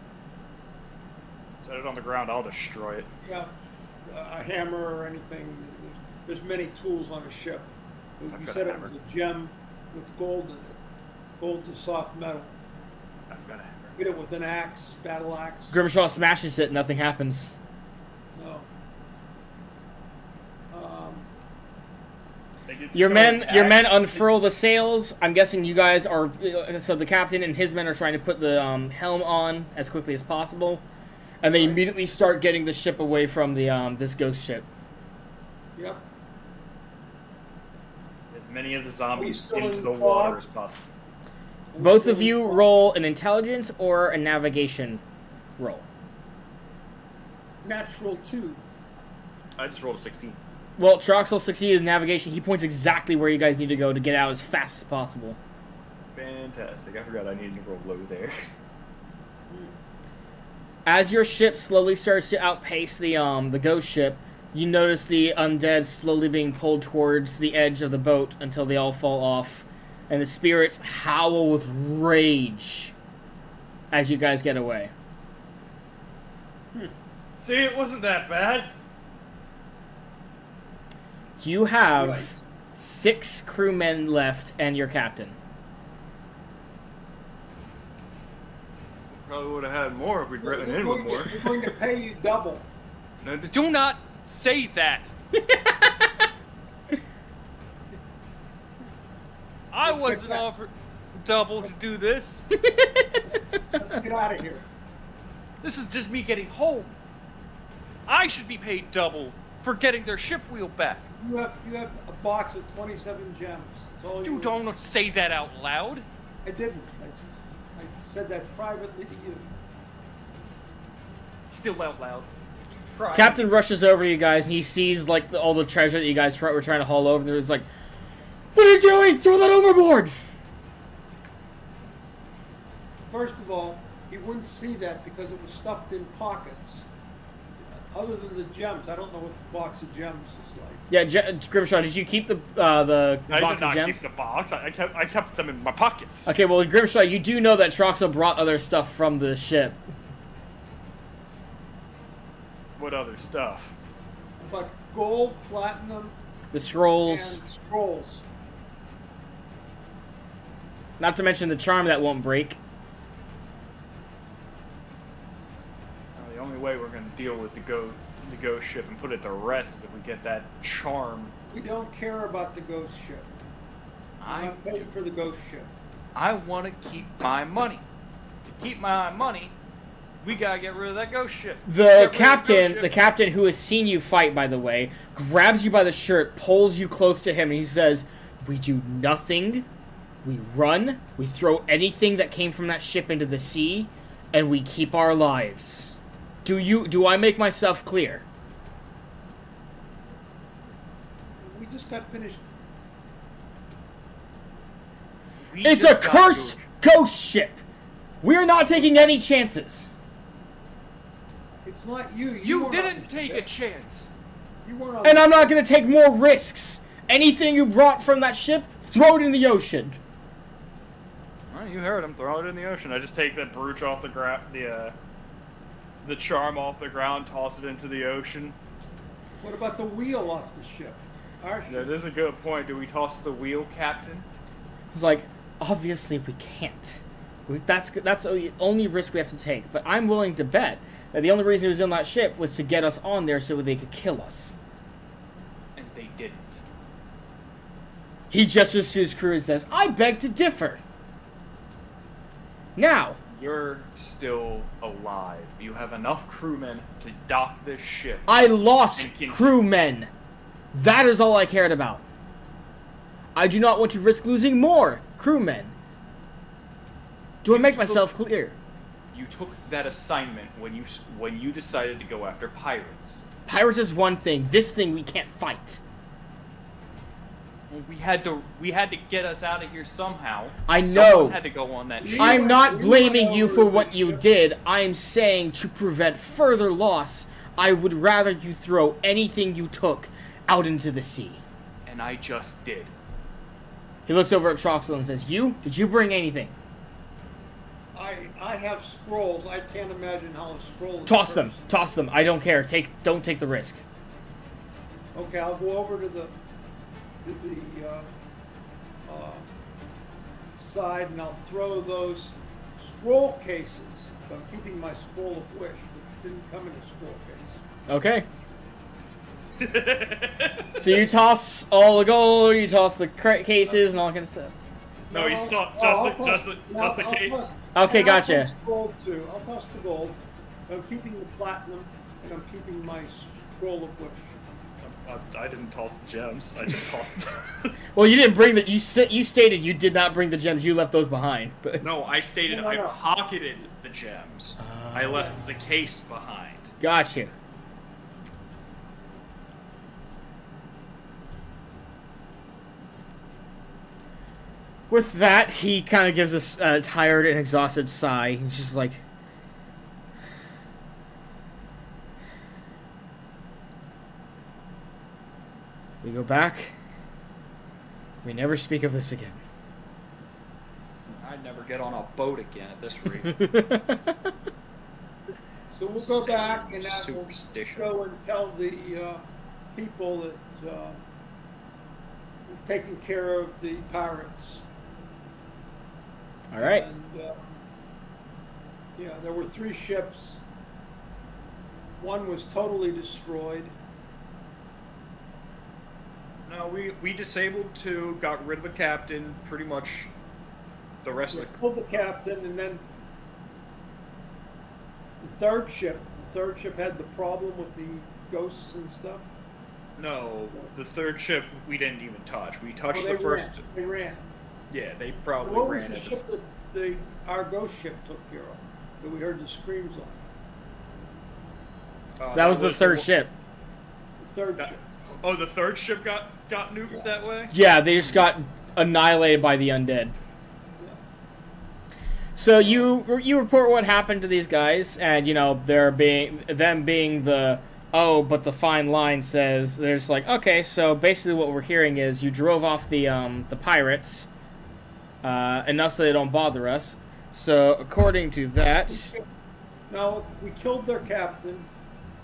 Set it on the ground, I'll destroy it. Yeah, a hammer or anything. There's many tools on a ship. You got said a it was hammer. a gem with gold in it. Gold's a soft metal. I've got a hammer. Hit it with an axe, battle axe. Grimshaw smashes it, nothing happens. No. They get Your so men attacked. unfurl the sails. I'm guessing you guys are, so the captain and his men are trying to put the helm on as quickly as possible, and they immediately start getting the ship away from the this ghost ship. Yep. As many of the zombies still into in the the water fog? as possible. Both of you roll an intelligence or a navigation roll. Natural 2. I just rolled a 16. Well, Troxel succeeded in navigation. He points exactly where you guys need to go to get out as fast as possible. Fantastic. I forgot I needed to roll low there. As your ship slowly starts to outpace the ghost ship, you notice the undead slowly being pulled towards the edge of the boat until they all fall off, and the spirits howl with rage as you guys get away. See, it wasn't that bad. You have Right. 6 crewmen left and your captain. Probably would have had more if we'd written in with more. We're going to pay you double. No, do not say that. I Let's get wasn't back. offered double to do this. Let's get out of here. This is just me getting home. I should be paid double for getting their ship wheel back. You have a box of 27 gems. That's all You don't say that out loud. I didn't. I said that privately to you. Still out loud. Private. Captain rushes over to you guys, and he sees like all the treasure that you guys were trying to haul over. And it's like, "What are you doing? Throw that overboard!" First of all, he wouldn't see that because it was stuffed in pockets. Other than the gems, I don't know what the box of gems is like. Yeah, Grimshaw, did you keep the I box did of not gems? keep the box. I kept them in my pockets. Okay, well, Grimshaw, you do know that Troxel brought other stuff from the ship. What other stuff? But gold, platinum, The and scrolls, scrolls. not to mention the charm that won't break. The only way we're going to deal with the ghost ship and put it to rest is if we get that charm. We don't care about the ghost ship. I'm not paid for the ghost ship. I want to keep my money. To keep my money, we gotta get rid of that ghost ship. The captain who has seen you fight, by the way, grabs you by the shirt, pulls you close to him, and he says, "We do nothing. We run. We throw anything that came from that ship into the sea, and we keep our lives." Do I make myself clear? We just got finished. It's a cursed ghost ship. We're not taking any chances. It's not you. You weren't on didn't the take a ship. chance. You weren't on And the I'm not ship. going to take more risks. Anything you brought from that ship, throw it in the ocean. Well, you heard him. Throw it in the ocean. I just take that brooch off the charm off the ground, toss it into the ocean. What about the wheel off the ship? Our ship. That is a good point. Do we toss the wheel, Captain? It's like, obviously we can't. That's the only risk we have to take. But I'm willing to bet that the only reason he was in that ship was to get us on there so they could kill us. And they didn't. He gestures to his crew and says, "I beg to differ." Now, You're still alive. You have enough crewmen to dock this ship. I lost And can- crewmen. That is all I cared about. I do not want to risk losing more crewmen. Do I make myself clear? You took that assignment when you decided to go after pirates. Pirates is one thing. This thing we can't fight. Well, we had to get us out of here somehow. I know. Someone had to go on that ship. I'm not we blaming went you over for the what you ship. did. I'm saying to prevent further loss, I would rather you throw anything you took out into the sea. And I just did. He looks over at Troxel and says, Did you bring anything? I have scrolls. I can't imagine how a scroll is Toss them. cursed. Toss them. I don't care. Don't take the risk. Okay, I'll go over to the side and I'll throw those scroll cases. But I'm keeping my scroll of wish, which didn't come in a scroll case. Okay. So you toss all the gold, you toss the cases and all that kind of stuff. No, he's still I'll just the I'll case. toss- Okay, I'll gotcha. toss gold too. I'll toss the gold. I'm keeping the platinum and I'm keeping my scroll of wish. I didn't toss the gems. I just tossed. Well, you didn't bring the. You stated you did not bring the gems. You left those behind. But No, I stated No. I pocketed the gems. I left the case behind. got you. With that, he kind of gives us a tired and exhausted sigh. He's just like, we go back. We never speak of this again. I'd never get on a boat again at this rate. So we'll go back and that will Superstition. go and tell the people that we've taken care of the pirates. All right. And yeah, there were 3 ships. One was totally destroyed. No, we disabled 2, got rid of the captain, pretty much. The rest We of the pulled the captain, and then the third ship had the problem with the ghosts and stuff. No, the third ship we didn't even touch. We touched Oh, the first. They ran. Yeah, they probably What ran was the it. ship that our ghost ship took care of? That we heard the screams on. That was the third ship. The third ship. Oh, the third ship got nuked that way? Yeah, they just got annihilated by the undead. So you report what happened to these guys, and you know them being the but the fine line says there's like, okay, so basically what we're hearing is you drove off the pirates enough so they don't bother us. So according to that, No, we killed their captain.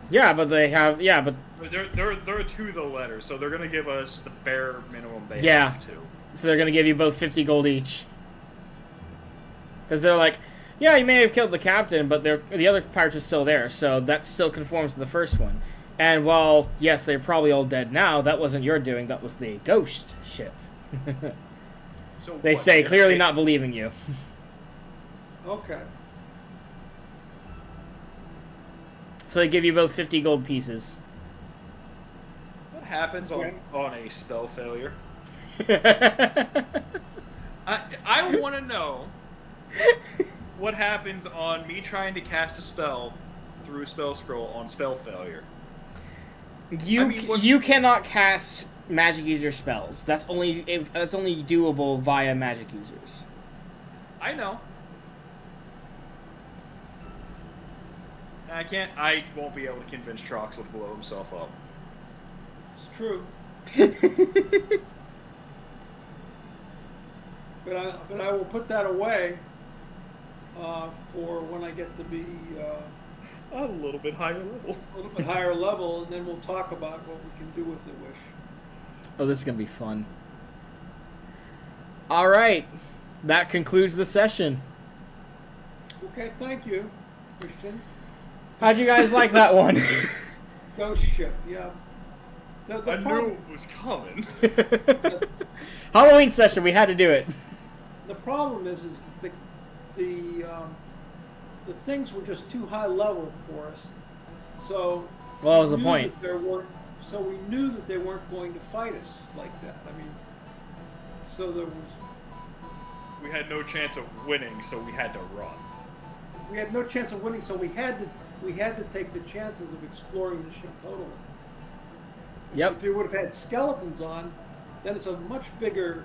yeah, but they have but They're to the letter, so they're gonna give us the bare minimum they Yeah. have to. so they're gonna give you both 50 gold each. Because they're like, yeah, you may have killed the captain, but the other pirates are still there, so that still conforms to the first one. And while, yes, they're probably all dead now, that wasn't your doing, that was the ghost ship. So They what, say, if clearly they- not believing you. Okay. So they give you both 50 gold pieces. What happens on a spell failure? I want to know what happens on me trying to cast a spell through a spell scroll on spell failure. You cannot cast magic user spells. That's only doable via magic users. I know. I won't be able to convince Troxel to blow himself up. It's true. But I will put that away for when I get to be A little bit higher level. a little bit higher level, and then we'll talk about what we can do with the wish. Oh, this is going to be fun. All right. That concludes the session. Okay, thank you, Christian. How'd you guys like that one? Ghost ship, yeah. The I knew problem, it was coming. Halloween session, we had to do it. the problem is that the things were just too high level for us. So Well, that was the we knew point. that so we knew that they weren't going to fight us like that. I mean, so there was. We had no chance of winning, so we had to run. We had no chance of winning, so we had to take the chances of exploring the ship totally. Yep. If you would have had skeletons on, then it's a much bigger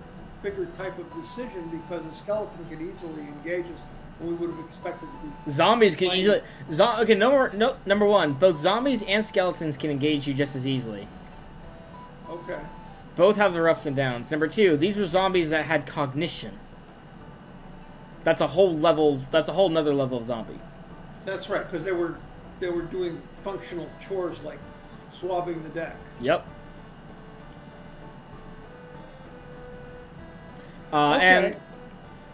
type of decision because a skeleton could easily engage us, and we would have expected to be. Zombies can Fine. easily... Okay, number one, both zombies and skeletons can engage you just as easily. Okay. Both have their ups and downs. Number two, these were zombies that had cognition. That's a whole nother level of zombie. That's right, because they were doing functional chores like swabbing the deck. Yep. Okay. And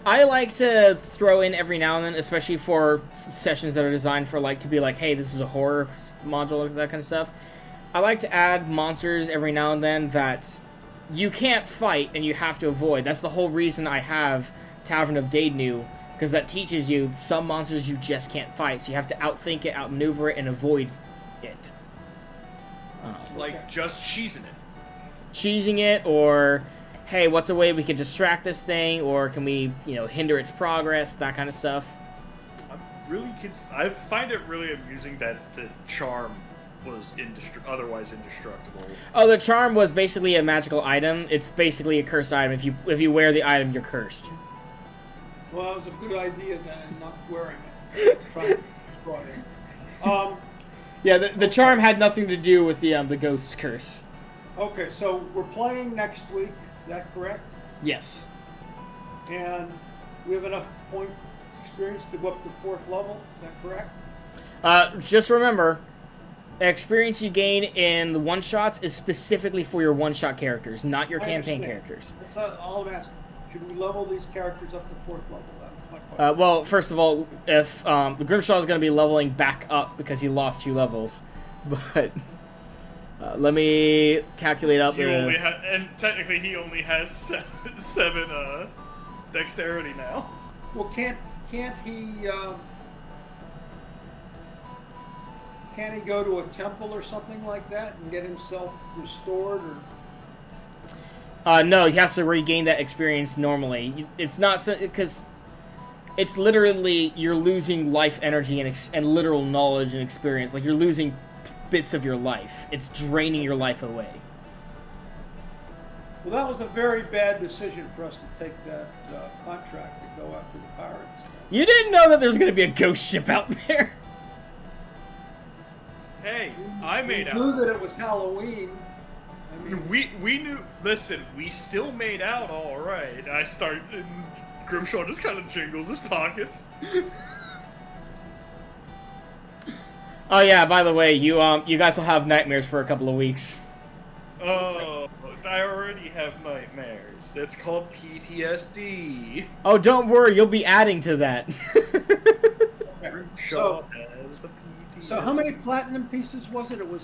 I like to throw in every now and then, especially for sessions that are designed for to be like, hey, this is a horror module, that kind of stuff. I like to add monsters every now and then that you can't fight and you have to avoid. That's the whole reason I have Tavern of Daednu, because that teaches you some monsters you just can't fight, so you have to outthink it, outmaneuver it, and avoid it. Like, just cheesing it. Cheesing it, or hey, what's a way we can distract this thing, or can we, hinder its progress, that kind of stuff. I find it really amusing that the charm was otherwise indestructible. Oh, the charm was basically a magical item. It's basically a cursed item. If you wear the item, you're cursed. Well, it was a good idea then, not wearing it. Trying to destroy it. Yeah, the charm had nothing to do with the ghost's curse. Okay, so we're playing next week. Is that correct? Yes. And we have enough point experience to go up to 4th level. Is that correct? Just remember, experience you gain in one-shots is specifically for your one-shot characters, not your I campaign understand. characters. That's all I'm asking. Should we level these characters up to 4th level? That was my question. Well, first of all, if the Grimshaw is going to be leveling back up because he lost 2 levels, but let me calculate up. And technically he only has seven dexterity now. Well, can't he? Can't he go to a temple or something like that and get himself restored? Or No, he has to regain that experience normally. It's not because it's literally you're losing life energy and literal knowledge and experience. Like you're losing bits of your life. It's draining your life away. well, that was a very bad decision for us to take that contract to go after the pirates. You didn't know that there's going to be a ghost ship out there. Hey, I made We out. knew that it was Halloween. I mean, We knew. Listen, we still made out all right. I start. And Grimshaw just kind of jingles his pockets. Oh yeah, by the way, you guys will have nightmares for a couple of weeks. Oh, I already have nightmares. It's called PTSD. Oh, don't worry, you'll be adding to that. Grimshaw has the PTSD. so how many platinum pieces was it? It was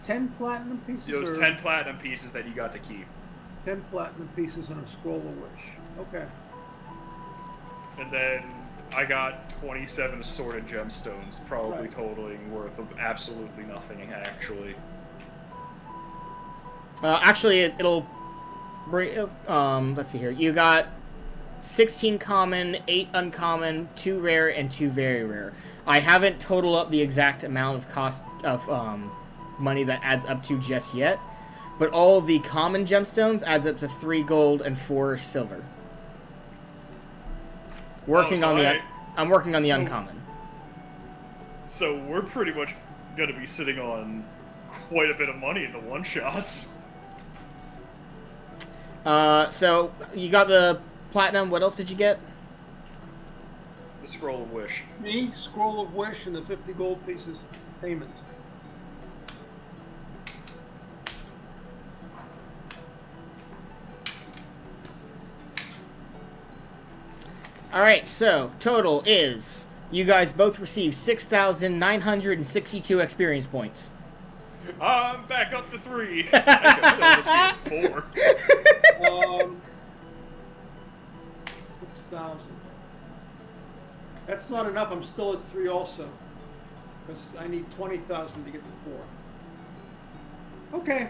10 platinum pieces? It was or 10 platinum pieces that you got to keep. 10 platinum pieces and a scroll of wish. Okay. And then I got 27 assorted gemstones, probably Right. totaling worth of absolutely nothing, actually. Actually, it'll bring. Let's see here. You got 16 common, 8 uncommon, 2 rare, and 2 very rare. I haven't totaled up the exact amount of cost of money that adds up to just yet, but all the common gemstones adds up to 3 gold and 4 silver. Working so on the. I- I'm working on the so- uncommon. So we're pretty much gonna be sitting on quite a bit of money in the one-shots. So you got the platinum. What else did you get? The Scroll of Wish. Me, scroll of wish, and the 50 gold pieces payment. All right, so total is you guys both received 6,962 experience points. I'm back up to 3. I could almost be at 4. 6,000. That's not enough. I'm still at 3 also. Because I need 20,000 to get to 4. Okay.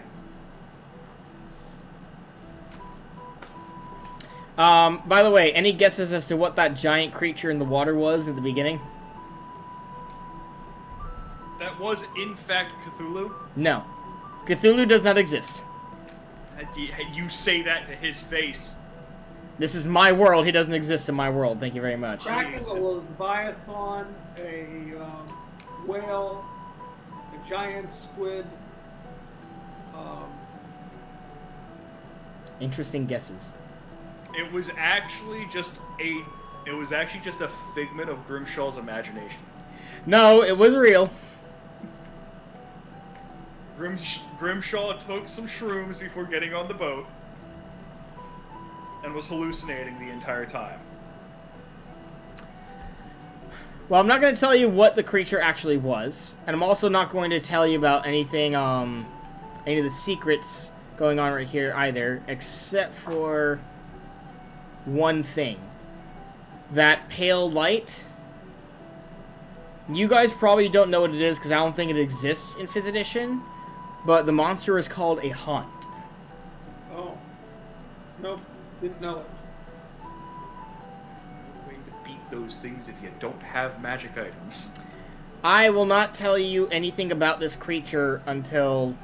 By the way, any guesses as to what that giant creature in the water was at the beginning? That was, in fact, Cthulhu. No. Cthulhu does not exist. You say that to his face. This is my world. He doesn't exist in my world. Thank you very much. Kraken, a leviathan, a whale, a giant squid. Interesting guesses. It was actually just a figment of Grimshaw's imagination. No, it was real. Grimshaw took some shrooms before getting on the boat and was hallucinating the entire time. Well, I'm not going to tell you what the creature actually was, and I'm also not going to tell you about anything, any of the secrets going on right here either, except for one thing. That pale light. You guys probably don't know what it is because I don't think it exists in 5th edition, but the monster is called a haunt. Oh. Nope. Didn't know it. No way to beat those things if you don't have magic items. I will not tell you anything about this creature until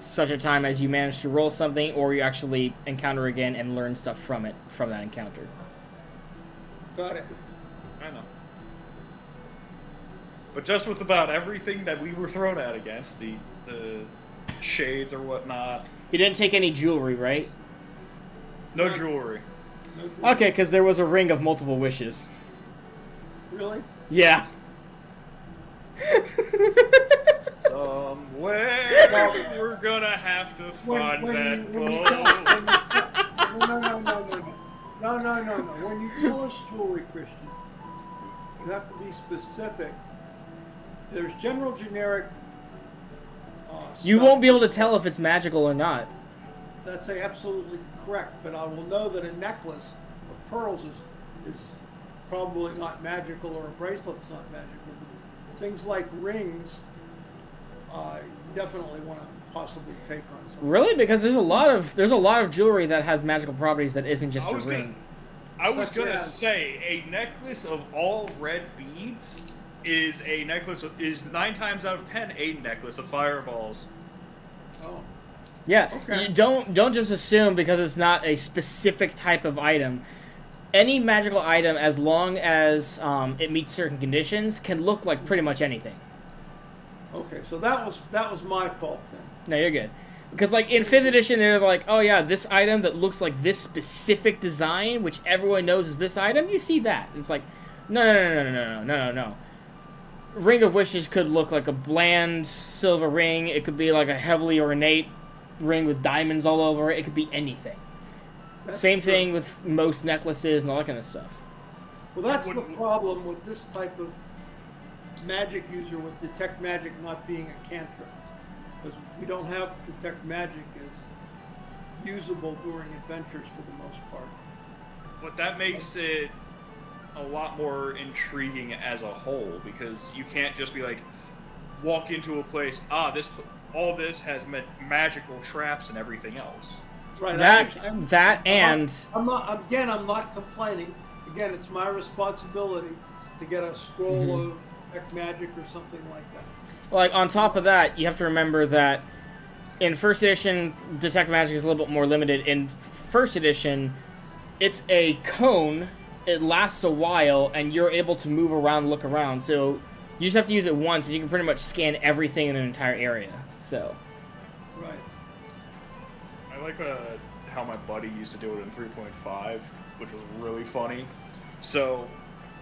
such a time as you manage to roll something or you actually encounter again and learn stuff from it, from that encounter. Got it. I know. But just with about everything that we were thrown at against, the shades or whatnot, You didn't take any jewelry, right? no jewelry. No deal. Okay, because there was a ring of multiple wishes. Really? Yeah. Somewhere we're gonna have to find that boat. No. When you tell us jewelry, Christian, you have to be specific. There's general generic. You stuff won't be able to tell if it's magical or not. That's absolutely correct, but I will know that a necklace of pearls is probably not magical, or a bracelet's not magical. things like rings, you definitely want to possibly take on something. Really? Because there's a lot of jewelry that has magical properties that isn't just a ring. I was Such gonna as- say a necklace of all red beads is 9 times out of 10 a necklace of fireballs. Oh, Yeah. Okay. You don't just assume because it's not a specific type of item. Any magical item, as long as it meets certain conditions, can look like pretty much anything. okay. So that was my fault then. No, you're good. Because, like, in 5th edition, they're like, oh, yeah, this item that looks like this specific design, which everyone knows is this item, you see that. And it's like, no. Ring of Wishes could look like a bland silver ring. It could be like a heavily ornate ring with diamonds all over it. It could be anything. That's Same true. thing with most necklaces and all that kind of stuff. Well, that's the problem with this type of magic user with detect magic not being a cantrip. Because we don't have detect magic as usable during adventures for the most part. But that makes it a lot more intriguing as a whole, because you can't just be like, walk into a place, all this has magical traps and everything else. Right. I'm not complaining. Again, it's my responsibility to get a scroll of detect magic or something like that. Like, on top of that, you have to remember that in 1st edition, detect magic is a little bit more limited. In 1st edition, it's a cone, it lasts a while, and you're able to move around and look around. So you just have to use it once, and you can pretty much scan everything in an entire area. So. Right. I like how my buddy used to do it in 3.5, which was really funny. So,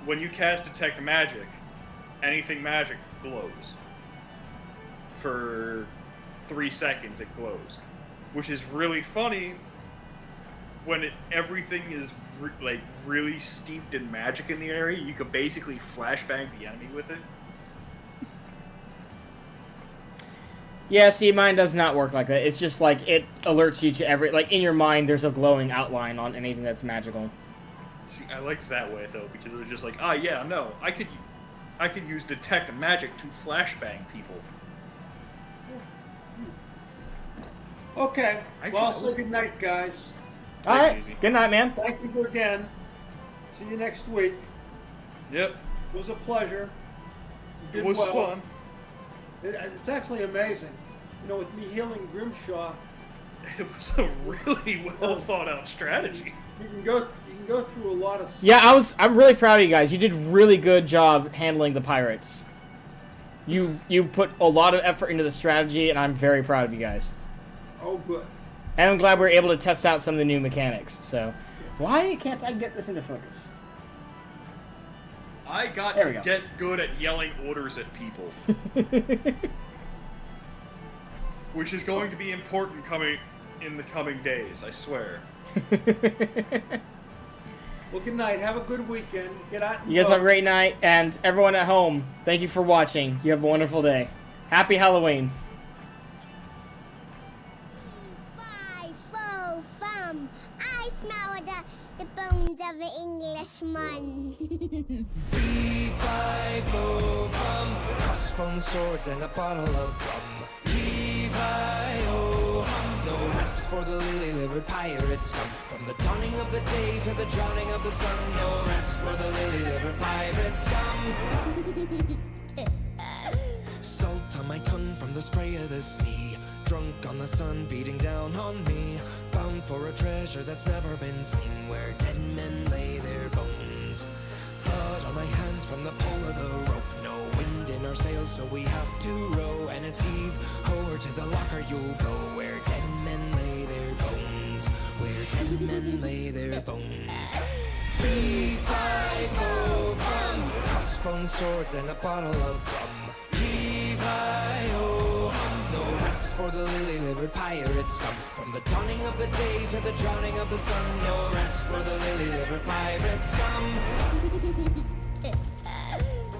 when you cast Detect Magic, anything magic glows. For 3 seconds, it glows. Which is really funny when everything is really steeped in magic in the area. You can basically flashbang the enemy with it. Yeah, see, mine does not work like that. It's just like it alerts you to like in your mind there's a glowing outline on anything that's magical. See, I liked that way though, because it was just like, I could use Detect Magic to flashbang people. Okay. I Well, can- so good night, guys. All right, easy. good night, man. Thank you again. See you next week. Yep, It was a pleasure. You it did was well. fun. It's actually amazing. You know, with me healing Grimshaw, It was a really well thought out strategy. you can go through a lot of. Yeah, I'm really proud of you guys. You did really good job handling the pirates. You put a lot of effort into the strategy, and I'm very proud of you guys. Oh, good. And I'm glad we were able to test out some of the new mechanics. So, why can't I get this into focus? I got There we to go. get good at yelling orders at people, which is going to be important in the coming days, I swear. Well, good night. Have a good weekend. Get out and You guys have a vote. great night, and everyone at home, thank you for watching. You have a wonderful day. Happy Halloween. 5, 4, thumb. I smell the bones of an Englishman. Levi-O hum, crossbone swords and a bottle of rum. Levi-O hum, no rest for the lily-livered pirate scum. From the dawning of the day to the drowning of the sun, no rest for the lily-livered pirate scum. Salt on my tongue from the spray of the sea. Drunk on the sun beating down on me. Bound for a treasure that's never been seen, where dead men lay their bones. Blood on my hands from the pull of the rope. No wind in our sails, so we have to row. And it's heave ho, to the locker you'll go, where dead men lay their bones. Where dead men lay their bones. Levi-O hum, crossbone swords and a bottle of rum. Levi-O hum, no rest for the lily-livered pirate scum. From the dawning of the day to the drowning of the sun, no rest for the lily-livered pirate scum.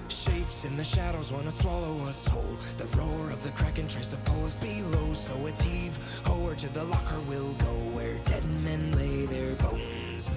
Shapes in the shadows wanna swallow us whole. The roar of the kraken tries to pull us below, so it's heave ho, or to the locker we'll go, where dead men lay their bones.